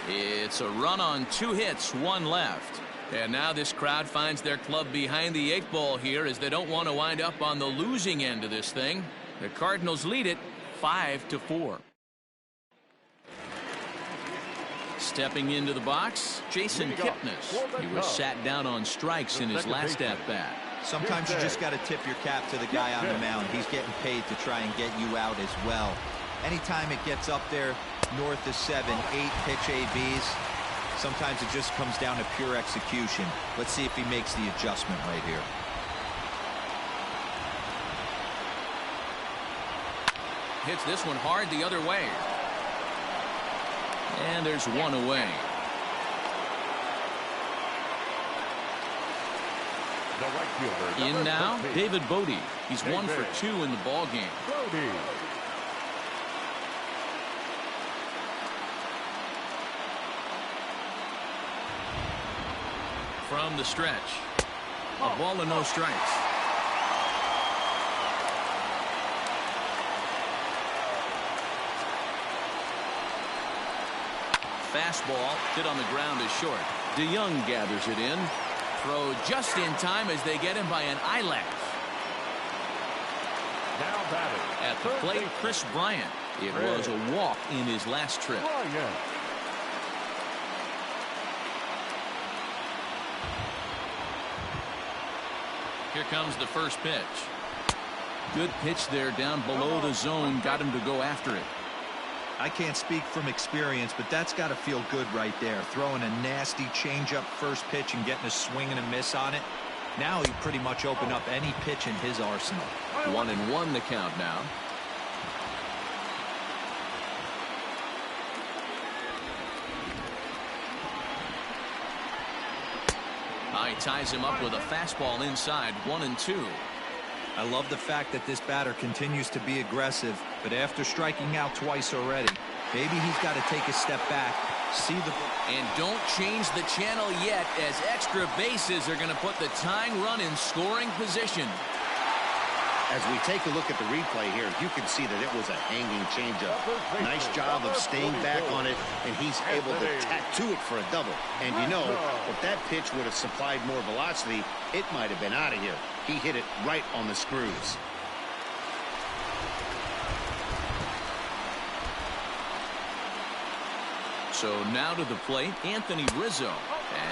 It's a run on 2 hits, 1 left. And now this crowd finds their club behind the 8 ball here, as they don't want to wind up on the losing end of this thing. The Cardinals lead it 5-4. Stepping into the box, Jason Kipnis. He was sat down on strikes in his last at-bat. Sometimes you just got to tip your cap to the guy on the mound. He's getting paid to try and get you out as well. Anytime it gets up there north of 7, 8 pitch ABs, sometimes it just comes down to pure execution. Let's see if he makes the adjustment right here. Hits this one hard the other way. And there's 1 away. The right fielder, in now, 13. David Bodie. He's 1 for 2 in the ball game. Bodie. From the stretch, a ball and no strikes. Fastball hit on the ground is short. DeYoung gathers it in. Throw just in time as they get him by an eyelash. Now batting At the plate, Chris Bryant. It was a walk in his last trip. Bryant. Here comes the first pitch. Good pitch there down below the zone. Got him to go after it. I can't speak from experience, but that's got to feel good right there. Throwing a nasty changeup first pitch and getting a swing and a miss on it. Now he pretty much opened up any pitch in his arsenal. 1-1 the count now. He ties him up with a fastball inside. 1-2. I love the fact that this batter continues to be aggressive, but after striking out twice already, maybe he's got to take a step back, see the... And don't change the channel yet, as extra bases are going to put the tying run in scoring position. As we take a look at the replay here, you can see that it was a hanging changeup. Nice job of staying back on it, and he's able to tattoo it for a double. And you know, if that pitch would have supplied more velocity, it might have been out of here. He hit it right on the screws. So now to the plate, Anthony Rizzo.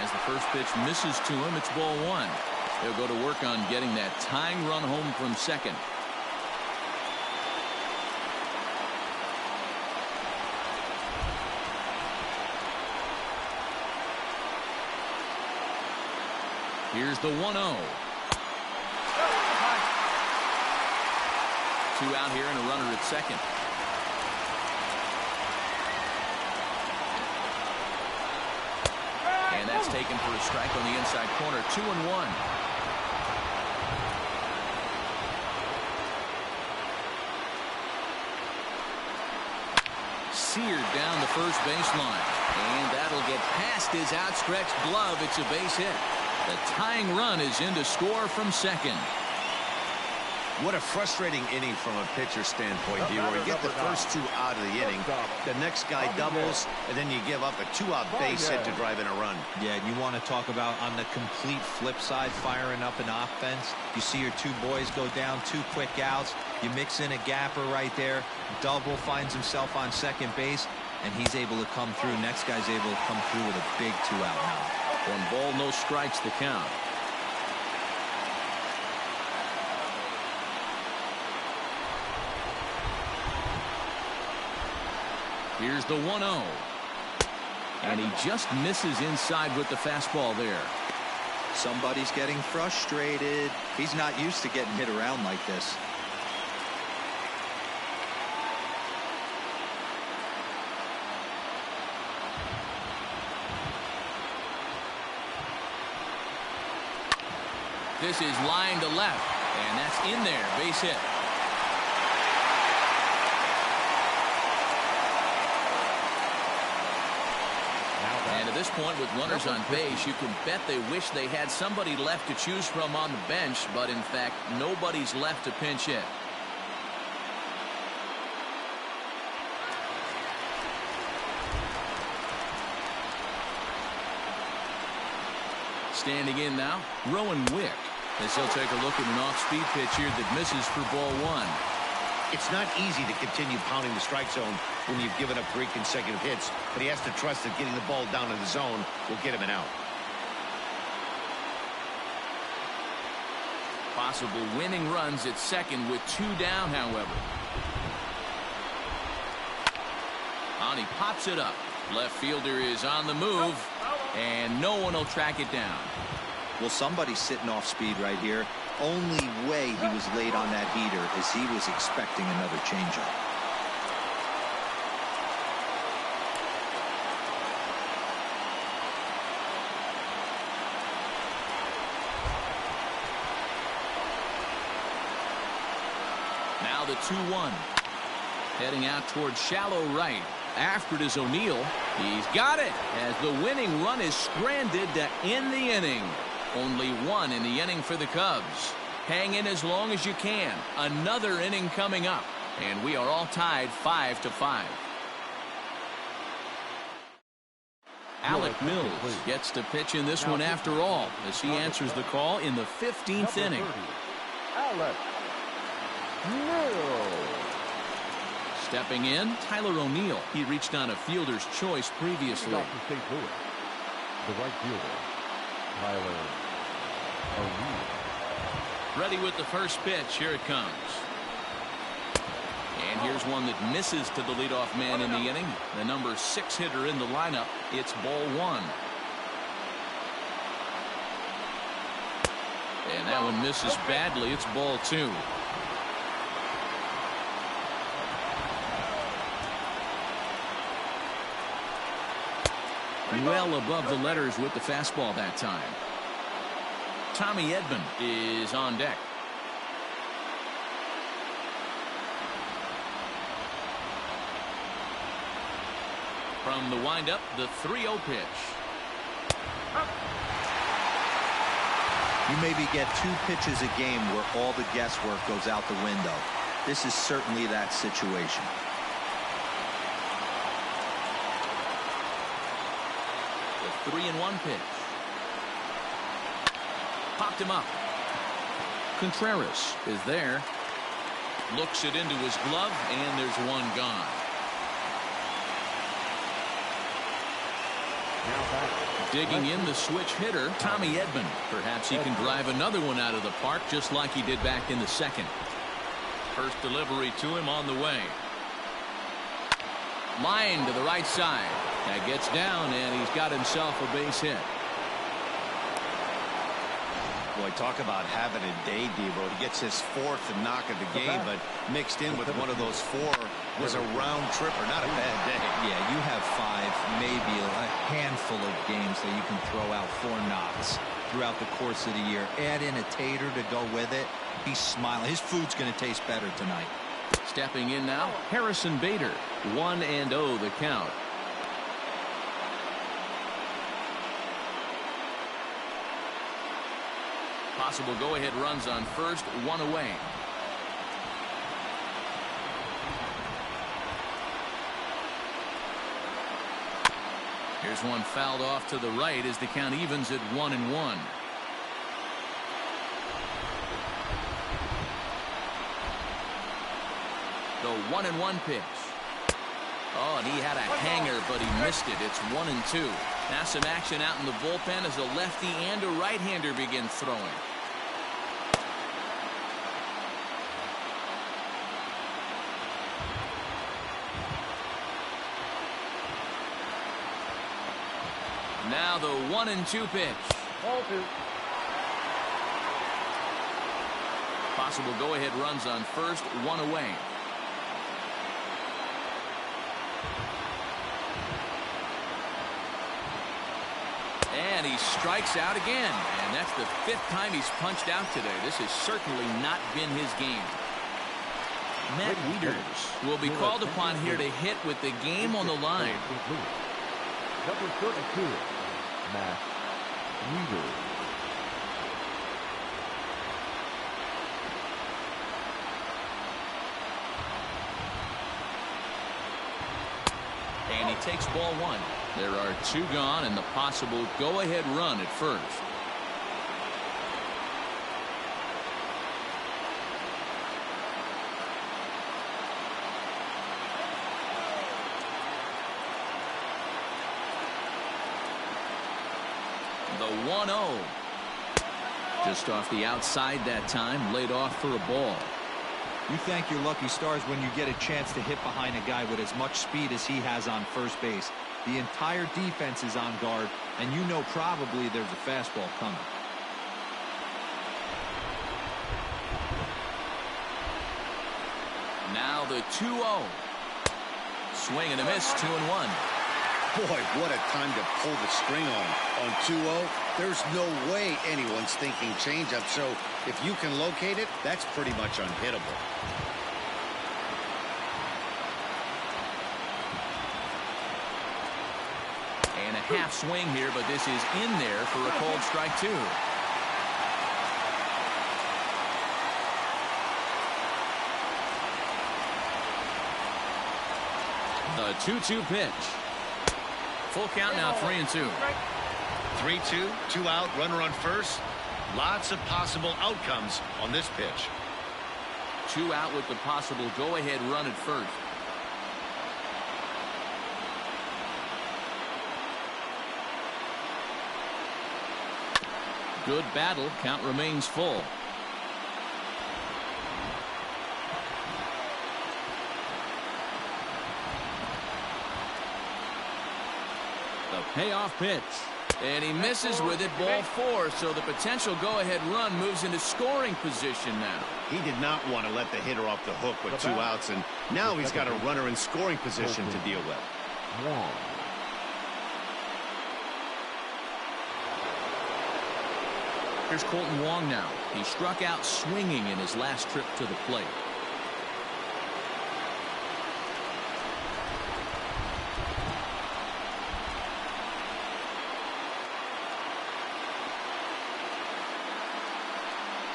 As the first pitch misses to him, it's ball 1. He'll go to work on getting that tying run home from second. Here's the 1-0. 2 out here and a runner at second. And that's taken for a strike on the inside corner. 2-1. Seared down the first baseline. And that'll get past his outstretched glove. It's a base hit. The tying run is in to score from second. What a frustrating inning from a pitcher standpoint, D-Roy. You get the first 2 out of the inning. The next guy doubles, and then you give up a 2-out base hit to drive in a run. Yeah, you want to talk about on the complete flip side, firing up an offense. You see your 2 boys go down, 2 quick outs. You mix in a gapper right there. Double finds himself on second base, and he's able to come through. Next guy's able to come through with a big 2-out now. 1 ball, no strikes the count. Here's the 1-0. And he just misses inside with the fastball there. Somebody's getting frustrated. He's not used to getting hit around like this. This is line to left, and that's in there. Base hit. point with runners on base, you can bet they wish they had somebody left to choose from on the bench, but in fact, nobody's left to pinch hit. Standing in now, Rowan Wick, as he'll take a look at an off-speed pitch here that misses for ball one. It's not easy to continue pounding the strike zone when you've given up 3 consecutive hits, but he has to trust that getting the ball down in the zone will get him an out. Possible winning runs at second with 2 down, however. On, he pops it up. Left fielder is on the move, and no one will track it down. Well, somebody's sitting off speed right here. Only way he was late on that heater is he was expecting another changeup. Now the 2-1. Heading out towards shallow right. After it is O'Neill. He's got it as the winning run is stranded to end the inning. Only 1 in the inning for the Cubs. Hang in as long as you can. Another inning coming up, and we are all tied 5-5. Alec Mills gets to pitch in this one after all, as he answers the call in the 15th inning. Alec Mills. Stepping in, Tyler O'Neill. He reached on a fielder's choice previously. Dr. St. Louis, the right fielder, Tyler O'Neill. Ready with the first pitch. Here it comes. And here's one that misses to the leadoff man in the inning. The number 6 hitter in the lineup. It's ball 1. And that one misses badly. It's ball 2. Well above the letters with the fastball that time. Tommy Edman is on deck. From the windup, the 3-0 pitch. You maybe get 2 pitches a game where all the guesswork goes out the window. This is certainly that situation. The 3-1 pitch. Popped him up. Contreras is there. Looks it into his glove, and there's one gone. Digging in the switch hitter, Tommy Edman. Perhaps he can drive another one out of the park just like he did back in the second. First delivery to him on the way. Line to the right side. That gets down, and he's got himself a base hit. Boy, talk about having a day, Devo. He gets his 4th knock of the game, but mixed in with one of those 4 was a round tripper. Not a bad day. Yeah, you have 5, maybe a handful of games that you can throw out 4 knocks throughout the course of the year. Add in a tater to go with it. He's smiling. His food's going to taste better tonight. Stepping in now, Harrison Bader. 1-0 the count. Possible go-ahead runs on first, 1 away. Here's one fouled off to the right as the count evens at 1-1. The 1-1 pitch. Oh, and he had a hanger, but he missed it. It's 1-2. Now some action out in the bullpen as a lefty and a right-hander begin throwing. Now the 1-2 pitch. Ball 2. Possible go-ahead runs on first, 1 away. And he strikes out again. And that's the 5th time he's punched out today. This has certainly not been his game. Matt Wieters will be called upon here to hit with the game on the line. Number 32, Matt Weaver. And he takes ball one. There are two gone and the possible go-ahead run at first. The 1-0. Just off the outside that time, laid off for a ball. You thank your lucky stars when you get a chance to hit behind a guy with as much speed as he has on first base. The entire defense is on guard, and you know probably there's a fastball coming. Now the 2-0. Swing and a miss, 2-1. Boy, what a time to pull the string on 2-0. There's no way anyone's thinking changeup, so if you can locate it, that's pretty much unhittable. And a half swing here, but this is in there for a called strike two. The 2-2 pitch. Full count now, 3-2. 3-2, 2 out, runner on first. Lots of possible outcomes on this pitch. 2 out with the possible go-ahead run at first. Good battle. Count remains full. The payoff pitch. And he misses with it, ball 4. So the potential go-ahead run moves into scoring position now. He did not want to let the hitter off the hook with 2 outs, and now he's got a runner in scoring position to deal with. Here's Colton Wong now. He struck out swinging in his last trip to the plate.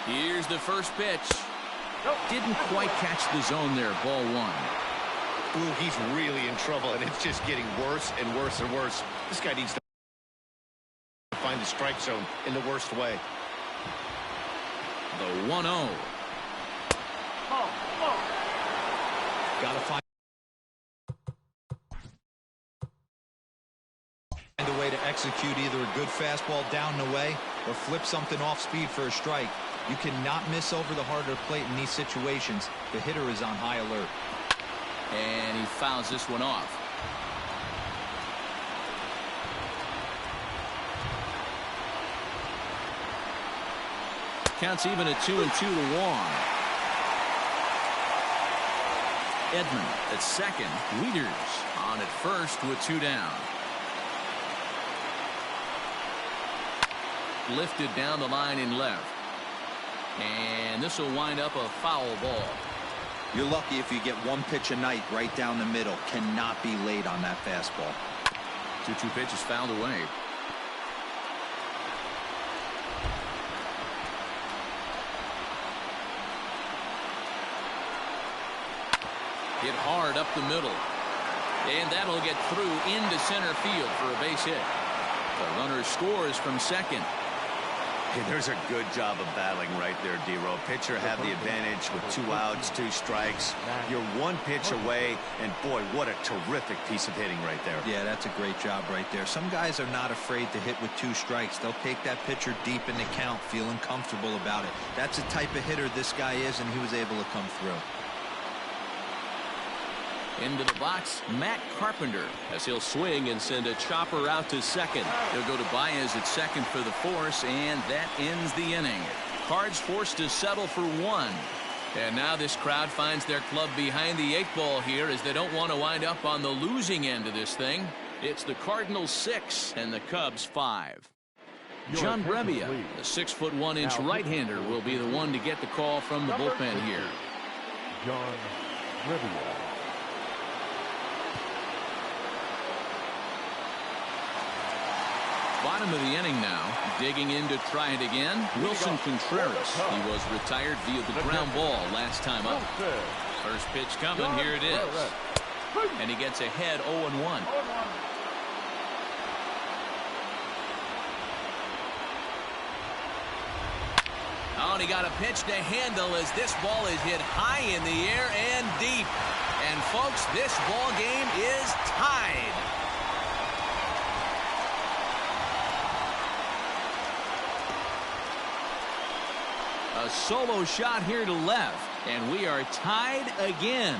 Here's the first pitch. Didn't quite catch the zone there. Ball 1. Ooh, he's really in trouble, and it's just getting worse and worse and worse. This guy needs to find the strike zone in the worst way. The 1-0. Got to find a way to execute either a good fastball down the way or flip something off speed for a strike. You cannot miss over the harder plate in these situations. The hitter is on high alert. And he fouls this one off. Counts even at 2-2 to Wong. Edman at second. Wieters on at first with 2 down. Lifted down the line in left. And this will wind up a foul ball. You're lucky if you get one pitch a night right down the middle. Cannot be late on that fastball. 2-2 pitch is fouled away. Hit hard up the middle. And that'll get through into center field for a base hit. The runner scores from second. Hey, there's a good job of battling right there, D-Row. Pitcher had the advantage with 2 outs, 2 strikes. You're 1 pitch away, and boy, what a terrific piece of hitting right there. Yeah, that's a great job right there. Some guys are not afraid to hit with 2 strikes. They'll take that pitcher deep in the count, feeling comfortable about it. That's the type of hitter this guy is, and he was able to come through. Into the box, Matt Carpenter, as he'll swing and send a chopper out to second. He'll go to Baez at second for the force, and that ends the inning. Cards forced to settle for 1. And now this crowd finds their club behind the 8 ball here, as they don't want to wind up on the losing end of this thing. It's the Cardinals 6 and the Cubs 5. John Brebbia, the 6'1" right-hander, will be the one to get the call from the bullpen here. John Brebbia. Bottom of the inning now. Digging in to try it again. Wilson Contreras. He was retired via the ground ball last time up. First pitch coming. Here it is. And he gets ahead 0-1. Oh, and he got a pitch to handle as this ball is hit high in the air and deep. And folks, this ball game is tied. A solo shot here to left, and we are tied again.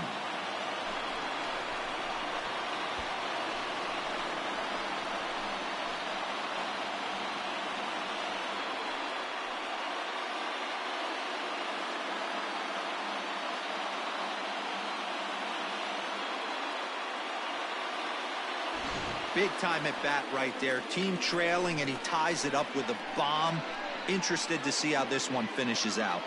Big time at bat right there. Team trailing, and he ties it up with a bomb. Interested to see how this one finishes out.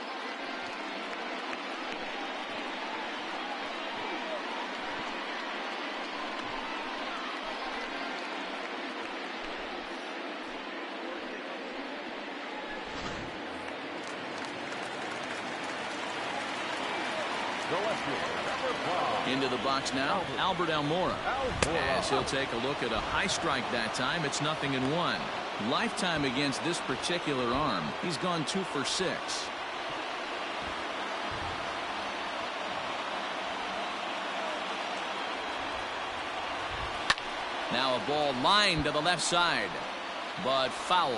Into the box now, Albert Almora. As he'll take a look at a high strike that time. It's 0-1. Lifetime against this particular arm. He's gone 2 for 6. Now a ball lined to the left side, but foul.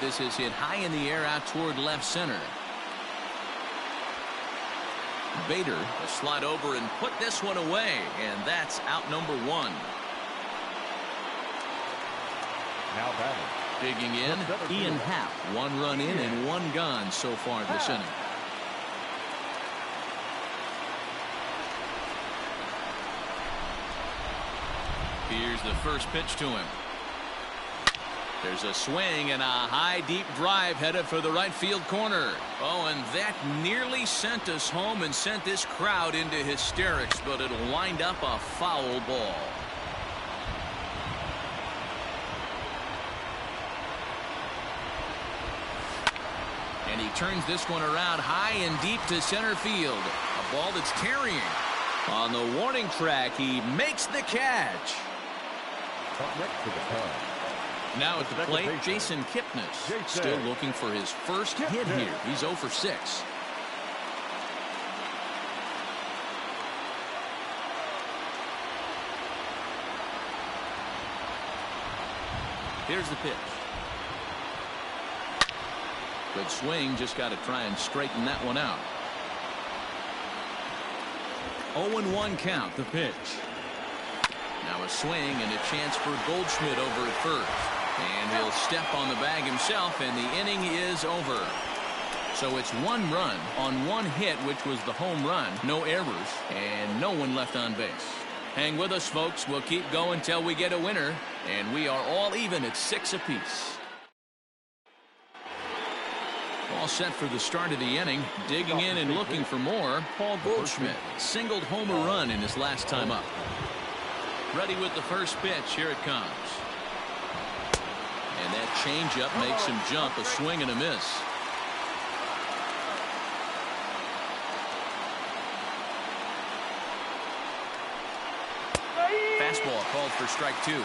This is hit high in the air out toward left center. Bader will slide over and put this one away, and that's out number 1. Now batting. Digging in, Ian Happ. 1 run in and 1 gone so far this inning. Here's the first pitch to him. There's a swing and a high deep drive headed for the right field corner. Oh, and that nearly sent us home and sent this crowd into hysterics, but it'll wind up a foul ball. And he turns this one around high and deep to center field. A ball that's carrying. On the warning track, he makes the catch. Up next to the plate. Now at the plate, Jason Kipnis. Still looking for his first hit here. He's 0 for 6. Here's the pitch. Good swing. Just got to try and straighten that one out. 0-1 count, the pitch. Now a swing and a chance for Goldschmidt over at first. And he'll step on the bag himself, and the inning is over. So it's 1 run on 1 hit, which was the home run. No errors, and no one left on base. Hang with us, folks. We'll keep going till we get a winner, and we are all even at 6 apiece. All set for the start of the inning. Digging in and looking for more, Paul Goldschmidt. Singled home a run in his last time up. Ready with the first pitch. Here it comes. And that changeup makes him jump. A swing and a miss. Fastball called for strike 2.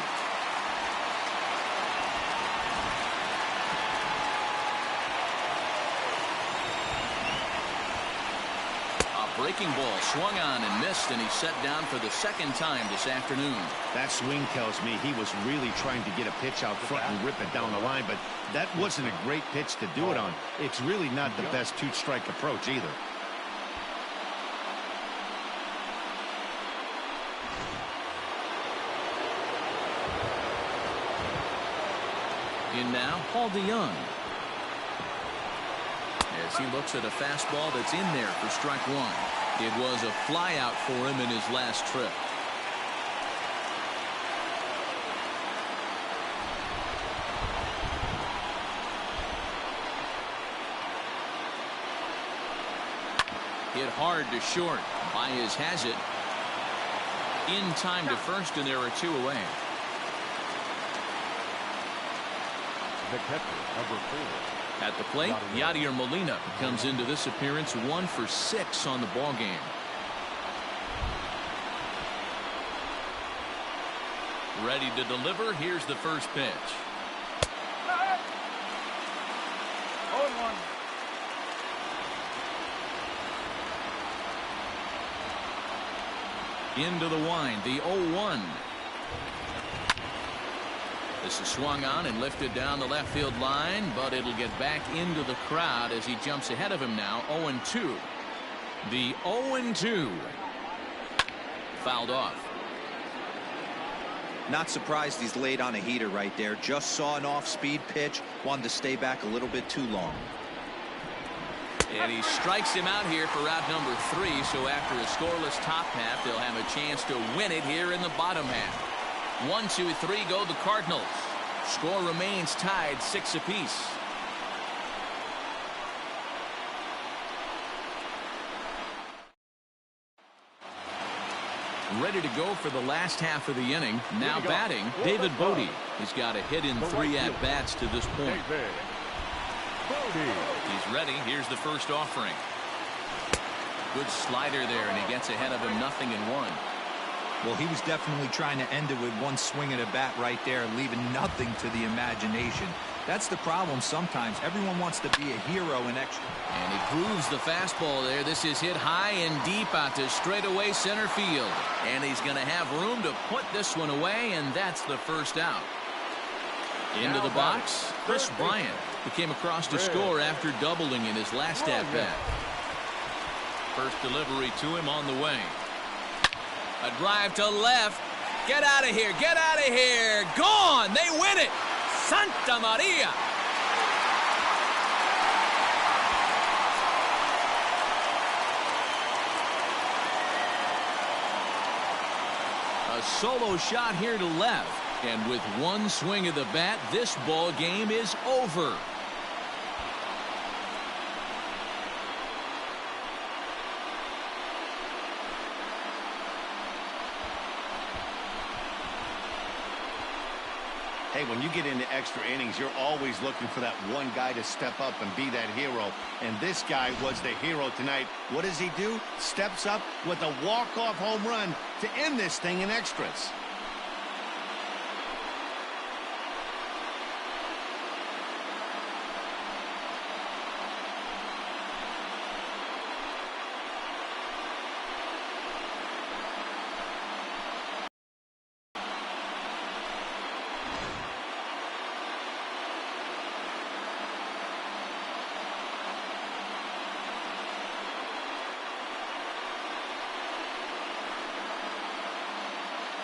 Breaking ball swung on and missed, and he's set down for the second time this afternoon. That swing tells me he was really trying to get a pitch out front and rip it down the line, but that wasn't a great pitch to do it on. It's really not the best 2-strike approach either. In now, Paul DeYoung. As he looks at a fastball that's in there for strike 1. It was a fly out for him in his last trip. Hit hard to short. Baez has it. in time to first, and there are 2 away. The catcher, number 4. At the plate, Yadier Molina comes into this appearance 1 for 6 on the ball game. Ready to deliver. Here's the first pitch. 0-1. Into the wind, the 0-1. This is swung on and lifted down the left field line, but it'll get back into the crowd as he jumps ahead of him now. 0-2. The 0-2. Fouled off. Not surprised he's laid on a heater right there. Just saw an off-speed pitch. Wanted to stay back a little bit too long. And he strikes him out here for out number 3. So after a scoreless top half, they'll have a chance to win it here in the bottom half. 1, 2, 3 go the Cardinals. Score remains tied 6 apiece. Ready to go for the last half of the inning. Now batting, David Bodie. He's got a hit in 3 at-bats to this point. He's ready. Here's the first offering. Good slider there, and he gets ahead of him 0-1. Well, he was definitely trying to end it with one swing of the bat right there, leaving nothing to the imagination. That's the problem sometimes. Everyone wants to be a hero in extra. And he grooves the fastball there. This is hit high and deep out to straightaway center field. And he's going to have room to put this one away, and that's the first out. Into the box, Chris Bryant, who came across to score after doubling in his last at-bat. First delivery to him on the way. A drive to left. Get out of here. Get out of here. Gone. They win it. Santa Maria. A solo shot here to left. And with one swing of the bat, this ball game is over. Hey, when you get into extra innings, you're always looking for that one guy to step up and be that hero. And this guy was the hero tonight. What does he do? Steps up with a walk-off home run to end this thing in extras.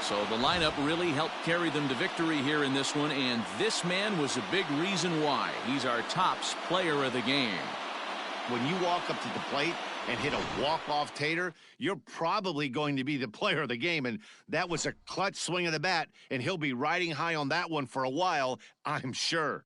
So the lineup really helped carry them to victory here in this one, and this man was a big reason why. He's our tops player of the game. When you walk up to the plate and hit a walk-off tater, you're probably going to be the player of the game, and that was a clutch swing of the bat, and he'll be riding high on that one for a while, I'm sure.